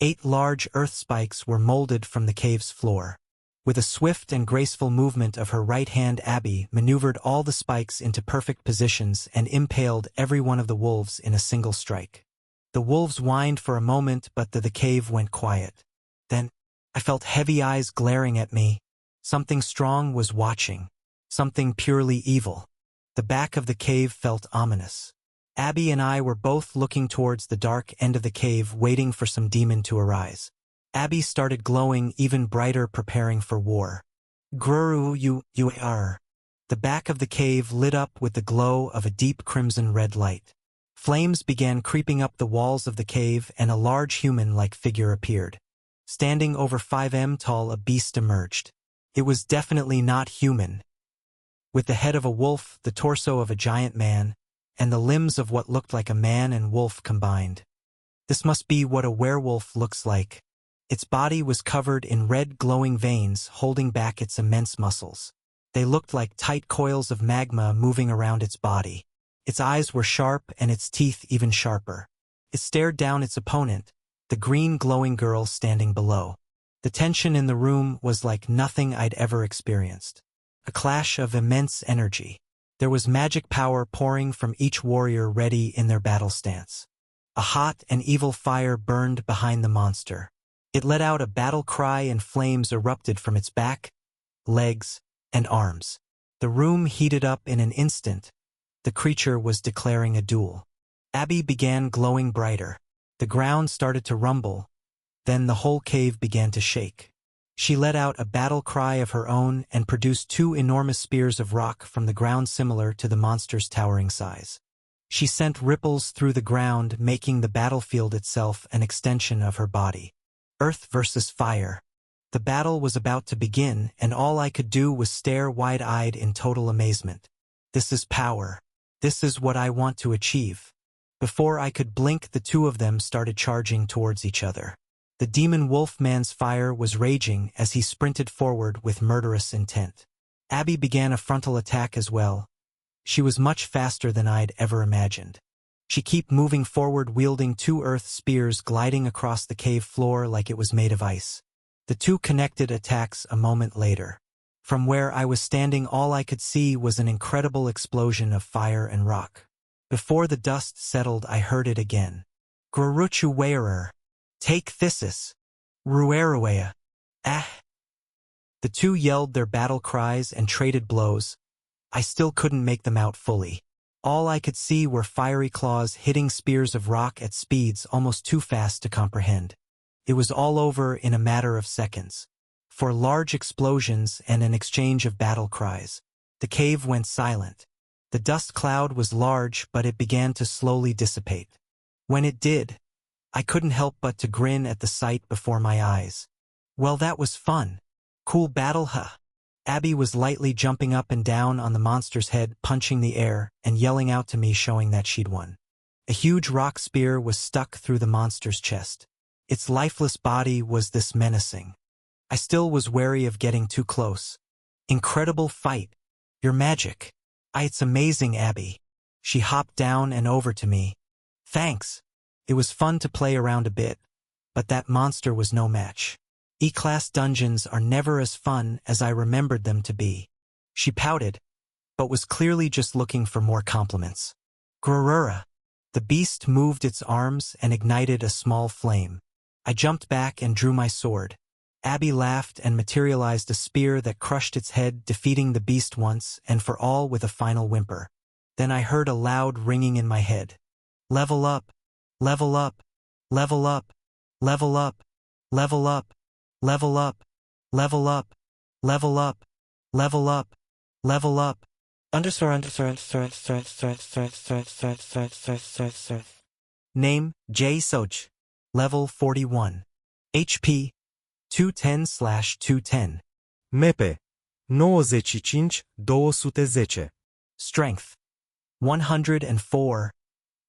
8 large earth spikes were molded from the cave's floor. With a swift and graceful movement of her right hand, Abby maneuvered all the spikes into perfect positions and impaled every one of the wolves in a single strike. The wolves whined for a moment, but the cave went quiet. Then, I felt heavy eyes glaring at me. Something strong was watching. Something purely evil. The back of the cave felt ominous. Abby and I were both looking towards the dark end of the cave, waiting for some demon to arise. Abby started glowing even brighter, preparing for war. Gruru, you are. The back of the cave lit up with the glow of a deep crimson-red light. Flames began creeping up the walls of the cave, and a large human-like figure appeared. Standing over 5 m tall, a beast emerged. It was definitely not human. With the head of a wolf, the torso of a giant man, and the limbs of what looked like a man and wolf combined. This must be what a werewolf looks like. Its body was covered in red glowing veins holding back its immense muscles. They looked like tight coils of magma moving around its body. Its eyes were sharp and its teeth even sharper. It stared down its opponent, the green glowing girl standing below. The tension in the room was like nothing I'd ever experienced. A clash of immense energy. There was magic power pouring from each warrior ready in their battle stance. A hot and evil fire burned behind the monster. It let out a battle cry and flames erupted from its back, legs, and arms. The room heated up in an instant. The creature was declaring a duel. Abby began glowing brighter. The ground started to rumble. Then the whole cave began to shake. She let out a battle cry of her own and produced 2 enormous spears of rock from the ground similar to the monster's towering size. She sent ripples through the ground, making the battlefield itself an extension of her body. Earth versus fire. The battle was about to begin, and all I could do was stare wide-eyed in total amazement. This is power. This is what I want to achieve. Before I could blink, the 2 of them started charging towards each other. The demon wolfman's fire was raging as he sprinted forward with murderous intent. Abby began a frontal attack as well. She was much faster than I'd ever imagined. She kept moving forward, wielding 2 earth spears gliding across the cave floor like it was made of ice. The 2 connected attacks a moment later. From where I was standing, all I could see was an incredible explosion of fire and rock. Before the dust settled, I heard it again. Gruruchu wearer. Take thisis. Ruerawea. Ah. The 2 yelled their battle cries and traded blows, I still couldn't make them out fully. All I could see were fiery claws hitting spears of rock at speeds almost too fast to comprehend. It was all over in a matter of seconds. For large explosions and an exchange of battle cries. The cave went silent. The dust cloud was large, but it began to slowly dissipate. When it did, I couldn't help but to grin at the sight before my eyes. Well, that was fun. Cool battle, huh? Abby was lightly jumping up and down on the monster's head, punching the air, and yelling out to me, showing that she'd won. A huge rock spear was stuck through the monster's chest. Its lifeless body was this menacing. I still was wary of getting too close. Incredible fight. You're magic. It's amazing, Abby. She hopped down and over to me. Thanks. It was fun to play around a bit, but that monster was no match. E-class dungeons are never as fun as I remembered them to be. She pouted, but was clearly just looking for more compliments. Grrrra. The beast moved its arms and ignited a small flame. I jumped back and drew my sword. Abby laughed and materialized a spear that crushed its head, defeating the beast once and for all with a final whimper. Then I heard a loud ringing in my head. Level up, level up, level up, level up, level up, level up, level up, level up, level up, level up. Name, J. Soch. Level 41. HP, 210/210. MP 95-210. Strength, 104,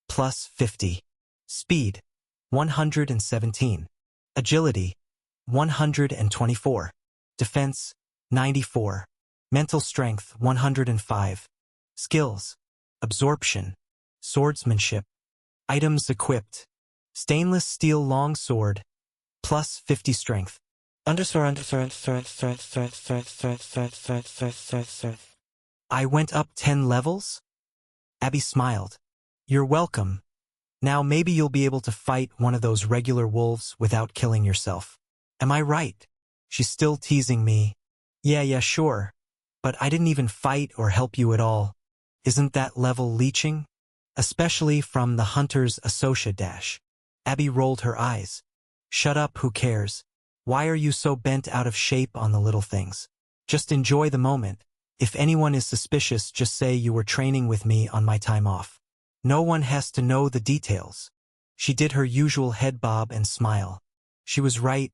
plus 50. Speed, 117. Agility, 124. Defense, 94. Mental strength, 105. Skills, absorption, swordsmanship. Items equipped. Stainless steel long sword, plus 50 strength. I went up 10 levels? Abby smiled. You're welcome. Now maybe you'll be able to fight one of those regular wolves without killing yourself. Am I right? She's still teasing me. Yeah, sure. But I didn't even fight or help you at all. Isn't that level leeching? Especially from the Hunter's Associa dash. Abby rolled her eyes. Shut up, who cares? Why are you so bent out of shape on the little things? Just enjoy the moment. If anyone is suspicious, just say you were training with me on my time off. No one has to know the details. She did her usual head bob and smile. She was right.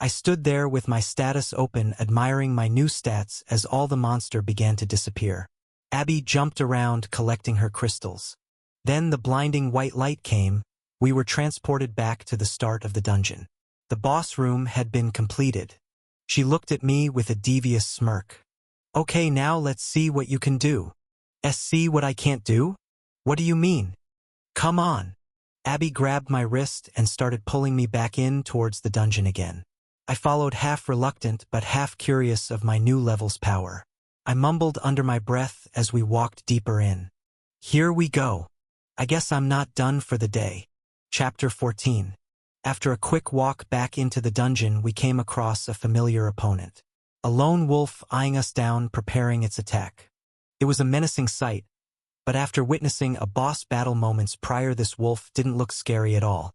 I stood there with my status open, admiring my new stats as all the monster began to disappear. Abby jumped around collecting her crystals. Then the blinding white light came. We were transported back to the start of the dungeon. The boss room had been completed. She looked at me with a devious smirk. Okay, now let's see what you can do. See what I can't do? What do you mean? Come on. Abby grabbed my wrist and started pulling me back in towards the dungeon again. I followed, half reluctant but half curious of my new level's power. I mumbled under my breath as we walked deeper in. Here we go. I guess I'm not done for the day. Chapter 14. After a quick walk back into the dungeon, we came across a familiar opponent. A lone wolf eyeing us down, preparing its attack. It was a menacing sight, but after witnessing a boss battle moments prior, this wolf didn't look scary at all.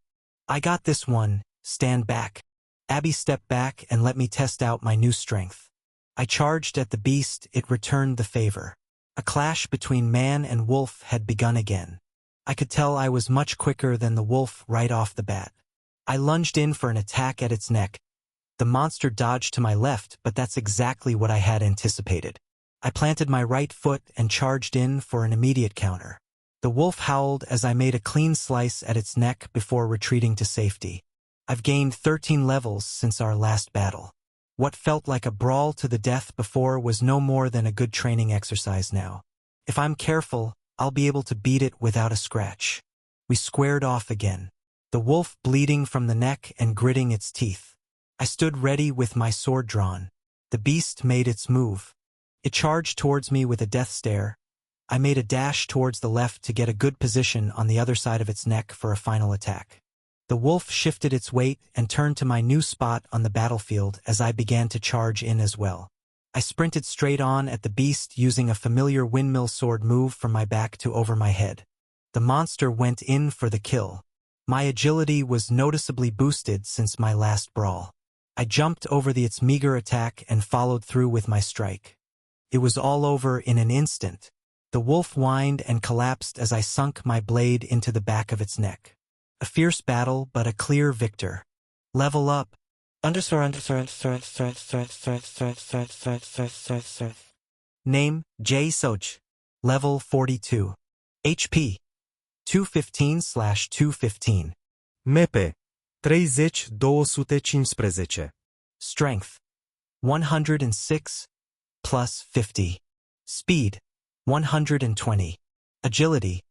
I got this one, stand back. Abby stepped back and let me test out my new strength. I charged at the beast, it returned the favor. A clash between man and wolf had begun again. I could tell I was much quicker than the wolf right off the bat. I lunged in for an attack at its neck. The monster dodged to my left, but that's exactly what I had anticipated. I planted my right foot and charged in for an immediate counter. The wolf howled as I made a clean slice at its neck before retreating to safety. I've gained 13 levels since our last battle. What felt like a brawl to the death before was no more than a good training exercise now. If I'm careful, I'll be able to beat it without a scratch. We squared off again. The wolf bleeding from the neck and gritting its teeth. I stood ready with my sword drawn. The beast made its move. It charged towards me with a death stare. I made a dash towards the left to get a good position on the other side of its neck for a final attack. The wolf shifted its weight and turned to my new spot on the battlefield as I began to charge in as well. I sprinted straight on at the beast using a familiar windmill sword move from my back to over my head. The monster went in for the kill. My agility was noticeably boosted since my last brawl. I jumped over its meager attack and followed through with my strike. It was all over in an instant. The wolf whined and collapsed as I sunk my blade into the back of its neck. A fierce battle, but a clear victor. Level up. Name, J. Soch. Level 42. HP. 215/215. MP. 30-215. Strength. 106 plus 50. Speed. 120. Agility.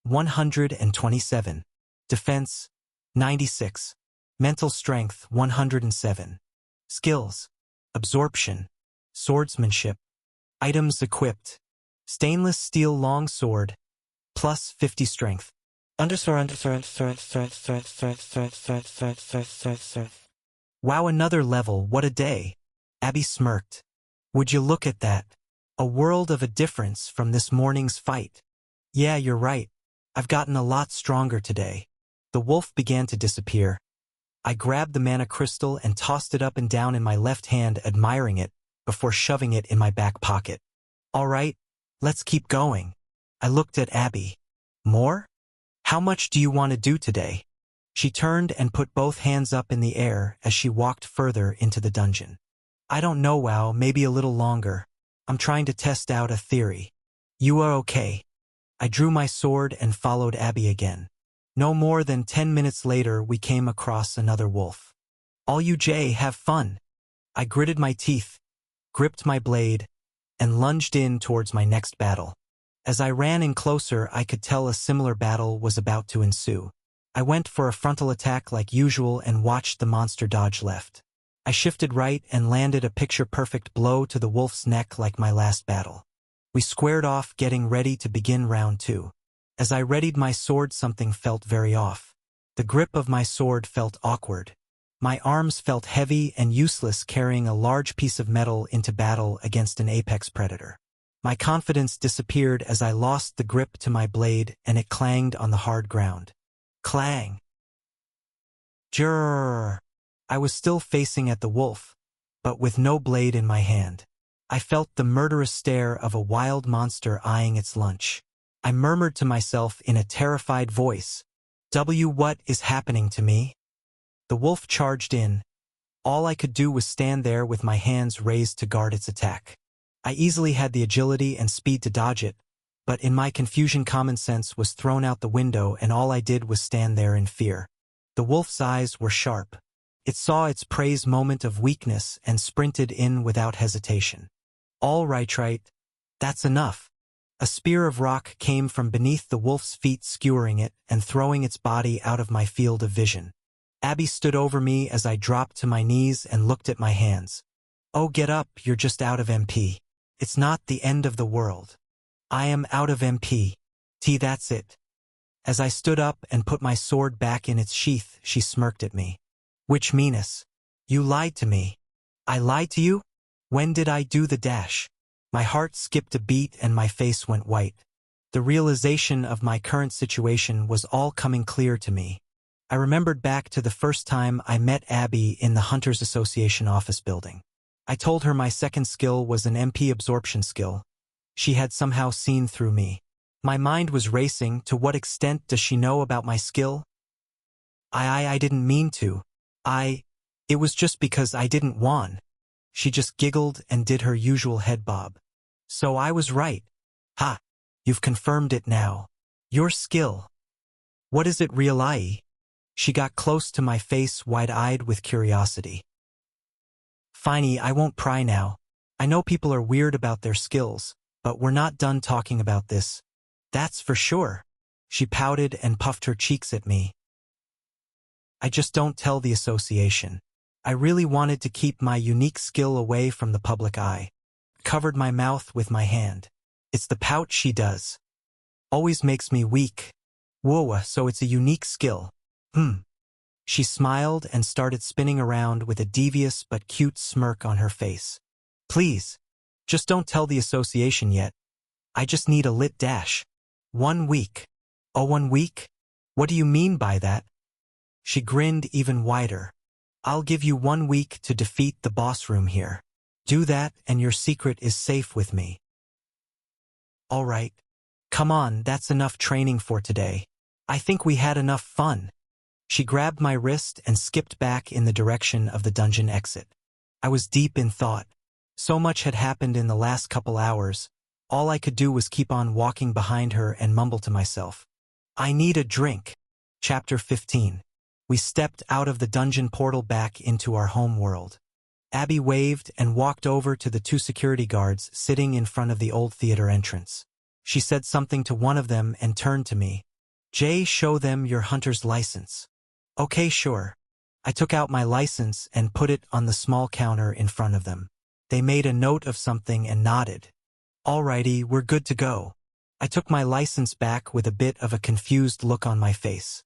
127. Defense. 96. Mental strength. 107. Skills. Absorption. Swordsmanship. Items equipped. Stainless steel long sword. Plus 50 strength. Wow, another level, what a day. Abby smirked. Would you look at that? A world of a difference from this morning's fight. Yeah, you're right. I've gotten a lot stronger today. The wolf began to disappear. I grabbed the mana crystal and tossed it up and down in my left hand, admiring it, before shoving it in my back pocket. All right, let's keep going. I looked at Abby. More? How much do you want to do today? She turned and put both hands up in the air as she walked further into the dungeon. I don't know, wow, maybe a little longer. I'm trying to test out a theory. You are okay. I drew my sword and followed Abby again. No more than 10 minutes later, we came across another wolf. All you Jay, have fun. I gritted my teeth, gripped my blade, and lunged in towards my next battle. As I ran in closer, I could tell a similar battle was about to ensue. I went for a frontal attack like usual and watched the monster dodge left. I shifted right and landed a picture-perfect blow to the wolf's neck like my last battle. We squared off, getting ready to begin round 2. As I readied my sword, something felt very off. The grip of my sword felt awkward. My arms felt heavy and useless carrying a large piece of metal into battle against an apex predator. My confidence disappeared as I lost the grip to my blade and it clanged on the hard ground. Clang. Jrrr. I was still facing at the wolf, but with no blade in my hand. I felt the murderous stare of a wild monster eyeing its lunch. I murmured to myself in a terrified voice, what is happening to me? The wolf charged in. All I could do was stand there with my hands raised to guard its attack. I easily had the agility and speed to dodge it, but in my confusion common sense was thrown out the window and all I did was stand there in fear. The wolf's eyes were sharp. It saw its prey's moment of weakness and sprinted in without hesitation. All right, that's enough. A spear of rock came from beneath the wolf's feet, skewering it and throwing its body out of my field of vision. Abby stood over me as I dropped to my knees and looked at my hands. Oh, get up, you're just out of MP. It's not the end of the world. I am out of MP. That's it. As I stood up and put my sword back in its sheath, she smirked at me. Which meaness? You lied to me. I lied to you? When did I do the dash? My heart skipped a beat and my face went white. The realization of my current situation was all coming clear to me. I remembered back to the first time I met Abby in the Hunters Association office building. I told her my second skill was an MP absorption skill. She had somehow seen through me. My mind was racing. To what extent does she know about my skill? I didn't mean to. It was just because I didn't want. She just giggled and did her usual head bob. So I was right. Ha! You've confirmed it now. Your skill. What is it, really? She got close to my face, wide-eyed with curiosity. Finey, I won't pry now. I know people are weird about their skills, but we're not done talking about this. That's for sure. She pouted and puffed her cheeks at me. I just don't tell the association. I really wanted to keep my unique skill away from the public eye. Covered my mouth with my hand. It's the pout she does. Always makes me weak. Whoa, so it's a unique skill. She smiled and started spinning around with a devious but cute smirk on her face. Please, Just don't tell the association yet. I just need a lit dash. 1 week. Oh, 1 week? What do you mean by that? She grinned even wider. I'll give you 1 week to defeat the boss room here. Do that and your secret is safe with me. All right. Come on, that's enough training for today. I think we had enough fun. She grabbed my wrist and skipped back in the direction of the dungeon exit. I was deep in thought. So much had happened in the last couple hours. All I could do was keep on walking behind her and mumble to myself. I need a drink. Chapter 15. We stepped out of the dungeon portal back into our home world. Abby waved and walked over to the 2 security guards sitting in front of the old theater entrance. She said something to one of them and turned to me. Jay, show them your hunter's license. Okay, sure. I took out my license and put it on the small counter in front of them. They made a note of something and nodded. Alrighty, we're good to go. I took my license back with a bit of a confused look on my face.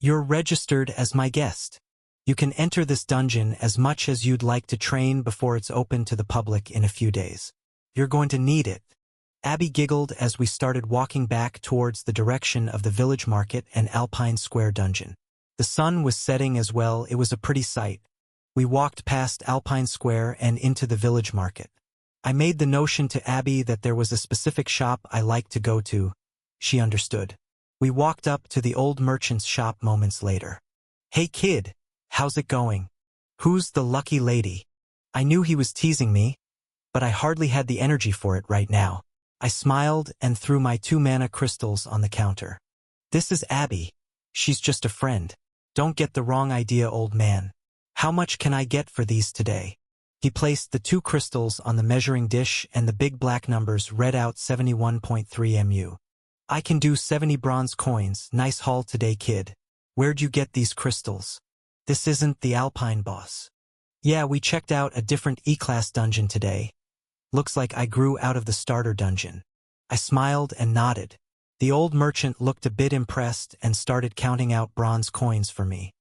You're registered as my guest. You can enter this dungeon as much as you'd like to train before it's open to the public in a few days. You're going to need it. Abby giggled as we started walking back towards the direction of the village market and Alpine Square dungeon. The sun was setting as well. It was a pretty sight. We walked past Alpine Square and into the village market. I made the notion to Abby that there was a specific shop I liked to go to. She understood. We walked up to the old merchant's shop moments later. Hey kid, how's it going? Who's the lucky lady? I knew he was teasing me, but I hardly had the energy for it right now. I smiled and threw my 2 mana crystals on the counter. This is Abby. She's just a friend. Don't get the wrong idea, old man. How much can I get for these today? He placed the 2 crystals on the measuring dish and the big black numbers read out 71.3 mu. I can do 70 bronze coins. Nice haul today, kid. Where'd you get these crystals? This isn't the Alpine boss. Yeah, we checked out a different E-class dungeon today. Looks like I grew out of the starter dungeon. I smiled and nodded. The old merchant looked a bit impressed and started counting out bronze coins for me.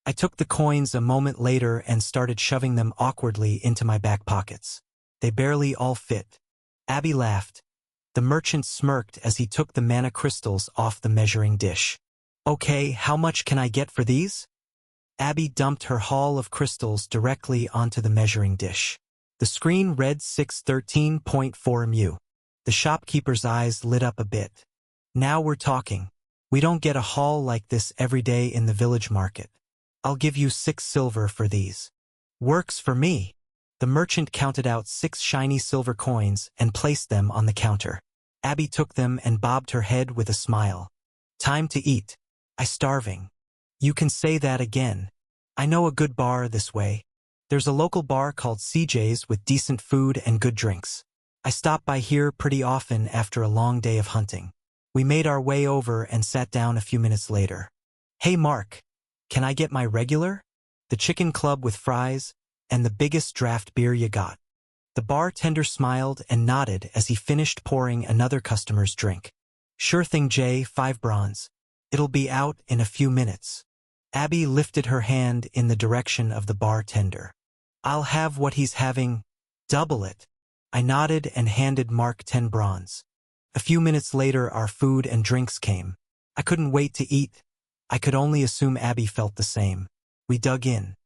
I took the coins a moment later and started shoving them awkwardly into my back pockets. They barely all fit. Abby laughed. The merchant smirked as he took the mana crystals off the measuring dish. Okay, how much can I get for these? Abby dumped her haul of crystals directly onto the measuring dish. The screen read 613.4 mu. The shopkeeper's eyes lit up a bit. Now we're talking. We don't get a haul like this every day in the village market. I'll give you 6 silver for these. Works for me. The merchant counted out 6 shiny silver coins and placed them on the counter. Abby took them and bobbed her head with a smile. Time to eat. I'm starving. You can say that again. I know a good bar this way. There's a local bar called CJ's with decent food and good drinks. I stop by here pretty often after a long day of hunting. We made our way over and sat down a few minutes later. Hey Mark, can I get my regular? The chicken club with fries, and the biggest draft beer you got. The bartender smiled and nodded as he finished pouring another customer's drink. Sure thing, Jay, 5 bronze. It'll be out in a few minutes. Abby lifted her hand in the direction of the bartender. I'll have what he's having. Double it. I nodded and handed Mark 10 bronze. A few minutes later, our food and drinks came. I couldn't wait to eat. I could only assume Abby felt the same. We dug in.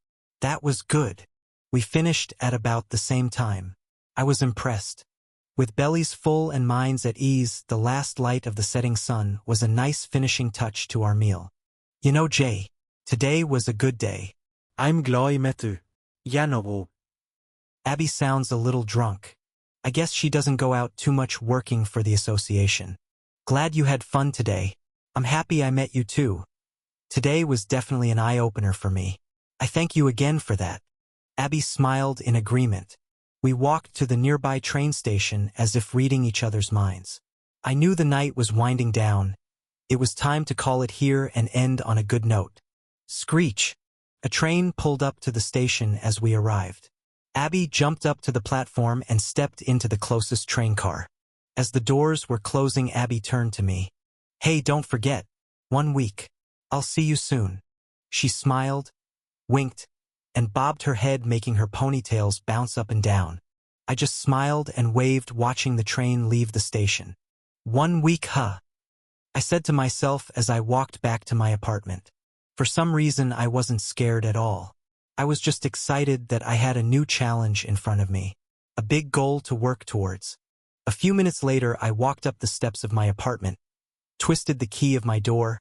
That was good. We finished at about the same time. I was impressed. With bellies full and minds at ease, the last light of the setting sun was a nice finishing touch to our meal. You know, Jay, today was a good day. I'm glad I met you. Janovo. Abby sounds a little drunk. I guess she doesn't go out too much working for the association. Glad you had fun today. I'm happy I met you too. Today was definitely an eye-opener for me. I thank you again for that. Abby smiled in agreement. We walked to the nearby train station as if reading each other's minds. I knew the night was winding down. It was time to call it here and end on a good note. Screech! A train pulled up to the station as we arrived. Abby jumped up to the platform and stepped into the closest train car. As the doors were closing, Abby turned to me. Hey, don't forget. 1 week. I'll see you soon. She smiled, winked, and bobbed her head, making her ponytails bounce up and down. I just smiled and waved, watching the train leave the station. 1 week, huh? I said to myself as I walked back to my apartment. For some reason, I wasn't scared at all. I was just excited that I had a new challenge in front of me, a big goal to work towards. A few minutes later, I walked up the steps of my apartment, twisted the key of my door,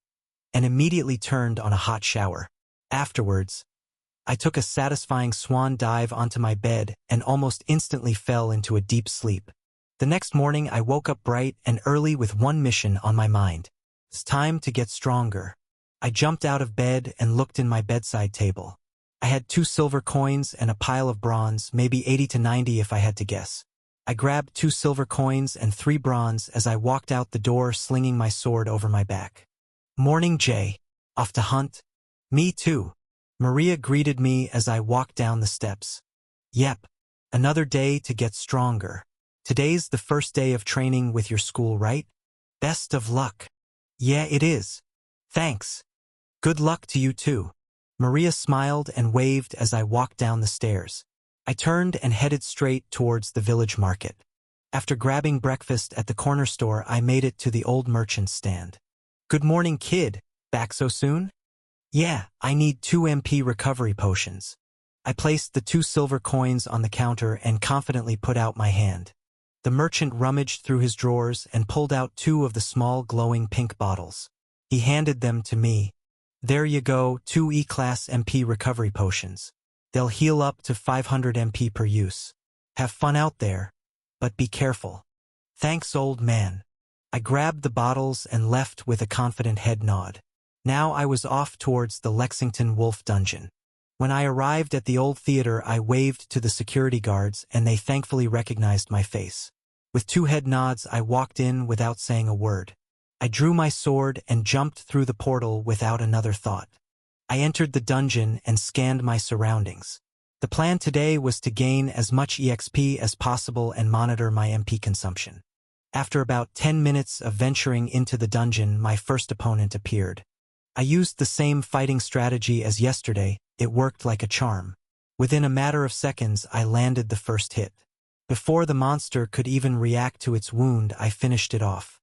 and immediately turned on a hot shower. Afterwards, I took a satisfying swan dive onto my bed and almost instantly fell into a deep sleep. The next morning, I woke up bright and early with one mission on my mind. It's time to get stronger. I jumped out of bed and looked in my bedside table. I had 2 silver coins and a pile of bronze, maybe 80 to 90 if I had to guess. I grabbed 2 silver coins and 3 bronze as I walked out the door, slinging my sword over my back. Morning, Jay. Off to hunt? Me too. Maria greeted me as I walked down the steps. Yep. Another day to get stronger. Today's the first day of training with your school, right? Best of luck. Yeah, it is. Thanks. Good luck to you too. Maria smiled and waved as I walked down the stairs. I turned and headed straight towards the village market. After grabbing breakfast at the corner store, I made it to the old merchant's stand. Good morning, kid. Back so soon? Yeah, I need 2 MP recovery potions. I placed the 2 silver coins on the counter and confidently put out my hand. The merchant rummaged through his drawers and pulled out 2 of the small glowing pink bottles. He handed them to me. There you go, 2 E-Class MP recovery potions. They'll heal up to 500 MP per use. Have fun out there, but be careful. Thanks, old man. I grabbed the bottles and left with a confident head nod. Now I was off towards the Lexington Wolf dungeon. When I arrived at the old theater, I waved to the security guards and they thankfully recognized my face. With 2 head nods, I walked in without saying a word. I drew my sword and jumped through the portal without another thought. I entered the dungeon and scanned my surroundings. The plan today was to gain as much EXP as possible and monitor my MP consumption. After about 10 minutes of venturing into the dungeon, my first opponent appeared. I used the same fighting strategy as yesterday. It worked like a charm. Within a matter of seconds, I landed the first hit. Before the monster could even react to its wound, I finished it off.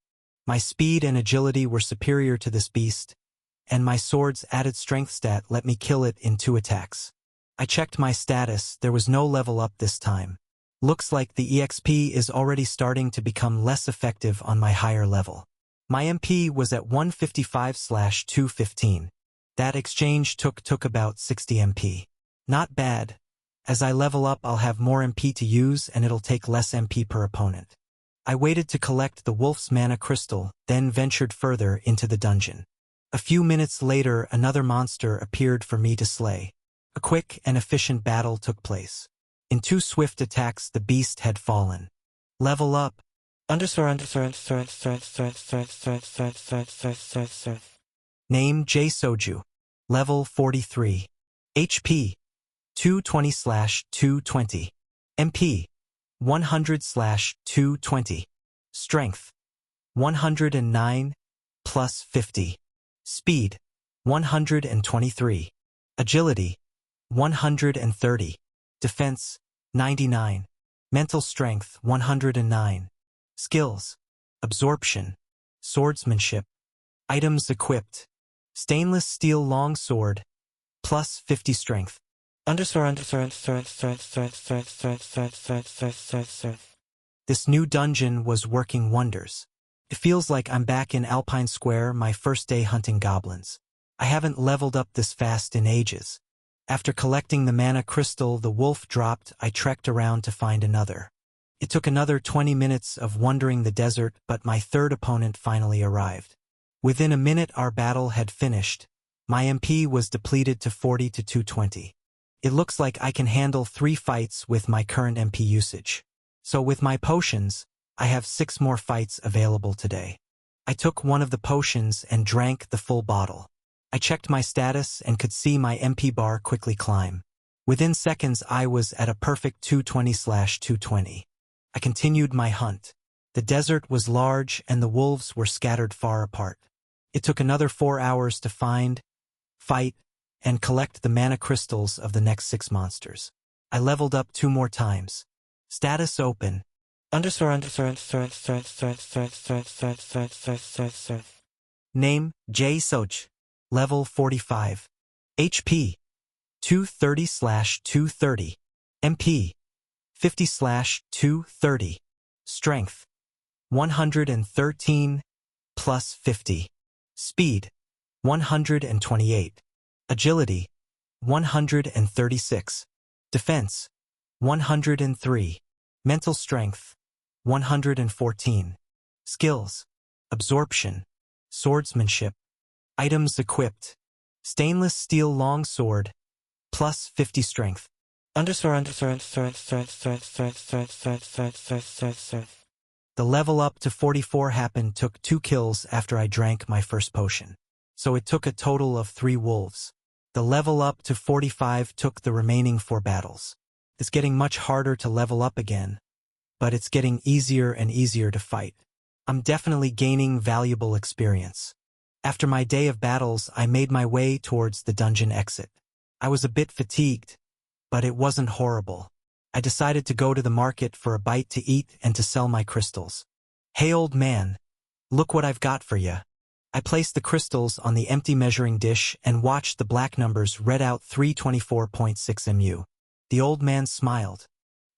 My speed and agility were superior to this beast, and my sword's added strength stat let me kill it in 2 attacks. I checked my status. There was no level up this time. Looks like the EXP is already starting to become less effective on my higher level. My MP was at 155/215. That exchange took about 60 MP. Not bad. As I level up, I'll have more MP to use and it'll take less MP per opponent. I waited to collect the wolf's mana crystal, then ventured further into the dungeon. A few minutes later, another monster appeared for me to slay. A quick and efficient battle took place. In 2 swift attacks, the beast had fallen. Level up. Name J Soju. Level 43. HP 220/220. MP 100/220. Strength 109 plus 50. Speed 123. Agility 130. Defense 99. Mental strength 109. Skills: absorption, swordsmanship. Items equipped: stainless steel long sword, plus 50 strength. This new dungeon was working wonders. It feels like I'm back in Alpine Square, my first day hunting goblins. I haven't leveled up this fast in ages. After collecting the mana crystal the wolf dropped, I trekked around to find another. It took another 20 minutes of wandering the desert, but my third opponent finally arrived. Within a minute our battle had finished. My MP was depleted to 40 to 220. It looks like I can handle 3 fights with my current MP usage. So with my potions, I have 6 more fights available today. I took one of the potions and drank the full bottle. I checked my status and could see my MP bar quickly climb. Within seconds I was at a perfect 220/220. I continued my hunt. The desert was large and the wolves were scattered far apart. It took another 4 hours to find, fight, and collect the mana crystals of the next 6 monsters. I leveled up 2 more times. Status open. Name, J. Soj. Level 45. HP, 230/230. MP, 50/230. Strength, 113 plus 50. Speed, 128. Agility, 136. Defense, 103. Mental strength, 114. Skills, absorption, swordsmanship. Items equipped, stainless steel long sword, plus 50 strength. The level up to 44 happened took 2 kills after I drank my first potion. So it took a total of 3 wolves. The level up to 45 took the remaining 4 battles. It's getting much harder to level up again, but it's getting easier and easier to fight. I'm definitely gaining valuable experience. After my day of battles, I made my way towards the dungeon exit. I was a bit fatigued, but it wasn't horrible. I decided to go to the market for a bite to eat and to sell my crystals. Hey old man, look what I've got for you. I placed the crystals on the empty measuring dish and watched the black numbers read out 324.6 mu. The old man smiled.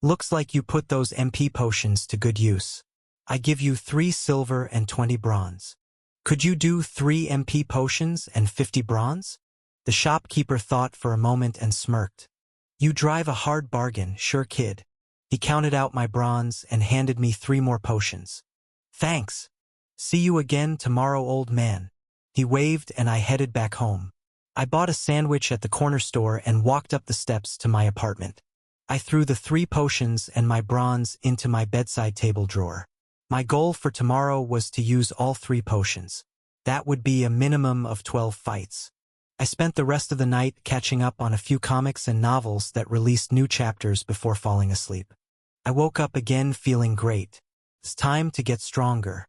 Looks like you put those MP potions to good use. I give you 3 silver and 20 bronze. Could you do 3 MP potions and 50 bronze? The shopkeeper thought for a moment and smirked. You drive a hard bargain, sure kid. He counted out my bronze and handed me 3 more potions. Thanks. See you again tomorrow, old man. He waved and I headed back home. I bought a sandwich at the corner store and walked up the steps to my apartment. I threw the 3 potions and my bronze into my bedside table drawer. My goal for tomorrow was to use all 3 potions. That would be a minimum of 12 fights. I spent the rest of the night catching up on a few comics and novels that released new chapters before falling asleep. I woke up again feeling great. It's time to get stronger.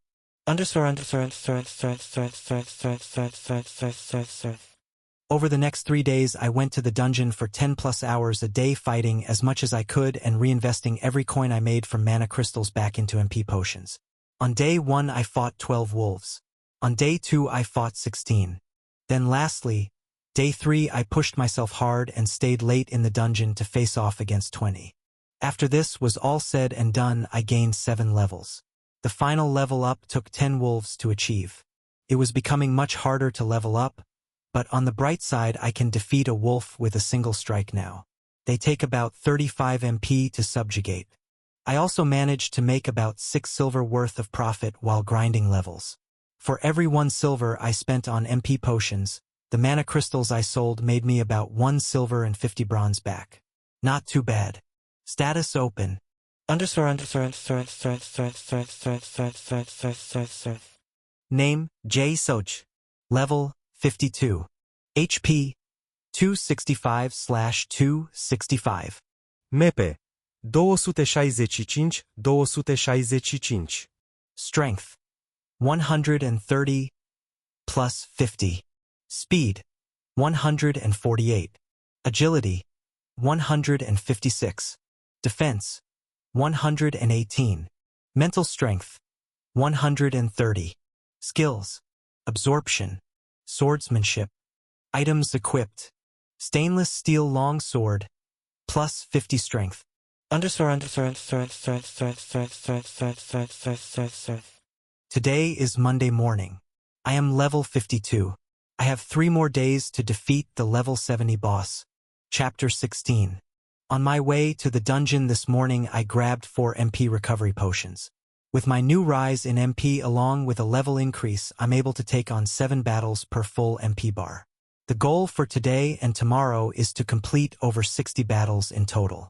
Over the next 3 days, I went to the dungeon for 10+ hours a day, fighting as much as I could and reinvesting every coin I made from mana crystals back into MP potions. On day 1, I fought 12 wolves. On day 2, I fought 16. Then lastly, day 3, I pushed myself hard and stayed late in the dungeon to face off against 20. After this was all said and done, I gained 7 levels. The final level up took 10 wolves to achieve. It was becoming much harder to level up, but on the bright side, I can defeat a wolf with a single strike now. They take about 35 MP to subjugate. I also managed to make about 6 silver worth of profit while grinding levels. For every 1 silver I spent on MP potions, the mana crystals I sold made me about 1 silver and 50 bronze back. Not too bad. Status open. Name, J. Soj. Level, 52. HP, 265/265. MP 265-265. Strength, 130 plus 50. Speed, 148. Agility, 156. Defense, 118. Mental strength, 130. Skills, absorption, swordsmanship. Items equipped, stainless steel long sword, plus 50 strength. Today is Monday morning. I am level 52. I have 3 more days to defeat the level 70 boss. Chapter 16. On my way to the dungeon this morning, I grabbed 4 MP recovery potions. With my new rise in MP along with a level increase, I'm able to take on 7 battles per full MP bar. The goal for today and tomorrow is to complete over 60 battles in total.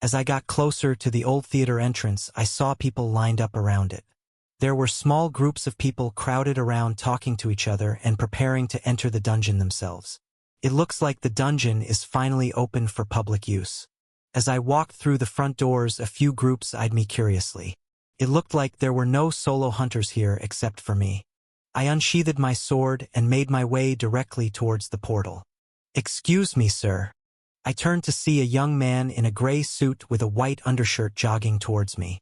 As I got closer to the old theater entrance, I saw people lined up around it. There were small groups of people crowded around talking to each other and preparing to enter the dungeon themselves. It looks like the dungeon is finally open for public use. As I walked through the front doors, a few groups eyed me curiously. It looked like there were no solo hunters here except for me. I unsheathed my sword and made my way directly towards the portal. "Excuse me, sir. I turned to see a young man in a gray suit with a white undershirt jogging towards me.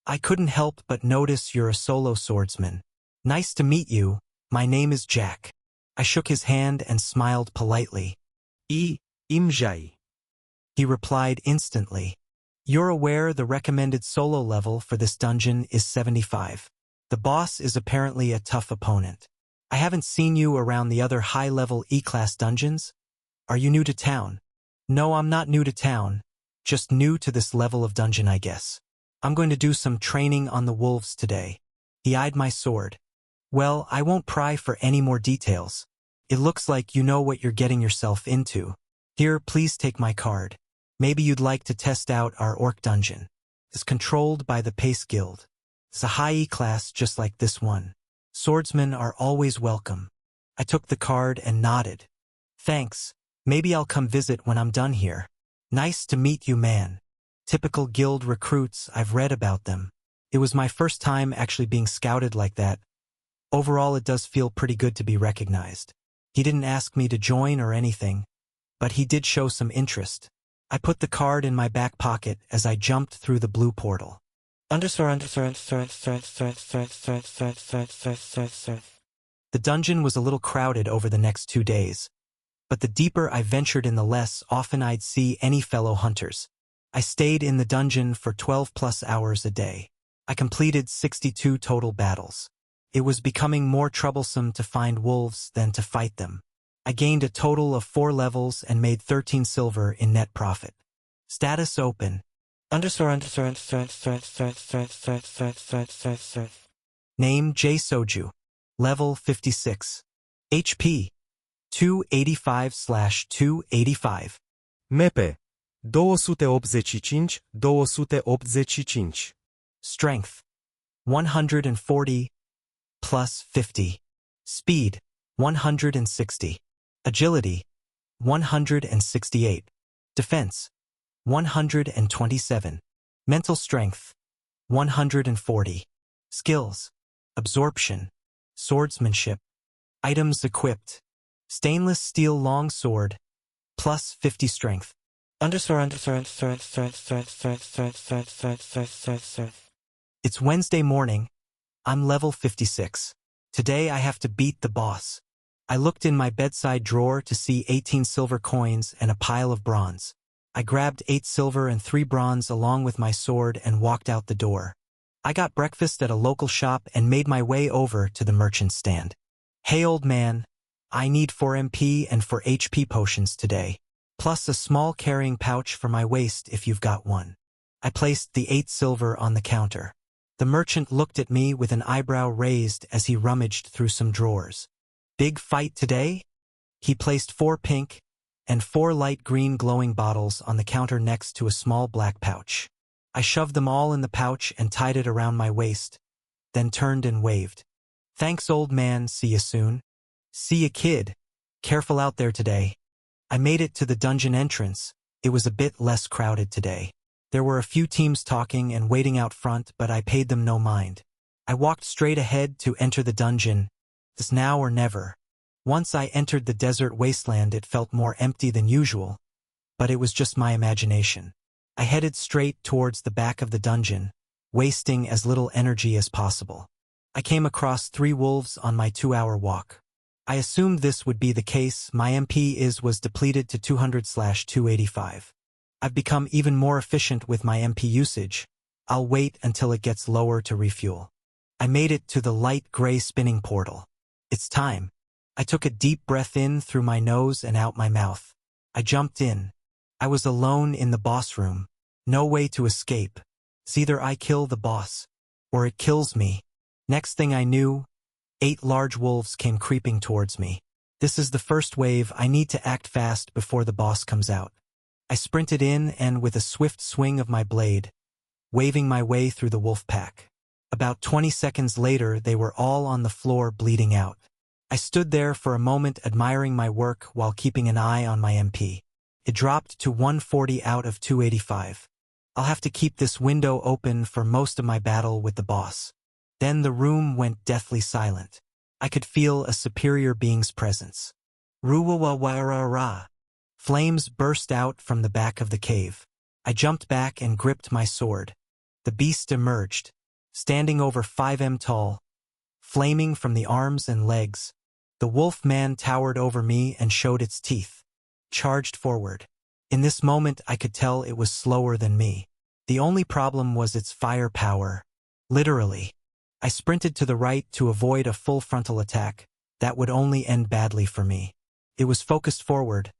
I couldn't help but notice you're a solo swordsman. Nice to meet you, my name is Jack. I shook his hand and smiled politely. Imjai. He replied instantly. You're aware the recommended solo level for this dungeon is 75. The boss is apparently a tough opponent. I haven't seen you around the other high-level E-class dungeons. Are you new to town? No, I'm not new to town. Just new to this level of dungeon, I guess. I'm going to do some training on the wolves today. He eyed my sword. Well, I won't pry for any more details. It looks like you know what you're getting yourself into. Here, please take my card. Maybe you'd like to test out our orc dungeon. It's controlled by the Pace Guild. It's a high E-class just like this one. Swordsmen are always welcome. I took the card and nodded. Thanks. Maybe I'll come visit when I'm done here. Nice to meet you, man. Typical guild recruits, I've read about them. It was my first time actually being scouted like that. Overall, it does feel pretty good to be recognized. He didn't ask me to join or anything, but he did show some interest. I put the card in my back pocket as I jumped through the blue portal. The dungeon was a little crowded over the next 2 days, but the deeper I ventured in, the less often I'd see any fellow hunters. I stayed in the dungeon for 12+ hours a day. I completed 62 total battles. It was becoming more troublesome to find wolves than to fight them. I gained a total of 4 levels and made 13 silver in net profit. Status open. Name J Soju. Level 56. HP 285/285. MP 285-285. Strength 140 plus 50. Speed 160. Agility 168. Defense 127. Mental strength 140. Skills: absorption, swordsmanship. Items equipped: stainless steel long sword, plus 50 strength. It's Wednesday morning. I'm level 56. Today I have to beat the boss. I looked in my bedside drawer to see 18 silver coins and a pile of bronze. I grabbed 8 silver and 3 bronze along with my sword and walked out the door. I got breakfast at a local shop and made my way over to the merchant's stand. Hey old man, I need 4 MP and 4 HP potions today, plus a small carrying pouch for my waist if you've got one. I placed the 8 silver on the counter. The merchant looked at me with an eyebrow raised as he rummaged through some drawers. Big fight today? He placed 4 pink and 4 light green glowing bottles on the counter next to a small black pouch. I shoved them all in the pouch and tied it around my waist, then turned and waved. Thanks, old man, see you soon. See ya, kid. Careful out there today. I made it to the dungeon entrance. It was a bit less crowded today. There were a few teams talking and waiting out front, but I paid them no mind. I walked straight ahead to enter the dungeon. It's now or never. Once I entered the desert wasteland, it felt more empty than usual, but it was just my imagination. I headed straight towards the back of the dungeon, wasting as little energy as possible. I came across 3 wolves on my 2-hour walk. I assumed this would be the case. My MP was depleted to 200/285. I've become even more efficient with my MP usage. I'll wait until it gets lower to refuel. I made it to the light gray spinning portal. It's time. I took a deep breath in through my nose and out my mouth. I jumped in. I was alone in the boss room. No way to escape. It's either I kill the boss, or it kills me. Next thing I knew, 8 large wolves came creeping towards me. This is the first wave. I need to act fast before the boss comes out. I sprinted in and with a swift swing of my blade, waving my way through the wolf pack. About 20 seconds later, they were all on the floor bleeding out. I stood there for a moment admiring my work while keeping an eye on my MP. It dropped to 140 out of 285. I'll have to keep this window open for most of my battle with the boss. Then the room went deathly silent. I could feel a superior being's presence. Ruwawawarara. Flames burst out from the back of the cave. I jumped back and gripped my sword. The beast emerged, standing over 5 m tall, flaming from the arms and legs. The wolf man towered over me and showed its teeth. Charged forward. In this moment I could tell it was slower than me. The only problem was its firepower. Literally. I sprinted to the right to avoid a full frontal attack. That would only end badly for me. It was focused forward.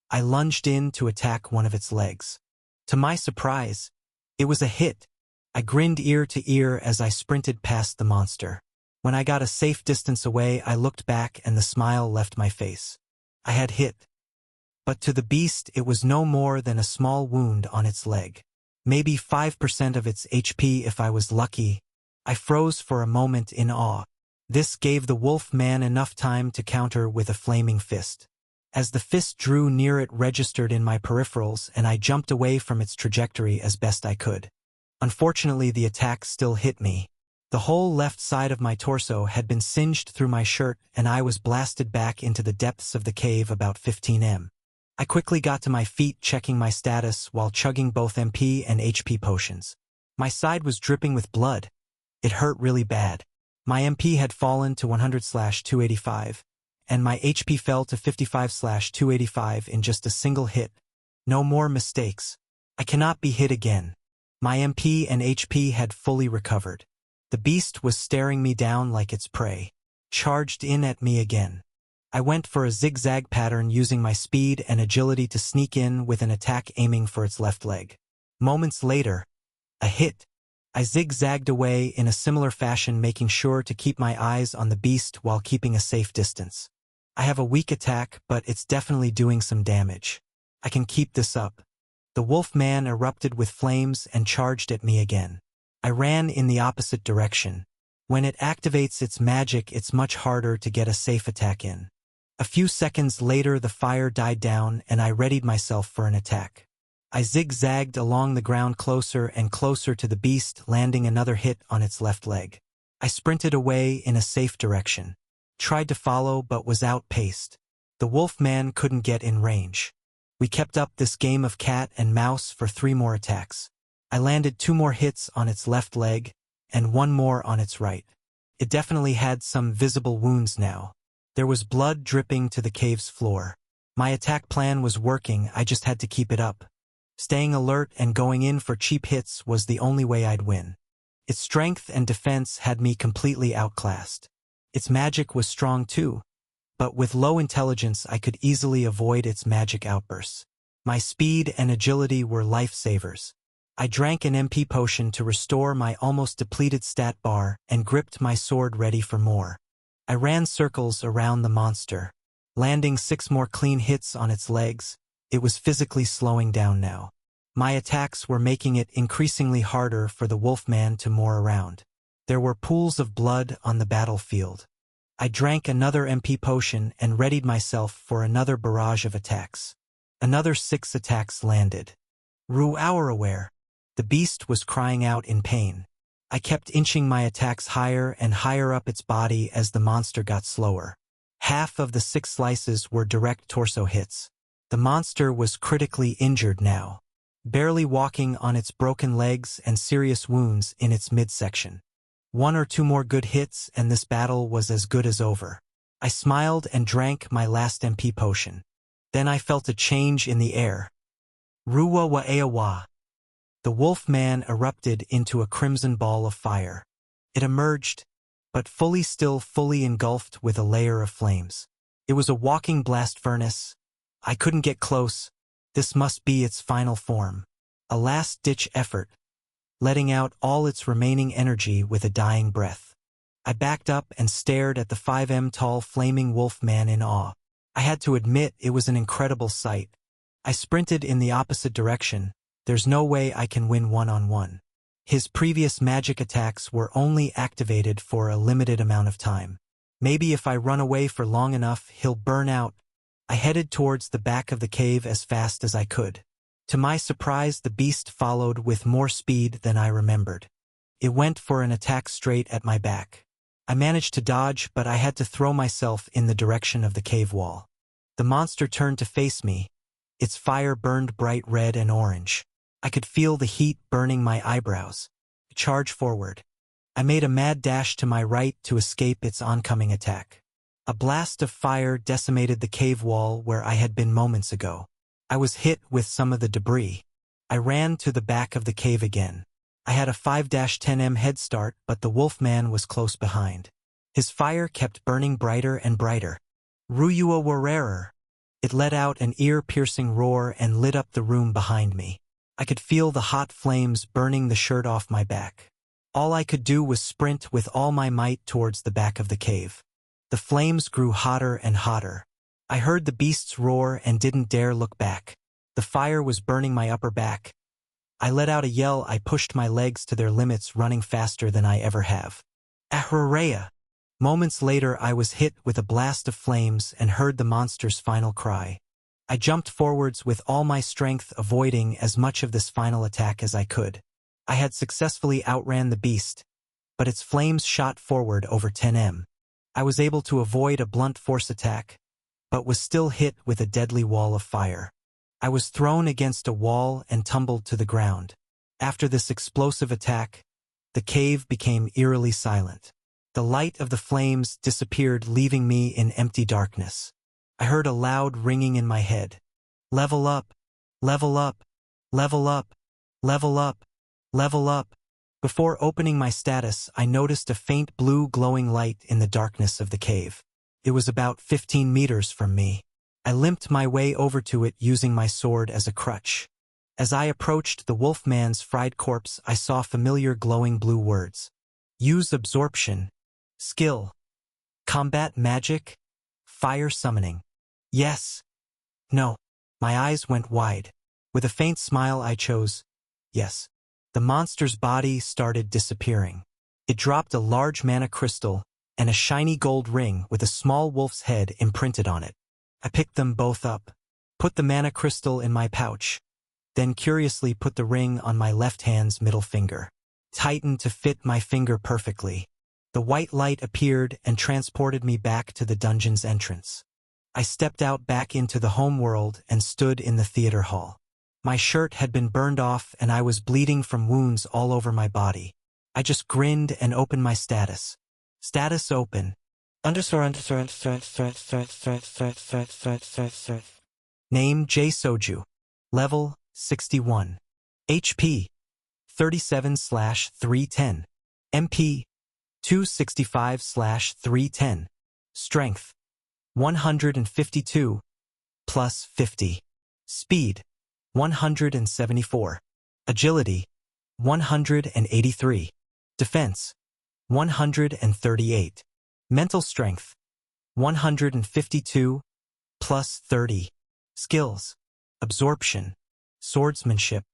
I lunged in to attack one of its legs. To my surprise, it was a hit. I grinned ear to ear as I sprinted past the monster. When I got a safe distance away, I looked back and the smile left my face. I had hit. But to the beast it was no more than a small wound on its leg. Maybe 5% of its HP if I was lucky. I froze for a moment in awe. This gave the wolf man enough time to counter with a flaming fist. As the fist drew near, it registered in my peripherals and I jumped away from its trajectory as best I could. Unfortunately, the attack still hit me. The whole left side of my torso had been singed through my shirt and I was blasted back into the depths of the cave about 15 m. I quickly got to my feet, checking my status while chugging both MP and HP potions. My side was dripping with blood. It hurt really bad. My MP had fallen to 100/285, and my HP fell to 55/285 in just a single hit. No more mistakes. I cannot be hit again. My MP and HP had fully recovered. The beast was staring me down like its prey. Charged in at me again. I went for a zigzag pattern, using my speed and agility to sneak in with an attack aiming for its left leg. Moments later, a hit. I zigzagged away in a similar fashion, making sure to keep my eyes on the beast while keeping a safe distance. I have a weak attack, but it's definitely doing some damage. I can keep this up. The wolf man erupted with flames and charged at me again. I ran in the opposite direction. When it activates its magic, it's much harder to get a safe attack in. A few seconds later, the fire died down and I readied myself for an attack. I zigzagged along the ground closer and closer to the beast, landing another hit on its left leg. I sprinted away in a safe direction. Tried to follow but was outpaced. The wolf man couldn't get in range. We kept up this game of cat and mouse for 3 more attacks. I landed 2 more hits on its left leg and 1 more on its right. It definitely had some visible wounds now. There was blood dripping to the cave's floor. My attack plan was working, I just had to keep it up. Staying alert and going in for cheap hits was the only way I'd win. Its strength and defense had me completely outclassed. Its magic was strong too, but with low intelligence I could easily avoid its magic outbursts. My speed and agility were lifesavers. I drank an MP potion to restore my almost depleted stat bar and gripped my sword ready for more. I ran circles around the monster, landing 6 more clean hits on its legs. It was physically slowing down now. My attacks were making it increasingly harder for the wolfman to moor around. There were pools of blood on the battlefield. I drank another MP potion and readied myself for another barrage of attacks. Another 6 attacks landed. Ruauraware. The beast was crying out in pain. I kept inching my attacks higher and higher up its body as the monster got slower. Half of the 6 slices were direct torso hits. The monster was critically injured now, barely walking on its broken legs and serious wounds in its midsection. 1 or 2 more good hits and this battle was as good as over. I smiled and drank my last MP potion. Then I felt a change in the air. Ruwa-wa-eawa. The wolf man erupted into a crimson ball of fire. It emerged, but fully engulfed with a layer of flames. It was a walking blast furnace. I couldn't get close. This must be its final form. A last-ditch effort, letting out all its remaining energy with a dying breath. I backed up and stared at the 5 m tall flaming wolf man in awe. I had to admit it was an incredible sight. I sprinted in the opposite direction. There's no way I can win one-on-one. His previous magic attacks were only activated for a limited amount of time. Maybe if I run away for long enough, he'll burn out. I headed towards the back of the cave as fast as I could. To my surprise, the beast followed with more speed than I remembered. It went for an attack straight at my back. I managed to dodge, but I had to throw myself in the direction of the cave wall. The monster turned to face me, Its fire burned bright red and orange. I could feel the heat burning my eyebrows. Charge forward. I made a mad dash to my right to escape its oncoming attack. A blast of fire decimated the cave wall where I had been moments ago. I was hit with some of the debris. I ran to the back of the cave again. I had a 5-10m head start, but the wolfman was close behind. His fire kept burning brighter and brighter. Ruyua Warerer. It let out an ear-piercing roar and lit up the room behind me. I could feel the hot flames burning the shirt off my back. All I could do was sprint with all my might towards the back of the cave. The flames grew hotter and hotter. I heard the beasts roar and didn't dare look back. The fire was burning my upper back. I let out a yell. I pushed my legs to their limits, running faster than I ever have. Ahuraya! Moments later I was hit with a blast of flames and heard the monster's final cry. I jumped forwards with all my strength, avoiding as much of this final attack as I could. I had successfully outran the beast, but its flames shot forward over 10m. I was able to avoid a blunt force attack, but was still hit with a deadly wall of fire. I was thrown against a wall and tumbled to the ground. After this explosive attack, the cave became eerily silent. The light of the flames disappeared, leaving me in empty darkness. I heard a loud ringing in my head. Level up, level up, level up, level up, level up. Before opening my status, I noticed a faint blue glowing light in the darkness of the cave. It was about 15 meters from me. I limped my way over to it using my sword as a crutch. As I approached the wolfman's fried corpse, I saw familiar glowing blue words. Use absorption. Skill. Combat magic. Fire summoning. Yes. No. My eyes went wide. With a faint smile I chose yes. The monster's body started disappearing. It dropped a large mana crystal and a shiny gold ring with a small wolf's head imprinted on it. I picked them both up, put the mana crystal in my pouch, then curiously put the ring on my left hand's middle finger. Tightened to fit my finger perfectly. The white light appeared and transported me back to the dungeon's entrance. I stepped out back into the home world and stood in the theater hall. My shirt had been burned off and I was bleeding from wounds all over my body. I just grinned and opened my status. Status open. Name J Soju. Level 61. HP 37/310. MP 265/310. Strength 152 plus 50. Speed 174. Agility 183. Defense 138. Mental strength 152 plus 30. Skills: absorption, swordsmanship,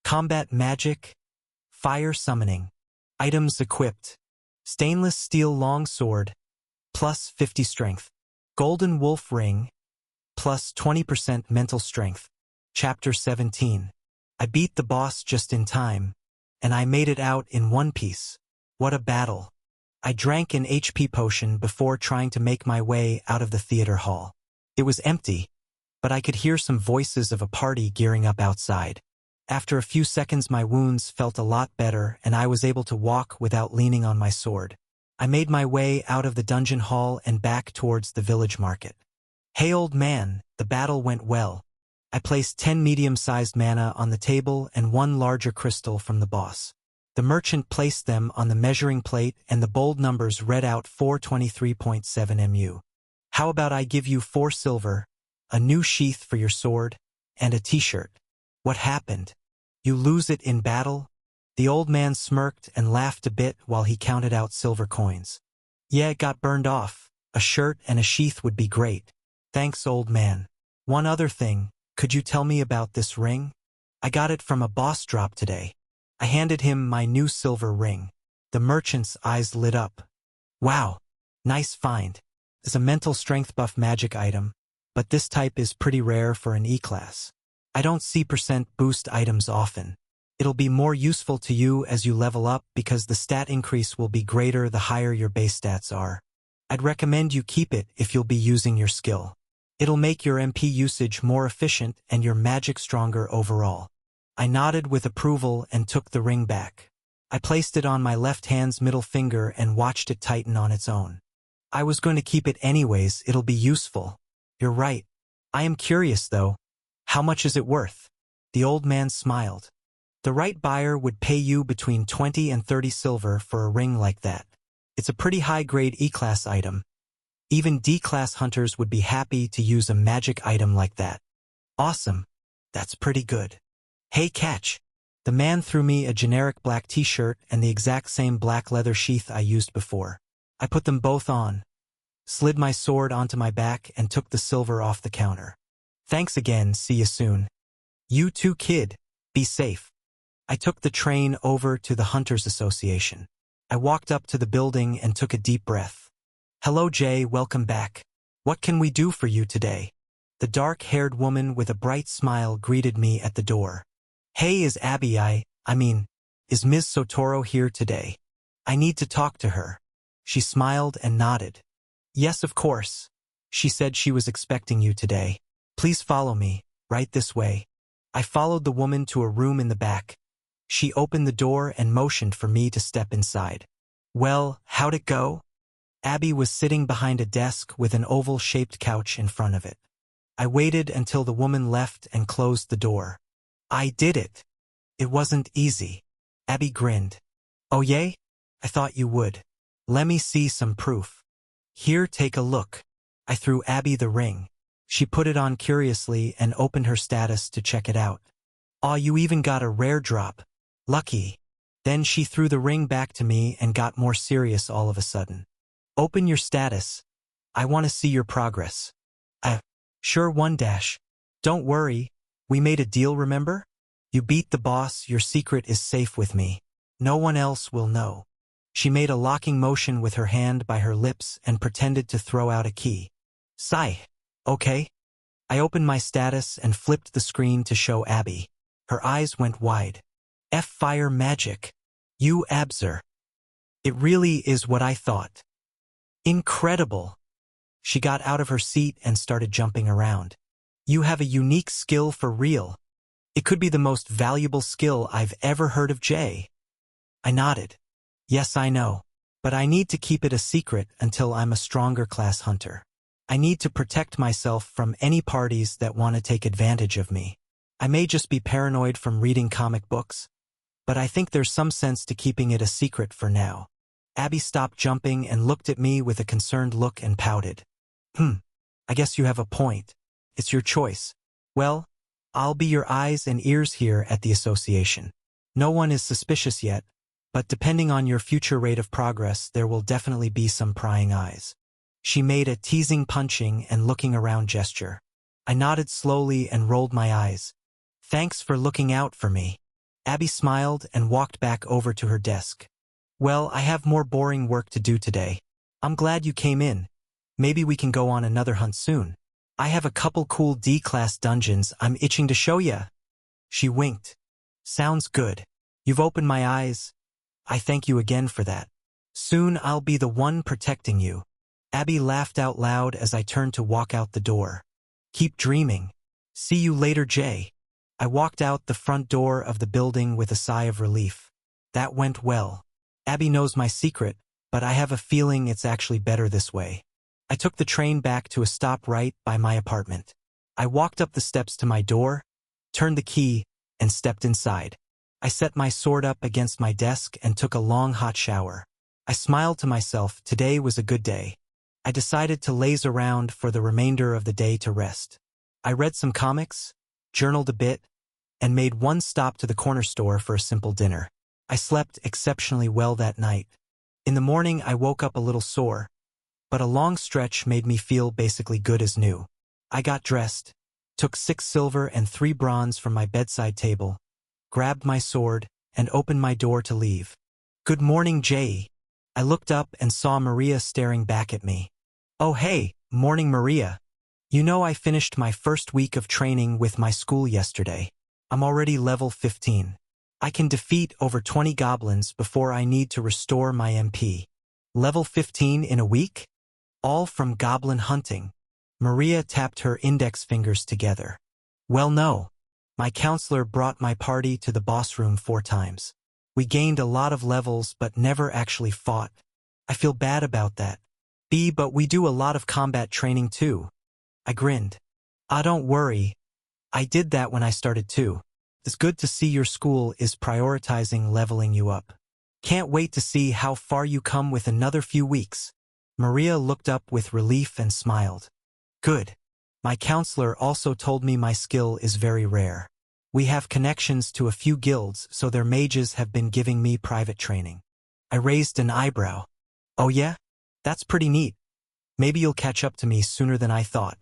combat magic, fire summoning. Items equipped: stainless steel long sword plus 50 strength, golden wolf ring plus 20% mental strength. Chapter 17. I beat the boss just in time, and I made it out in one piece. What a battle. I drank an HP potion before trying to make my way out of the theater hall. It was empty, but I could hear some voices of a party gearing up outside. After a few seconds my wounds felt a lot better and I was able to walk without leaning on my sword. I made my way out of the dungeon hall and back towards the village market. Hey old man, the battle went well. I placed 10 medium-sized mana on the table and 1 larger crystal from the boss. The merchant placed them on the measuring plate and the bold numbers read out 423.7 mu. How about I give you 4 silver, a new sheath for your sword, and a t-shirt? What happened? You lose it in battle? The old man smirked and laughed a bit while he counted out silver coins. Yeah, it got burned off. A shirt and a sheath would be great. Thanks, old man. One other thing, could you tell me about this ring? I got it from a boss drop today. I handed him my new silver ring. The merchant's eyes lit up. Wow, nice find. It's a mental strength buff magic item, but this type is pretty rare for an E-class. I don't see percent boost items often. It'll be more useful to you as you level up because the stat increase will be greater the higher your base stats are. I'd recommend you keep it if you'll be using your skill. It'll make your MP usage more efficient and your magic stronger overall. I nodded with approval and took the ring back. I placed it on my left hand's middle finger and watched it tighten on its own. I was going to keep it anyways, it'll be useful. You're right. I am curious though. How much is it worth? The old man smiled. The right buyer would pay you between 20 and 30 silver for a ring like that. It's a pretty high-grade E-class item. Even D-class hunters would be happy to use a magic item like that. Awesome. That's pretty good. Hey, catch. The man threw me a generic black t-shirt and the exact same black leather sheath I used before. I put them both on, slid my sword onto my back and took the silver off the counter. Thanks again, see you soon. You too, kid. Be safe. I took the train over to the Hunters Association. I walked up to the building and took a deep breath. Hello, Jay, welcome back. What can we do for you today? The dark-haired woman with a bright smile greeted me at the door. Hey, is Abby is Ms. Sotoro here today? I need to talk to her. She smiled and nodded. Yes, of course. She said she was expecting you today. Please follow me, right this way. I followed the woman to a room in the back. She opened the door and motioned for me to step inside. Well, how'd it go? Abby was sitting behind a desk with an oval-shaped couch in front of it. I waited until the woman left and closed the door. I did it. It wasn't easy. Abby grinned. Oh yay? I thought you would. Let me see some proof. Here, take a look. I threw Abby the ring. She put it on curiously and opened her status to check it out. Aw, you even got a rare drop. Lucky. Then she threw the ring back to me and got more serious all of a sudden. Open your status. I want to see your progress. Sure, 1 dash. Don't worry. We made a deal, remember? You beat the boss, your secret is safe with me. No one else will know. She made a locking motion with her hand by her lips and pretended to throw out a key. Sigh. Okay. I opened my status and flipped the screen to show Abby. Her eyes went wide. Fire magic. You Abzer. It really is what I thought. Incredible. She got out of her seat and started jumping around. You have a unique skill for real. It could be the most valuable skill I've ever heard of, Jay. I nodded. Yes, I know. But I need to keep it a secret until I'm a stronger class hunter. I need to protect myself from any parties that want to take advantage of me. I may just be paranoid from reading comic books, but I think there's some sense to keeping it a secret for now. Abby stopped jumping and looked at me with a concerned look and pouted. I guess you have a point. It's your choice. Well, I'll be your eyes and ears here at the association. No one is suspicious yet, but depending on your future rate of progress, there will definitely be some prying eyes. She made a teasing punching and looking around gesture. I nodded slowly and rolled my eyes. Thanks for looking out for me. Abby smiled and walked back over to her desk. Well, I have more boring work to do today. I'm glad you came in. Maybe we can go on another hunt soon. I have a couple cool D-class dungeons I'm itching to show ya. She winked. Sounds good. You've opened my eyes. I thank you again for that. Soon I'll be the one protecting you. Abby laughed out loud as I turned to walk out the door. Keep dreaming. See you later, Jay. I walked out the front door of the building with a sigh of relief. That went well. Abby knows my secret, but I have a feeling it's actually better this way. I took the train back to a stop right by my apartment. I walked up the steps to my door, turned the key, and stepped inside. I set my sword up against my desk and took a long hot shower. I smiled to myself, today was a good day. I decided to laze around for the remainder of the day to rest. I read some comics, journaled a bit, and made one stop to the corner store for a simple dinner. I slept exceptionally well that night. In the morning I woke up a little sore, but a long stretch made me feel basically good as new. I got dressed, took 6 silver and 3 bronze from my bedside table, grabbed my sword, and opened my door to leave. Good morning, Jay. I looked up and saw Maria staring back at me. Oh hey, morning Maria. You know I finished my first week of training with my school yesterday. I'm already level 15. I can defeat over 20 goblins before I need to restore my MP. Level 15 in a week? All from goblin hunting. Maria tapped her index fingers together. Well, no. My counselor brought my party to the boss room 4 times. We gained a lot of levels but never actually fought. I feel bad about that. B, but we do a lot of combat training too. I grinned. Ah, don't worry. I did that when I started too. It's good to see your school is prioritizing leveling you up. Can't wait to see how far you come with another few weeks. Maria looked up with relief and smiled. Good. My counselor also told me my skill is very rare. We have connections to a few guilds, so their mages have been giving me private training. I raised an eyebrow. Oh yeah? That's pretty neat. Maybe you'll catch up to me sooner than I thought.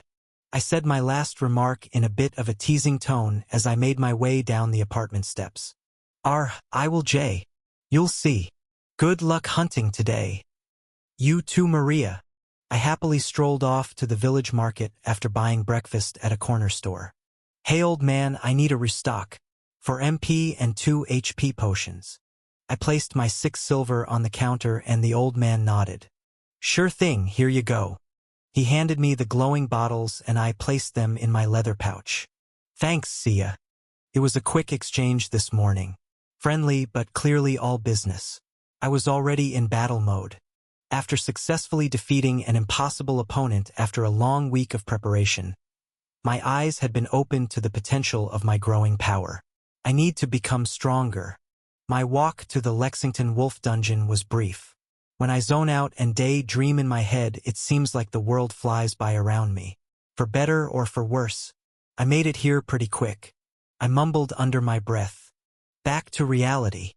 I said my last remark in a bit of a teasing tone as I made my way down the apartment steps. I will, Jay. You'll see. Good luck hunting today. You too, Maria. I happily strolled off to the village market after buying breakfast at a corner store. Hey old man, I need a restock. For MP and 2 HP potions. I placed my 6 silver on the counter and the old man nodded. Sure thing, here you go. He handed me the glowing bottles and I placed them in my leather pouch. Thanks, see ya. It was a quick exchange this morning. Friendly but clearly all business. I was already in battle mode. After successfully defeating an impossible opponent after a long week of preparation, my eyes had been opened to the potential of my growing power. I need to become stronger. My walk to the Lexington Wolf dungeon was brief. When I zone out and daydream in my head, it seems like the world flies by around me. For better or for worse, I made it here pretty quick. I mumbled under my breath. Back to reality.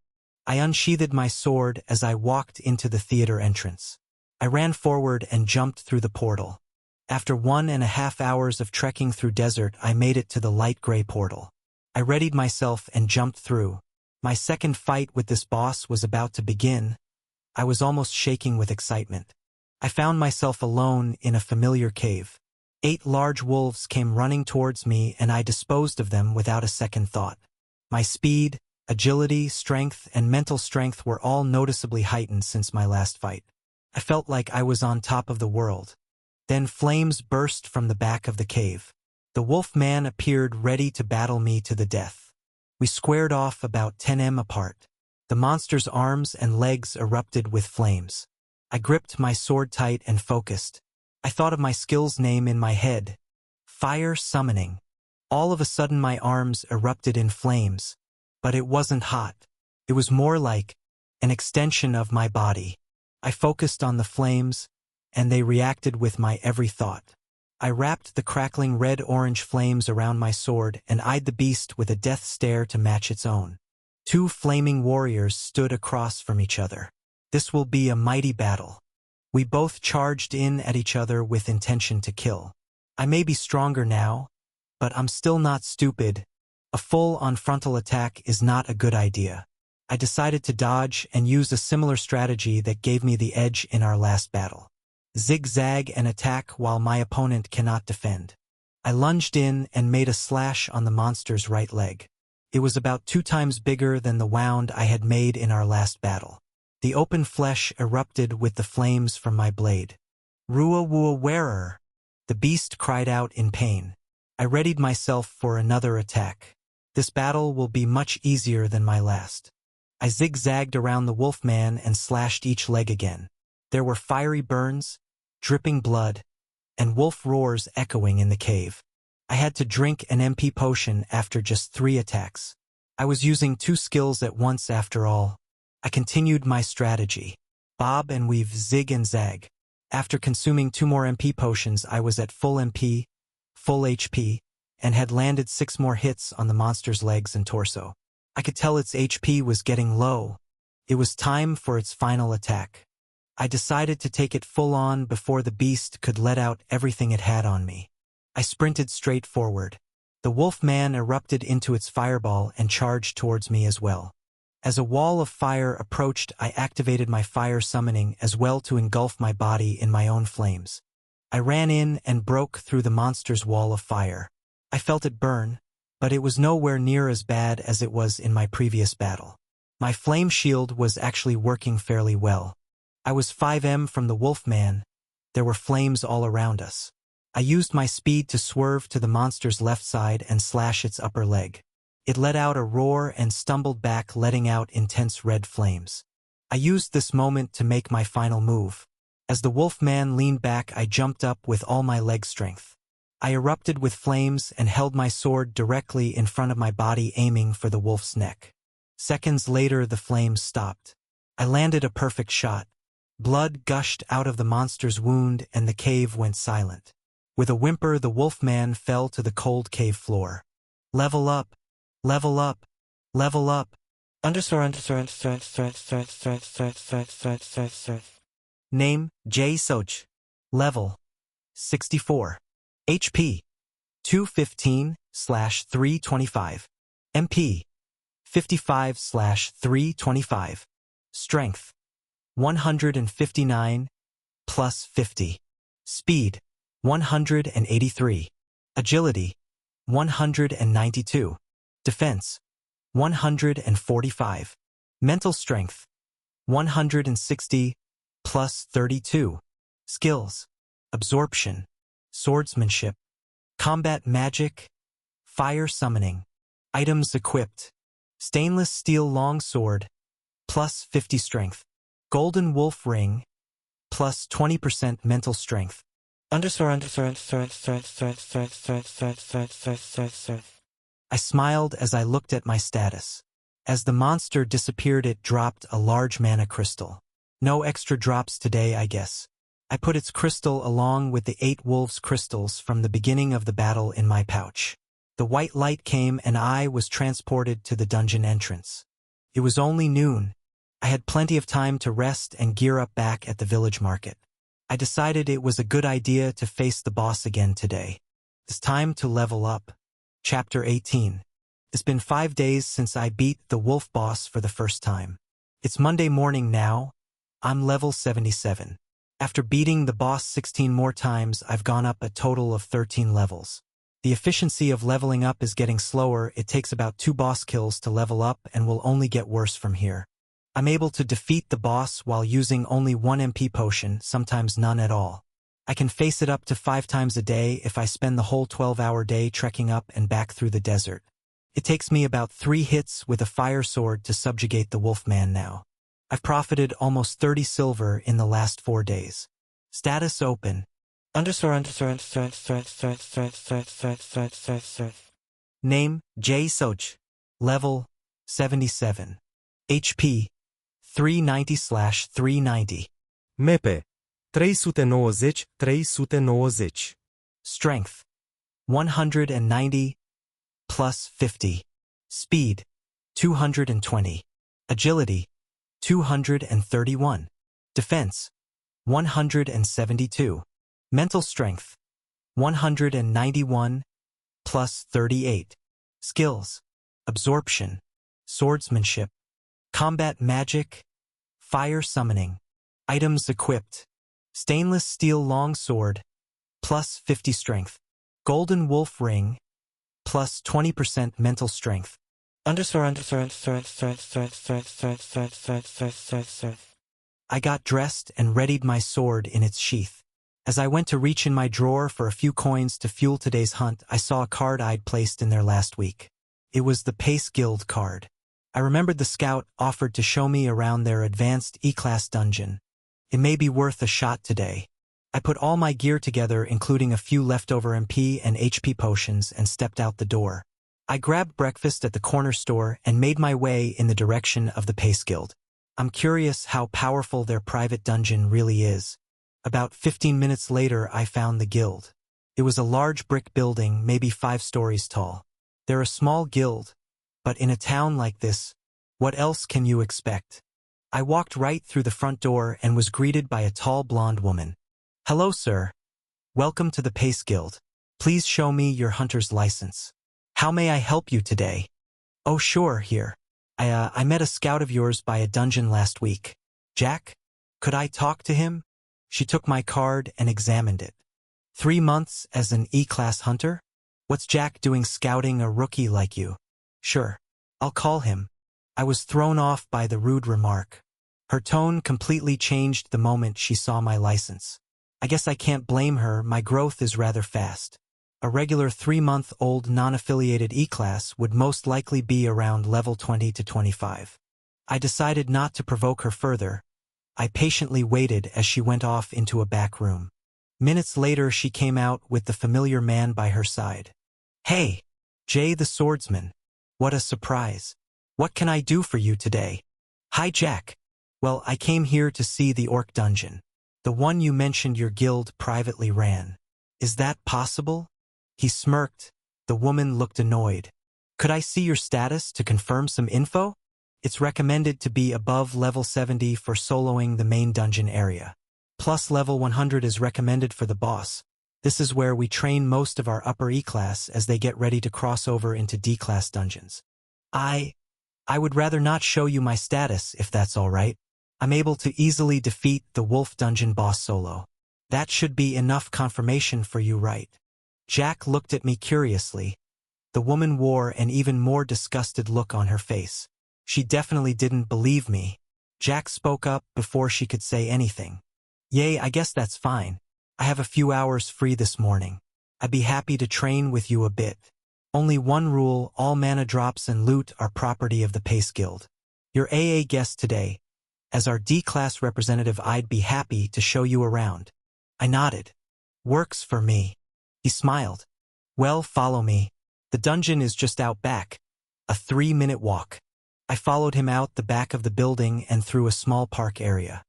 I unsheathed my sword as I walked into the theater entrance. I ran forward and jumped through the portal. After 1.5 hours of trekking through desert, I made it to the light gray portal. I readied myself and jumped through. My second fight with this boss was about to begin. I was almost shaking with excitement. I found myself alone in a familiar cave. 8 large wolves came running towards me and I disposed of them without a second thought. My speed, agility, strength, and mental strength were all noticeably heightened since my last fight. I felt like I was on top of the world. Then flames burst from the back of the cave. The wolf man appeared ready to battle me to the death. We squared off about 10 m apart. The monster's arms and legs erupted with flames. I gripped my sword tight and focused. I thought of my skill's name in my head. Fire summoning. All of a sudden my arms erupted in flames. But it wasn't hot. It was more like an extension of my body. I focused on the flames, and they reacted with my every thought. I wrapped the crackling red-orange flames around my sword and eyed the beast with a death stare to match its own. 2 flaming warriors stood across from each other. This will be a mighty battle. We both charged in at each other with intention to kill. I may be stronger now, but I'm still not stupid. A full-on frontal attack is not a good idea. I decided to dodge and use a similar strategy that gave me the edge in our last battle. Zigzag and attack while my opponent cannot defend. I lunged in and made a slash on the monster's right leg. It was about 2 times bigger than the wound I had made in our last battle. The open flesh erupted with the flames from my blade. Rua wua wearer! The beast cried out in pain. I readied myself for another attack. This battle will be much easier than my last. I zigzagged around the wolfman and slashed each leg again. There were fiery burns, dripping blood, and wolf roars echoing in the cave. I had to drink an MP potion after just 3 attacks. I was using 2 skills at once after all. I continued my strategy. Bob and weave, zig and zag. After consuming 2 more MP potions, I was at full MP, full HP, and had landed 6 more hits on the monster's legs and torso. I could tell its HP was getting low. It was time for its final attack. I decided to take it full on before the beast could let out everything it had on me. I sprinted straight forward. The wolf man erupted into its fireball and charged towards me as well. As a wall of fire approached, I activated my fire summoning as well to engulf my body in my own flames. I ran in and broke through the monster's wall of fire. I felt it burn, but it was nowhere near as bad as it was in my previous battle. My flame shield was actually working fairly well. I was 5 m from the wolf man. There were flames all around us. I used my speed to swerve to the monster's left side and slash its upper leg. It let out a roar and stumbled back, letting out intense red flames. I used this moment to make my final move. As the wolf man leaned back, I jumped up with all my leg strength. I erupted with flames and held my sword directly in front of my body, aiming for the wolf's neck. Seconds later, the flames stopped. I landed a perfect shot. Blood gushed out of the monster's wound and the cave went silent. With a whimper, the wolf man fell to the cold cave floor. Level up, level up, level up. Name, J. Soch. Level, 64. HP, 215/325. MP, 55/325. Strength, 159 plus 50. Speed, 183. Agility, 192. Defense, 145. Mental strength, 160 plus 32. Skills, absorption, swordsmanship, combat magic, fire summoning. Items equipped, stainless steel long sword, plus 50 strength. Golden wolf ring, plus 20% mental strength. I smiled as I looked at my status. As the monster disappeared, it dropped a large mana crystal. No extra drops today, I guess. I put its crystal along with the 8 wolves' crystals from the beginning of the battle in my pouch. The white light came and I was transported to the dungeon entrance. It was only noon. I had plenty of time to rest and gear up back at the village market. I decided it was a good idea to face the boss again today. It's time to level up. Chapter 18. It's been 5 days since I beat the wolf boss for the first time. It's Monday morning now. I'm level 77. After beating the boss 16 more times, I've gone up a total of 13 levels. The efficiency of leveling up is getting slower. It takes about 2 boss kills to level up and will only get worse from here. I'm able to defeat the boss while using only 1 MP potion, sometimes none at all. I can face it up to 5 times a day if I spend the whole 12-hour day trekking up and back through the desert. It takes me about 3 hits with a fire sword to subjugate the wolfman now. I've profited almost 30 silver in the last 4 days. Status open. Name, J. Soch. Level, 77. HP, 390/390. MP, 390/390. Strength, 190 plus 50. Speed, 220. Agility, 231. Defense, 172. Mental strength, 191 plus 38. Skills, absorption, swordsmanship, combat magic, fire summoning. Items equipped, stainless steel long sword, plus 50 strength. Golden wolf ring, plus 20% mental strength. I got dressed and readied my sword in its sheath. As I went to reach in my drawer for a few coins to fuel today's hunt, I saw a card I'd placed in there last week. It was the Pace Guild card. I remembered the scout offered to show me around their advanced E-class dungeon. It may be worth a shot today. I put all my gear together, including a few leftover MP and HP potions, and stepped out the door. I grabbed breakfast at the corner store and made my way in the direction of the Pace Guild. I'm curious how powerful their private dungeon really is. About 15 minutes later, I found the guild. It was a large brick building, maybe 5 stories tall. They're a small guild, but in a town like this, what else can you expect? I walked right through the front door and was greeted by a tall blonde woman. Hello, sir. Welcome to the Pace Guild. Please show me your hunter's license. How may I help you today? Oh, sure, here. I met a scout of yours by a dungeon last week. Jack? Could I talk to him? She took my card and examined it. 3 months as an E-class hunter? What's Jack doing scouting a rookie like you? Sure. I'll call him. I was thrown off by the rude remark. Her tone completely changed the moment she saw my license. I guess I can't blame her, my growth is rather fast. A regular 3-month-old non-affiliated E-class would most likely be around level 20 to 25. I decided not to provoke her further. I patiently waited as she went off into a back room. Minutes later she came out with the familiar man by her side. Hey, Jay the swordsman. What a surprise. What can I do for you today? Hi Jack. Well, I came here to see the orc dungeon. The one you mentioned your guild privately ran. Is that possible? He smirked. The woman looked annoyed. Could I see your status to confirm some info? It's recommended to be above level 70 for soloing the main dungeon area. Plus level 100 is recommended for the boss. This is where we train most of our upper E-class as they get ready to cross over into D-class dungeons. I would rather not show you my status if that's all right. I'm able to easily defeat the wolf dungeon boss solo. That should be enough confirmation for you, right? Jack looked at me curiously. The woman wore an even more disgusted look on her face. She definitely didn't believe me. Jack spoke up before she could say anything. Yay, I guess that's fine. I have a few hours free this morning. I'd be happy to train with you a bit. Only one rule, all mana drops and loot are property of the Pace Guild. Your AA guest today. As our D-class representative, I'd be happy to show you around. I nodded. Works for me. He smiled. Well, follow me. The dungeon is just out back. A 3-minute walk. I followed him out the back of the building and through a small park area.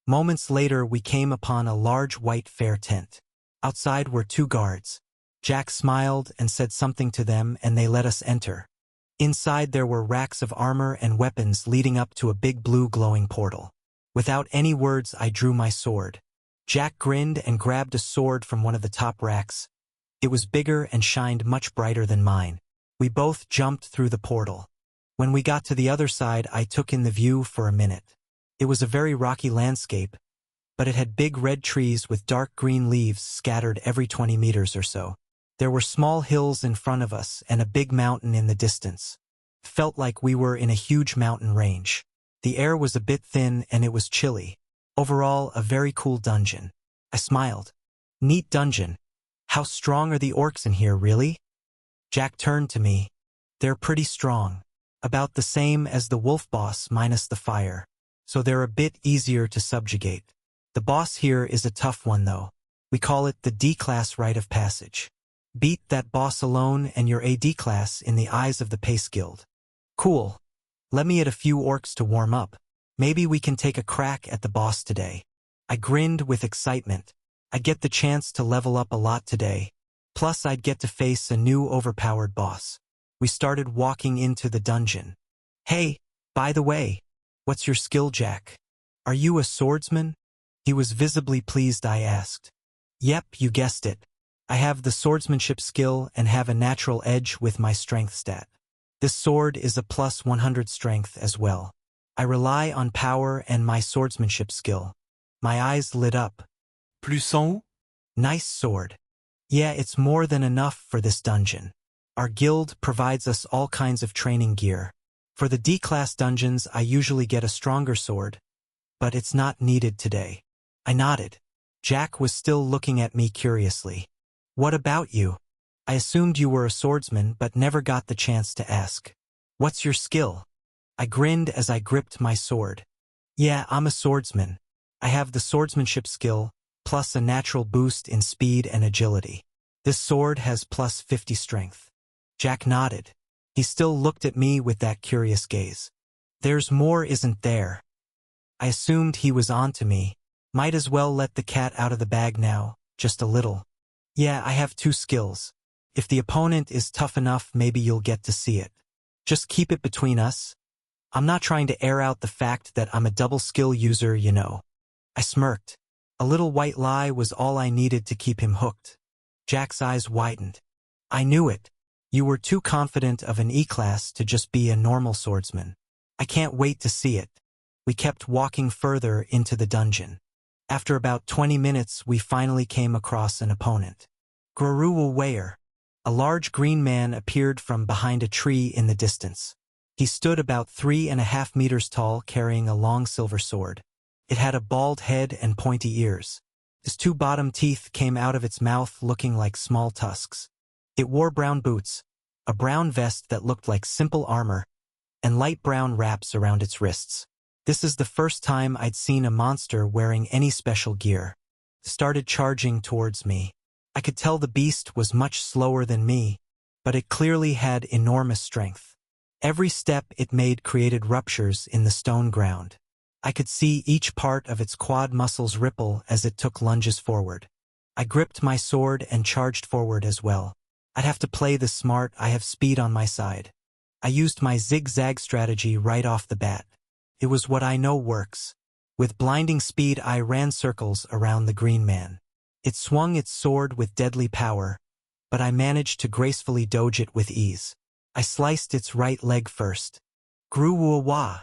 Moments later we came upon a large white fair tent. Outside were 2 guards. Jack smiled and said something to them and they let us enter. Inside there were racks of armor and weapons leading up to a big blue glowing portal. Without any words I drew my sword. Jack grinned and grabbed a sword from one of the top racks. It was bigger and shined much brighter than mine. We both jumped through the portal. When we got to the other side I took in the view for a minute. It was a very rocky landscape, but it had big red trees with dark green leaves scattered every 20 meters or so. There were small hills in front of us and a big mountain in the distance. Felt like we were in a huge mountain range. The air was a bit thin and it was chilly. Overall, a very cool dungeon. I smiled. Neat dungeon. How strong are the orcs in here, really? Jack turned to me. They're pretty strong. About the same as the wolf boss minus the fire. So they're a bit easier to subjugate. The boss here is a tough one though. We call it the D-class rite of passage. Beat that boss alone and you're a D-class in the eyes of the Pace Guild. Cool. Let me add a few orcs to warm up. Maybe we can take a crack at the boss today. I grinned with excitement. I'd get the chance to level up a lot today. Plus I'd get to face a new overpowered boss. We started walking into the dungeon. Hey, by the way, what's your skill, Jack? Are you a swordsman? He was visibly pleased, I asked. Yep, you guessed it. I have the swordsmanship skill and have a natural edge with my strength stat. This sword is a plus 100 strength as well. I rely on power and my swordsmanship skill. My eyes lit up. Plus 100? Nice sword. Yeah, it's more than enough for this dungeon. Our guild provides us all kinds of training gear. For the D-class dungeons I usually get a stronger sword, but it's not needed today. I nodded. Jack was still looking at me curiously. What about you? I assumed you were a swordsman but never got the chance to ask. What's your skill? I grinned as I gripped my sword. Yeah, I'm a swordsman. I have the swordsmanship skill, plus a natural boost in speed and agility. This sword has plus 50 strength. Jack nodded. He still looked at me with that curious gaze. There's more, isn't there? I assumed he was on to me. Might as well let the cat out of the bag now, just a little. Yeah, I have 2 skills. If the opponent is tough enough, maybe you'll get to see it. Just keep it between us. I'm not trying to air out the fact that I'm a double skill user, you know. I smirked. A little white lie was all I needed to keep him hooked. Jack's eyes widened. I knew it. You were too confident of an E-class to just be a normal swordsman. I can't wait to see it. We kept walking further into the dungeon. After about 20 minutes, we finally came across an opponent. Groruwa Wayer. A large green man appeared from behind a tree in the distance. He stood about 3.5 meters tall, carrying a long silver sword. It had a bald head and pointy ears. His two bottom teeth came out of its mouth looking like small tusks. It wore brown boots, a brown vest that looked like simple armor, and light brown wraps around its wrists. This is the first time I'd seen a monster wearing any special gear. It started charging towards me. I could tell the beast was much slower than me, but it clearly had enormous strength. Every step it made created ruptures in the stone ground. I could see each part of its quad muscles ripple as it took lunges forward. I gripped my sword and charged forward as well. I'd have to play this smart. I have speed on my side. I used my zigzag strategy right off the bat. It was what I know works. With blinding speed I ran circles around the green man. It swung its sword with deadly power, but I managed to gracefully dodge it with ease. I sliced its right leg first. Gru-wah-wah.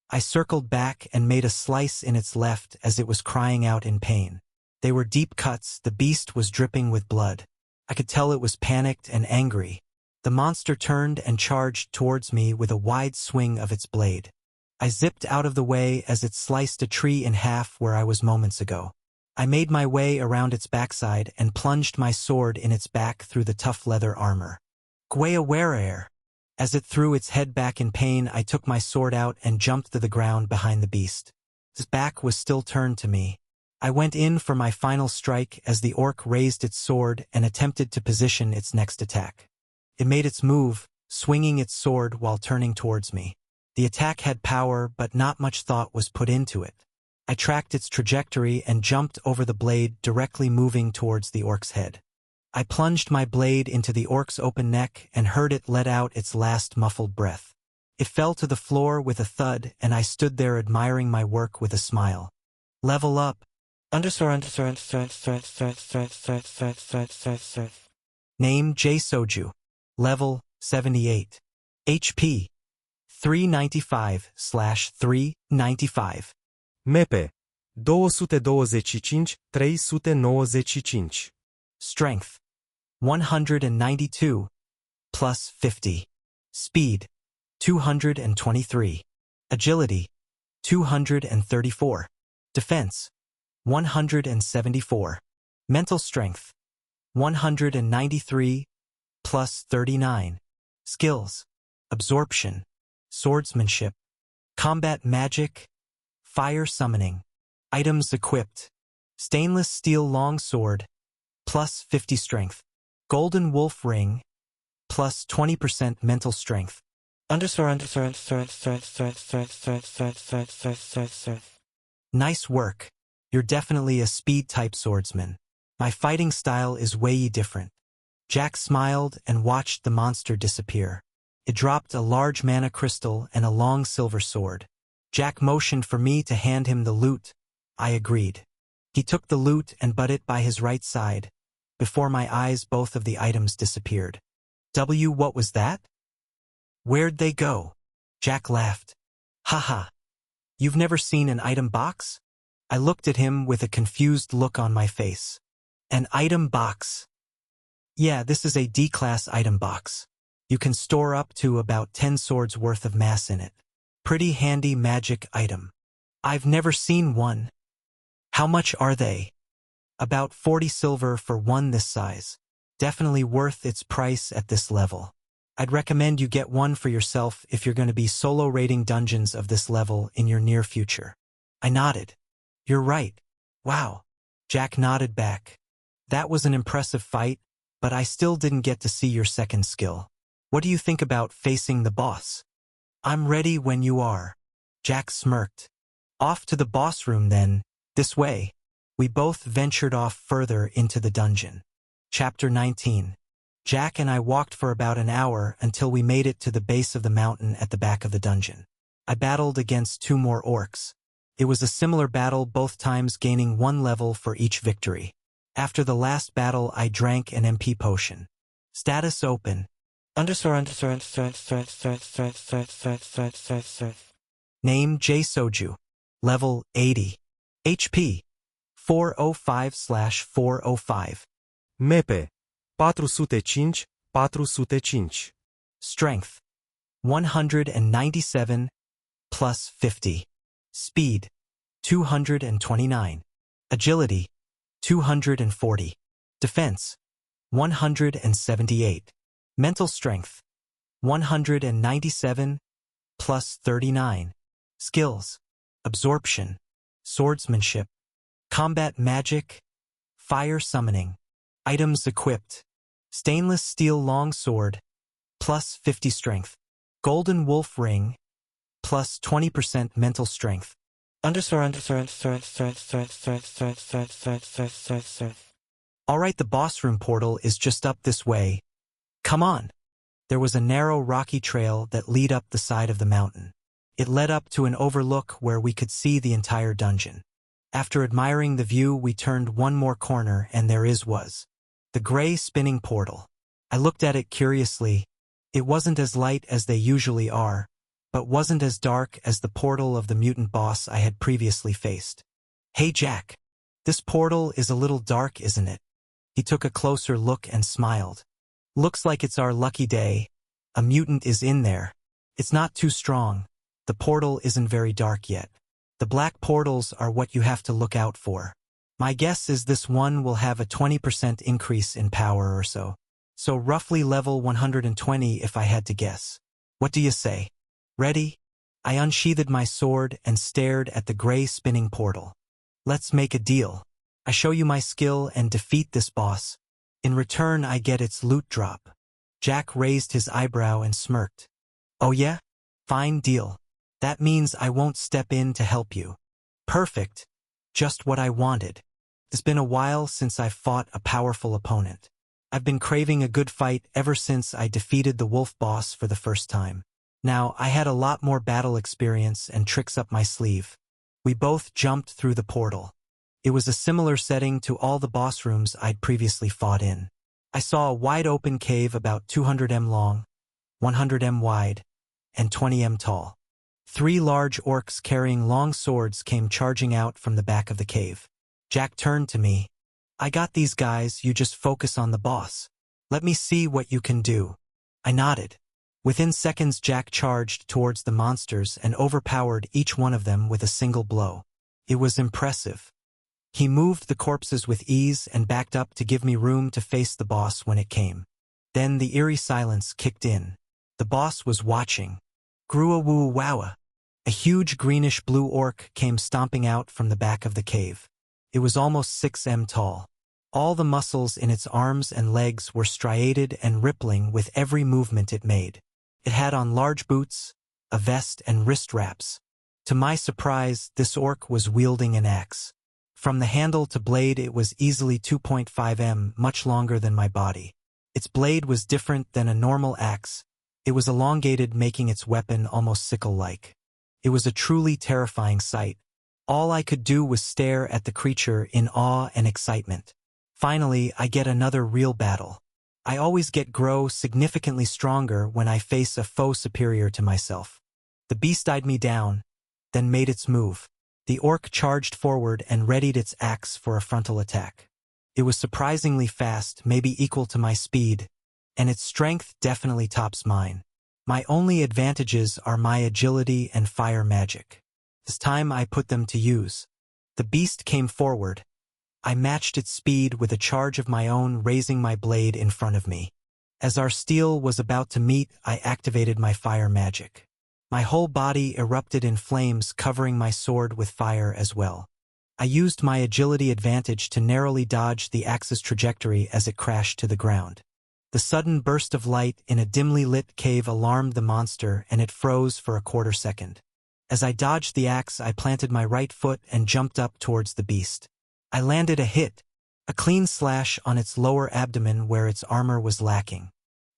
I circled back and made a slice in its left as it was crying out in pain. They were deep cuts. The beast was dripping with blood. I could tell it was panicked and angry. The monster turned and charged towards me with a wide swing of its blade. I zipped out of the way as it sliced a tree in half where I was moments ago. I made my way around its backside and plunged my sword in its back through the tough leather armor. Gwea-wera-air. As it threw its head back in pain, I took my sword out and jumped to the ground behind the beast. Its back was still turned to me. I went in for my final strike as the orc raised its sword and attempted to position its next attack. It made its move, swinging its sword while turning towards me. The attack had power, but not much thought was put into it. I tracked its trajectory and jumped over the blade, directly moving towards the orc's head. I plunged my blade into the orc's open neck and heard it let out its last muffled breath. It fell to the floor with a thud, and I stood there admiring my work with a smile. Level up. Name J Soju. Level 78. HP 395/395. MP 225-395. Strength 192 plus 50. Speed 223. Agility 234. Defense 174. Mental strength 193 plus 39. Skills: absorption, swordsmanship, combat magic, fire summoning. Items equipped: stainless steel long sword, plus 50 strength. Golden wolf ring, plus 20% mental strength. Nice work. You're definitely a speed-type swordsman. My fighting style is way different. Jack smiled and watched the monster disappear. It dropped a large mana crystal and a long silver sword. Jack motioned for me to hand him the loot. I agreed. He took the loot and put it by his right side. Before my eyes, both of the items disappeared. What was that? Where'd they go? Jack laughed. Haha. You've never seen an item box? I looked at him with a confused look on my face. An item box? Yeah, this is a D-class item box. You can store up to about 10 swords worth of mass in it. Pretty handy magic item. I've never seen one. How much are they? About 40 silver for one this size. Definitely worth its price at this level. I'd recommend you get one for yourself if you're going to be solo raiding dungeons of this level in your near future. I nodded. You're right. Wow. Jack nodded back. That was an impressive fight, but I still didn't get to see your second skill. What do you think about facing the boss? I'm ready when you are. Jack smirked. Off to the boss room then, this way. We both ventured off further into the dungeon. Chapter 19. Jack and I walked for about an hour until we made it to the base of the mountain at the back of the dungeon. I battled against 2 more orcs. It was a similar battle, both times gaining 1 level for each victory. After the last battle, I drank an MP potion. Status open. Name J Soju. Level 80. HP 405/405. MP 405-405. Strength 197 plus 50. Speed 229. Agility 240. Defense, 178. Mental strength, 197 plus 39. Skills, absorption, swordsmanship, combat magic, fire summoning. Items equipped, stainless steel long sword, plus 50 strength. Golden wolf ring, plus 20% mental strength. Alright, the boss room portal is just up this way. Come on. There was a narrow rocky trail that led up the side of the mountain. It led up to an overlook where we could see the entire dungeon. After admiring the view, we turned one more corner and there was the gray spinning portal. I looked at it curiously. It wasn't as light as they usually are, but wasn't as dark as the portal of the mutant boss I had previously faced. Hey Jack, this portal is a little dark, isn't it? He took a closer look and smiled. Looks like it's our lucky day. A mutant is in there. It's not too strong. The portal isn't very dark yet. The black portals are what you have to look out for. My guess is this one will have a 20% increase in power or so. So roughly level 120 if I had to guess. What do you say? Ready? I unsheathed my sword and stared at the gray spinning portal. Let's make a deal. I show you my skill and defeat this boss. In return, I get its loot drop. Jack raised his eyebrow and smirked. Oh yeah? Fine deal. That means I won't step in to help you. Perfect. Just what I wanted. It's been a while since I've fought a powerful opponent. I've been craving a good fight ever since I defeated the wolf boss for the first time. Now, I had a lot more battle experience and tricks up my sleeve. We both jumped through the portal. It was a similar setting to all the boss rooms I'd previously fought in. I saw a wide-open cave about 200 m long, 100 m wide, and 20 m tall. 3 large orcs carrying long swords came charging out from the back of the cave. Jack turned to me. I got these guys, you just focus on the boss. Let me see what you can do. I nodded. Within seconds, Jack charged towards the monsters and overpowered each one of them with a single blow. It was impressive. He moved the corpses with ease and backed up to give me room to face the boss when it came. Then the eerie silence kicked in. The boss was watching. Grua-woo-wowa. A huge greenish-blue orc came stomping out from the back of the cave. It was almost 6 m tall. All the muscles in its arms and legs were striated and rippling with every movement it made. It had on large boots, a vest, and wrist wraps. To my surprise, this orc was wielding an axe. From the handle to blade, it was easily 2.5 m, much longer than my body. Its blade was different than a normal axe. It was elongated, making its weapon almost sickle-like. It was a truly terrifying sight. All I could do was stare at the creature in awe and excitement. Finally, I get another real battle. I always grow significantly stronger when I face a foe superior to myself. The beast eyed me down, then made its move. The orc charged forward and readied its axe for a frontal attack. It was surprisingly fast, maybe equal to my speed, and its strength definitely tops mine. My only advantages are my agility and fire magic. This time I put them to use. The beast came forward. I matched its speed with a charge of my own, raising my blade in front of me. As our steel was about to meet, I activated my fire magic. My whole body erupted in flames, covering my sword with fire as well. I used my agility advantage to narrowly dodge the axe's trajectory as it crashed to the ground. The sudden burst of light in a dimly lit cave alarmed the monster, and it froze for a quarter second. As I dodged the axe, I planted my right foot and jumped up towards the beast. I landed a hit, a clean slash on its lower abdomen where its armor was lacking.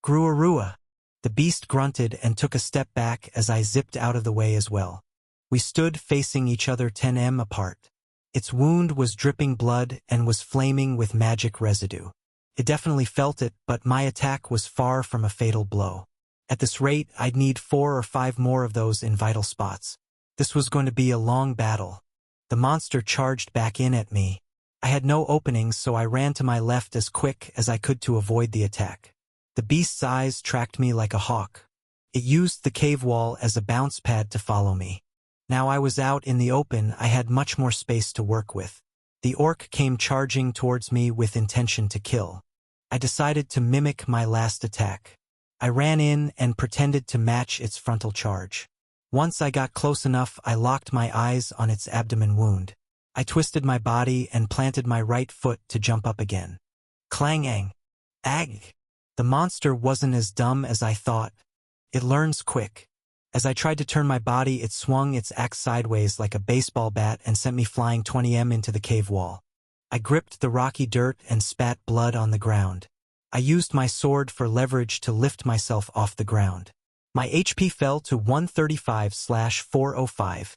Grua-rua. The beast grunted and took a step back as I zipped out of the way as well. We stood facing each other 10 m apart. Its wound was dripping blood and was flaming with magic residue. It definitely felt it, but my attack was far from a fatal blow. At this rate, I'd need 4 or 5 more of those in vital spots. This was going to be a long battle. The monster charged back in at me. I had no openings, so I ran to my left as quick as I could to avoid the attack. The beast's eyes tracked me like a hawk. It used the cave wall as a bounce pad to follow me. Now I was out in the open, I had much more space to work with. The orc came charging towards me with intention to kill. I decided to mimic my last attack. I ran in and pretended to match its frontal charge. Once I got close enough, I locked my eyes on its abdomen wound. I twisted my body and planted my right foot to jump up again. Clang-ang. Ag. The monster wasn't as dumb as I thought. It learns quick. As I tried to turn my body, it swung its axe sideways like a baseball bat and sent me flying 20 m into the cave wall. I gripped the rocky dirt and spat blood on the ground. I used my sword for leverage to lift myself off the ground. My HP fell to 135/405.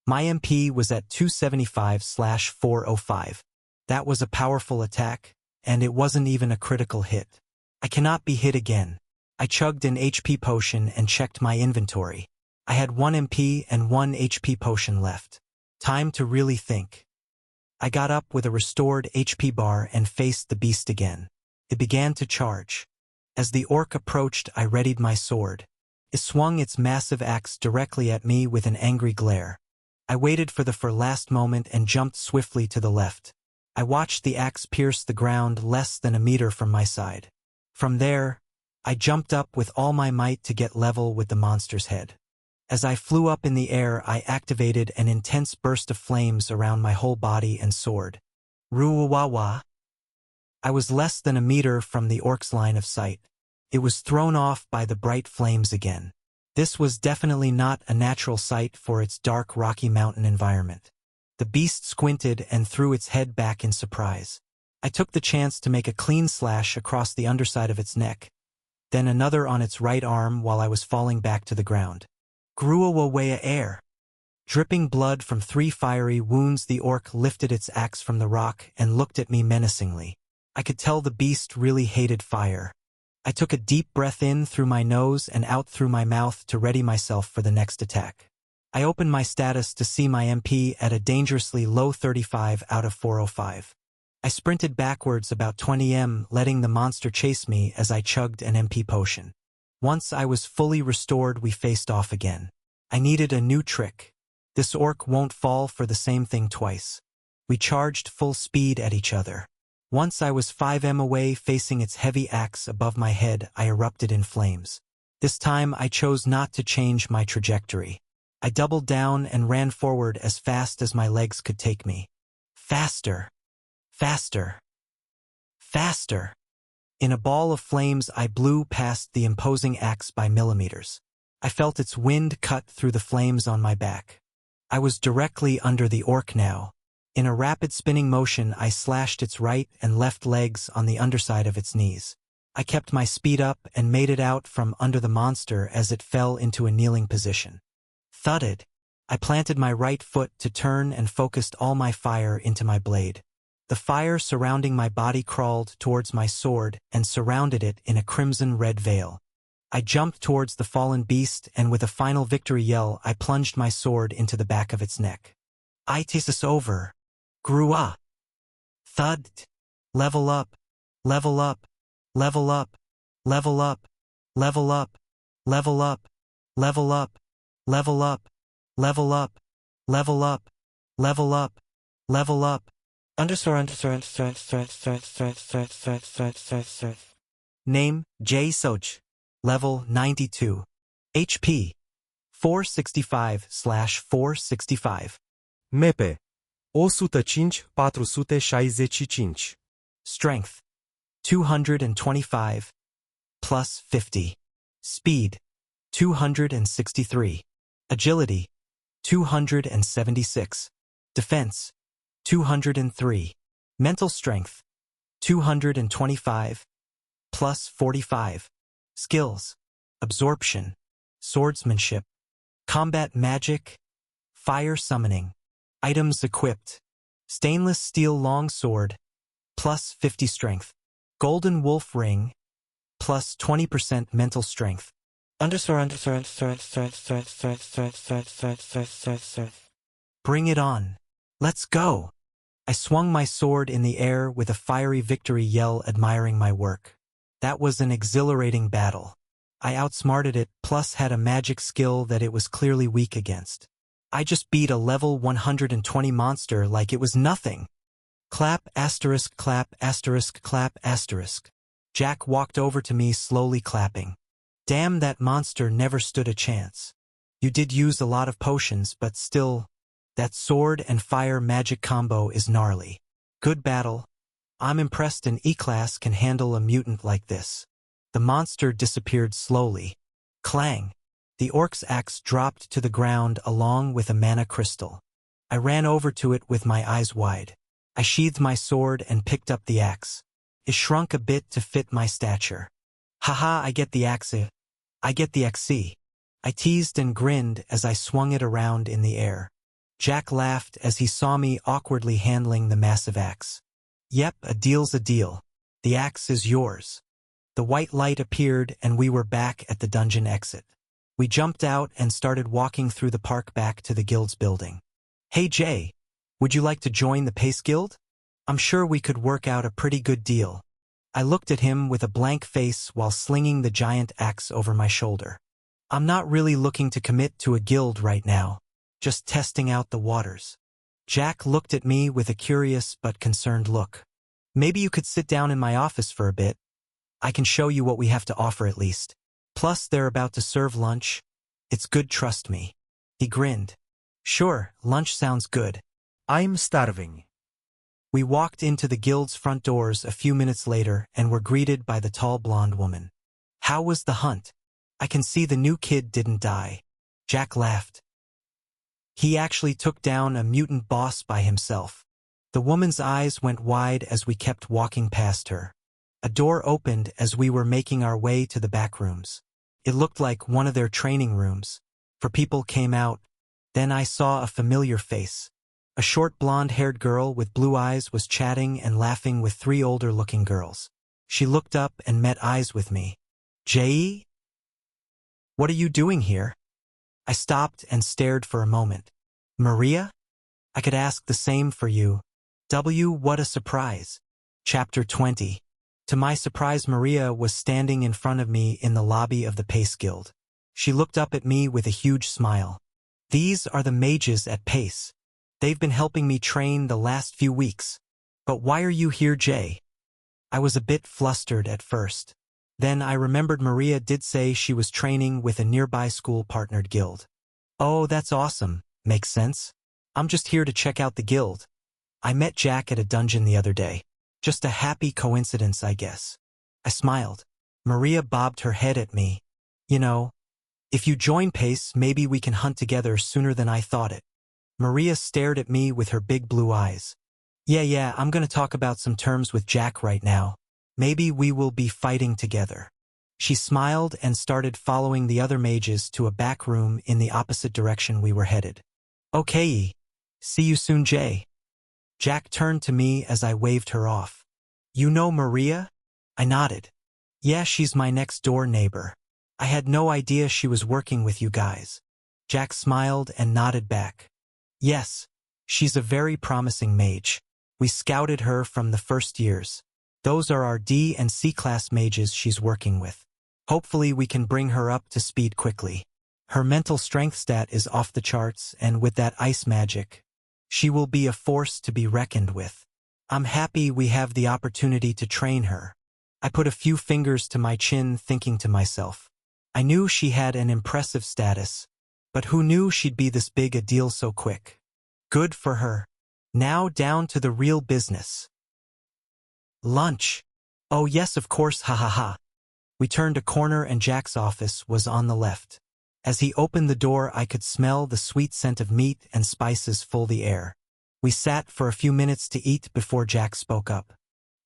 My MP was at 275/405. That was a powerful attack, and it wasn't even a critical hit. I cannot be hit again. I chugged an HP potion and checked my inventory. I had 1 MP and 1 HP potion left. Time to really think. I got up with a restored HP bar and faced the beast again. It began to charge. As the orc approached, I readied my sword. It swung its massive axe directly at me with an angry glare. I waited for the last moment and jumped swiftly to the left. I watched the axe pierce the ground less than a meter from my side. From there, I jumped up with all my might to get level with the monster's head. As I flew up in the air, I activated an intense burst of flames around my whole body and sword. Ruwawa. I was less than a meter from the orc's line of sight. It was thrown off by the bright flames again. This was definitely not a natural sight for its dark Rocky Mountain environment. The beast squinted and threw its head back in surprise. I took the chance to make a clean slash across the underside of its neck, then another on its right arm while I was falling back to the ground. Gruawawea air. Dripping blood from 3 fiery wounds, the orc lifted its axe from the rock and looked at me menacingly. I could tell the beast really hated fire. I took a deep breath in through my nose and out through my mouth to ready myself for the next attack. I opened my status to see my MP at a dangerously low 35 out of 405. I sprinted backwards about 20 m, letting the monster chase me as I chugged an MP potion. Once I was fully restored, we faced off again. I needed a new trick. This orc won't fall for the same thing twice. We charged full speed at each other. Once I was 5 m away, facing its heavy axe above my head, I erupted in flames. This time I chose not to change my trajectory. I doubled down and ran forward as fast as my legs could take me. Faster. Faster. Faster. In a ball of flames, I blew past the imposing axe by millimeters. I felt its wind cut through the flames on my back. I was directly under the orc now. In a rapid spinning motion, I slashed its right and left legs on the underside of its knees. I kept my speed up and made it out from under the monster as it fell into a kneeling position. Thudded. I planted my right foot to turn and focused all my fire into my blade. The fire surrounding my body crawled towards my sword and surrounded it in a crimson-red veil. I jumped towards the fallen beast, and with a final victory yell, I plunged my sword into the back of its neck. Itis over. Grua. Thud. Level up. Level up. Level up. Level up. Level up. Level up. Level up. Level up. Level up. Level up. Level up. Level up. Name, J. Soj. Level 92. HP. 465/465. MP. 105-465. Strength. 225. Plus 50. Speed. 263. Agility. 276. Defense. 203. Mental strength. 225. Plus 45. Skills. Absorption. Swordsmanship. Combat magic. Fire summoning. Items equipped. Stainless steel long sword. Plus 50 strength. Golden wolf ring. Plus 20% mental strength. Bring it on. Let's go. I swung my sword in the air with a fiery victory yell, admiring my work. That was an exhilarating battle. I outsmarted it, plus had a magic skill that it was clearly weak against. I just beat a level 120 monster like it was nothing. Clap asterisk clap asterisk clap asterisk. Jack walked over to me slowly clapping. Damn, that monster never stood a chance. You did use a lot of potions, but still, that sword and fire magic combo is gnarly. Good battle. I'm impressed an E-class can handle a mutant like this. The monster disappeared slowly. Clang. The orc's axe dropped to the ground along with a mana crystal. I ran over to it with my eyes wide. I sheathed my sword and picked up the axe. It shrunk a bit to fit my stature. Haha, I get the axe. I get the axe. I teased and grinned as I swung it around in the air. Jack laughed as he saw me awkwardly handling the massive axe. Yep, a deal's a deal. The axe is yours. The white light appeared and we were back at the dungeon exit. We jumped out and started walking through the park back to the guild's building. Hey Jay, would you like to join the Pace Guild? I'm sure we could work out a pretty good deal. I looked at him with a blank face while slinging the giant axe over my shoulder. I'm not really looking to commit to a guild right now, just testing out the waters. Jack looked at me with a curious but concerned look. Maybe you could sit down in my office for a bit. I can show you what we have to offer at least. Plus, they're about to serve lunch. It's good, trust me. He grinned. Sure, lunch sounds good. I'm starving. We walked into the guild's front doors a few minutes later and were greeted by the tall blonde woman. How was the hunt? I can see the new kid didn't die. Jack laughed. He actually took down a mutant boss by himself. The woman's eyes went wide as we kept walking past her. A door opened as we were making our way to the back rooms. It looked like one of their training rooms, for people came out. Then I saw a familiar face. A short blonde-haired girl with blue eyes was chatting and laughing with three older-looking girls. She looked up and met eyes with me. Jay? What are you doing here? I stopped and stared for a moment. Maria? I could ask the same for you. What a surprise. Chapter 20. To my surprise, Maria was standing in front of me in the lobby of the Pace Guild. She looked up at me with a huge smile. These are the mages at Pace. They've been helping me train the last few weeks. But why are you here, Jay? I was a bit flustered at first. Then I remembered Maria did say she was training with a nearby school-partnered guild. Oh, that's awesome. Makes sense. I'm just here to check out the guild. I met Jack at a dungeon the other day. Just a happy coincidence, I guess. I smiled. Maria bobbed her head at me. You know, if you join Pace, maybe we can hunt together sooner than I thought it. Maria stared at me with her big blue eyes. Yeah, I'm gonna talk about some terms with Jack right now. Maybe we will be fighting together. She smiled and started following the other mages to a back room in the opposite direction we were headed. Okay, see you soon, Jay. Jack turned to me as I waved her off. You know Maria? I nodded. Yeah, she's my next-door neighbor. I had no idea she was working with you guys. Jack smiled and nodded back. Yes, she's a very promising mage. We scouted her from the first years. Those are our D and C class mages she's working with. Hopefully we can bring her up to speed quickly. Her mental strength stat is off the charts, and with that ice magic, she will be a force to be reckoned with. I'm happy we have the opportunity to train her. I put a few fingers to my chin, thinking to myself. I knew she had an impressive status, but who knew she'd be this big a deal so quick? Good for her. Now down to the real business. Lunch. Oh yes, of course, ha ha ha. We turned a corner and Jack's office was on the left. As he opened the door, I could smell the sweet scent of meat and spices fill the air. We sat for a few minutes to eat before Jack spoke up.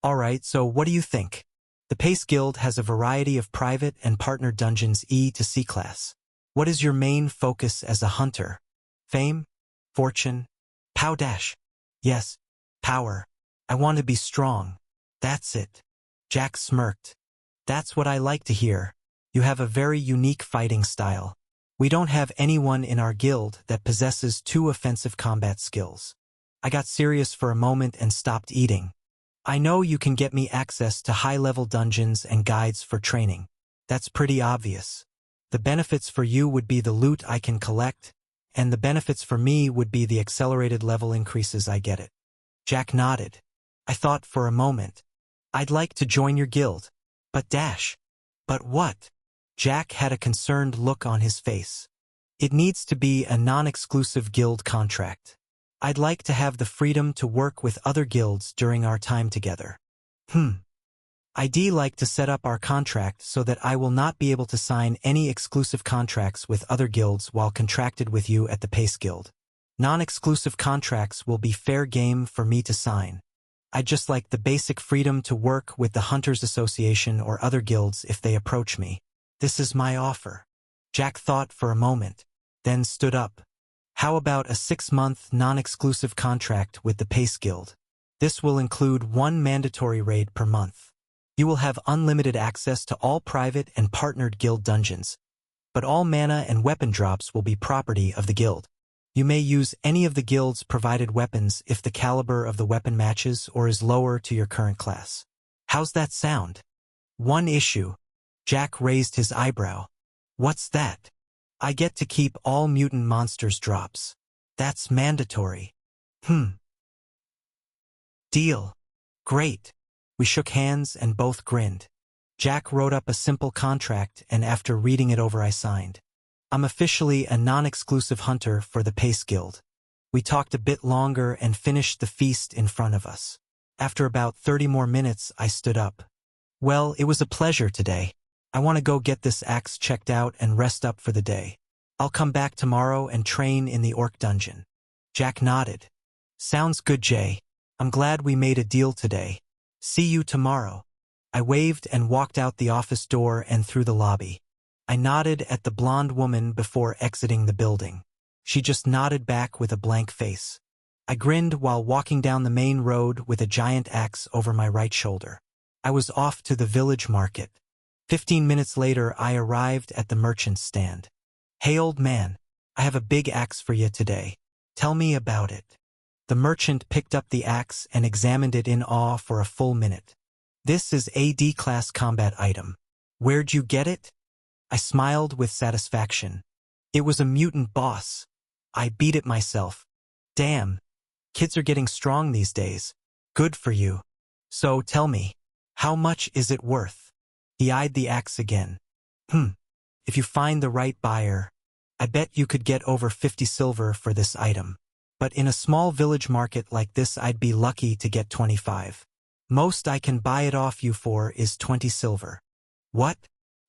All right, so what do you think? The Pace Guild has a variety of private and partner dungeons E to C class. What is your main focus as a hunter? Fame? Fortune? Pow dash? Yes, power. I want to be strong. That's it. Jack smirked. That's what I like to hear. You have a very unique fighting style. We don't have anyone in our guild that possesses two offensive combat skills. I got serious for a moment and stopped eating. I know you can get me access to high-level dungeons and guides for training. That's pretty obvious. The benefits for you would be the loot I can collect, and the benefits for me would be the accelerated level increases I get it. Jack nodded. I thought for a moment. I'd like to join your guild. But dash. But what? Jack had a concerned look on his face. It needs to be a non-exclusive guild contract. I'd like to have the freedom to work with other guilds during our time together. I'd like to set up our contract so that I will not be able to sign any exclusive contracts with other guilds while contracted with you at the Pace Guild. Non-exclusive contracts will be fair game for me to sign. I'd just like the basic freedom to work with the Hunters Association or other guilds if they approach me. This is my offer. Jack thought for a moment, then stood up. How about a 6-month non-exclusive contract with the Pace Guild? This will include 1 mandatory raid per month. You will have unlimited access to all private and partnered guild dungeons, but all mana and weapon drops will be property of the guild. You may use any of the guild's provided weapons if the caliber of the weapon matches or is lower to your current class. How's that sound? One issue. Jack raised his eyebrow. What's that? I get to keep all mutant monsters drops. That's mandatory. Deal. Great. We shook hands and both grinned. Jack wrote up a simple contract and after reading it over I signed. I'm officially a non-exclusive hunter for the Pace Guild. We talked a bit longer and finished the feast in front of us. After about 30 more minutes, I stood up. Well, it was a pleasure today. I want to go get this axe checked out and rest up for the day. I'll come back tomorrow and train in the orc dungeon. Jack nodded. Sounds good, Jay. I'm glad we made a deal today. See you tomorrow. I waved and walked out the office door and through the lobby. I nodded at the blonde woman before exiting the building. She just nodded back with a blank face. I grinned while walking down the main road with a giant axe over my right shoulder. I was off to the village market. 15 minutes later, I arrived at the merchant's stand. Hey old man, I have a big axe for you today. Tell me about it. The merchant picked up the axe and examined it in awe for a full minute. This is a D-class combat item. Where'd you get it? I smiled with satisfaction. It was a mutant boss. I beat it myself. Damn. Kids are getting strong these days. Good for you. So tell me, how much is it worth? He eyed the axe again. If you find the right buyer, I bet you could get over 50 silver for this item. But in a small village market like this, I'd be lucky to get 25. Most I can buy it off you for is 20 silver. What?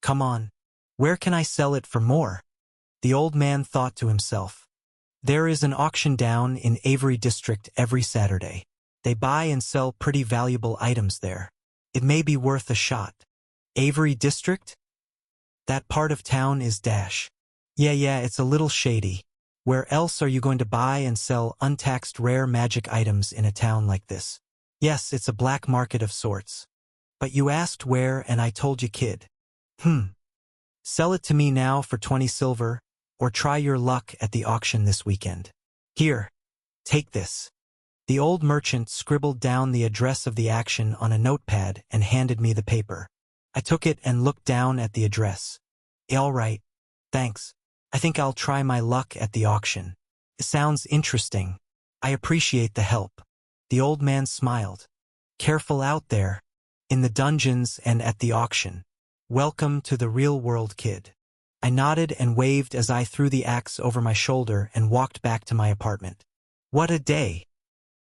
Come on. Where can I sell it for more? The old man thought to himself. There is an auction down in Avery District every Saturday. They buy and sell pretty valuable items there. It may be worth a shot. Avery District? That part of town is dash. Yeah, it's a little shady. Where else are you going to buy and sell untaxed rare magic items in a town like this? Yes, it's a black market of sorts. But you asked where and I told you, kid. Sell it to me now for 20 silver, or try your luck at the auction this weekend. Here, take this. The old merchant scribbled down the address of the action on a notepad and handed me the paper. I took it and looked down at the address. All right, thanks. I think I'll try my luck at the auction. It sounds interesting. I appreciate the help. The old man smiled. Careful out there, in the dungeons and at the auction. Welcome to the real world, kid. I nodded and waved as I threw the axe over my shoulder and walked back to my apartment. What a day!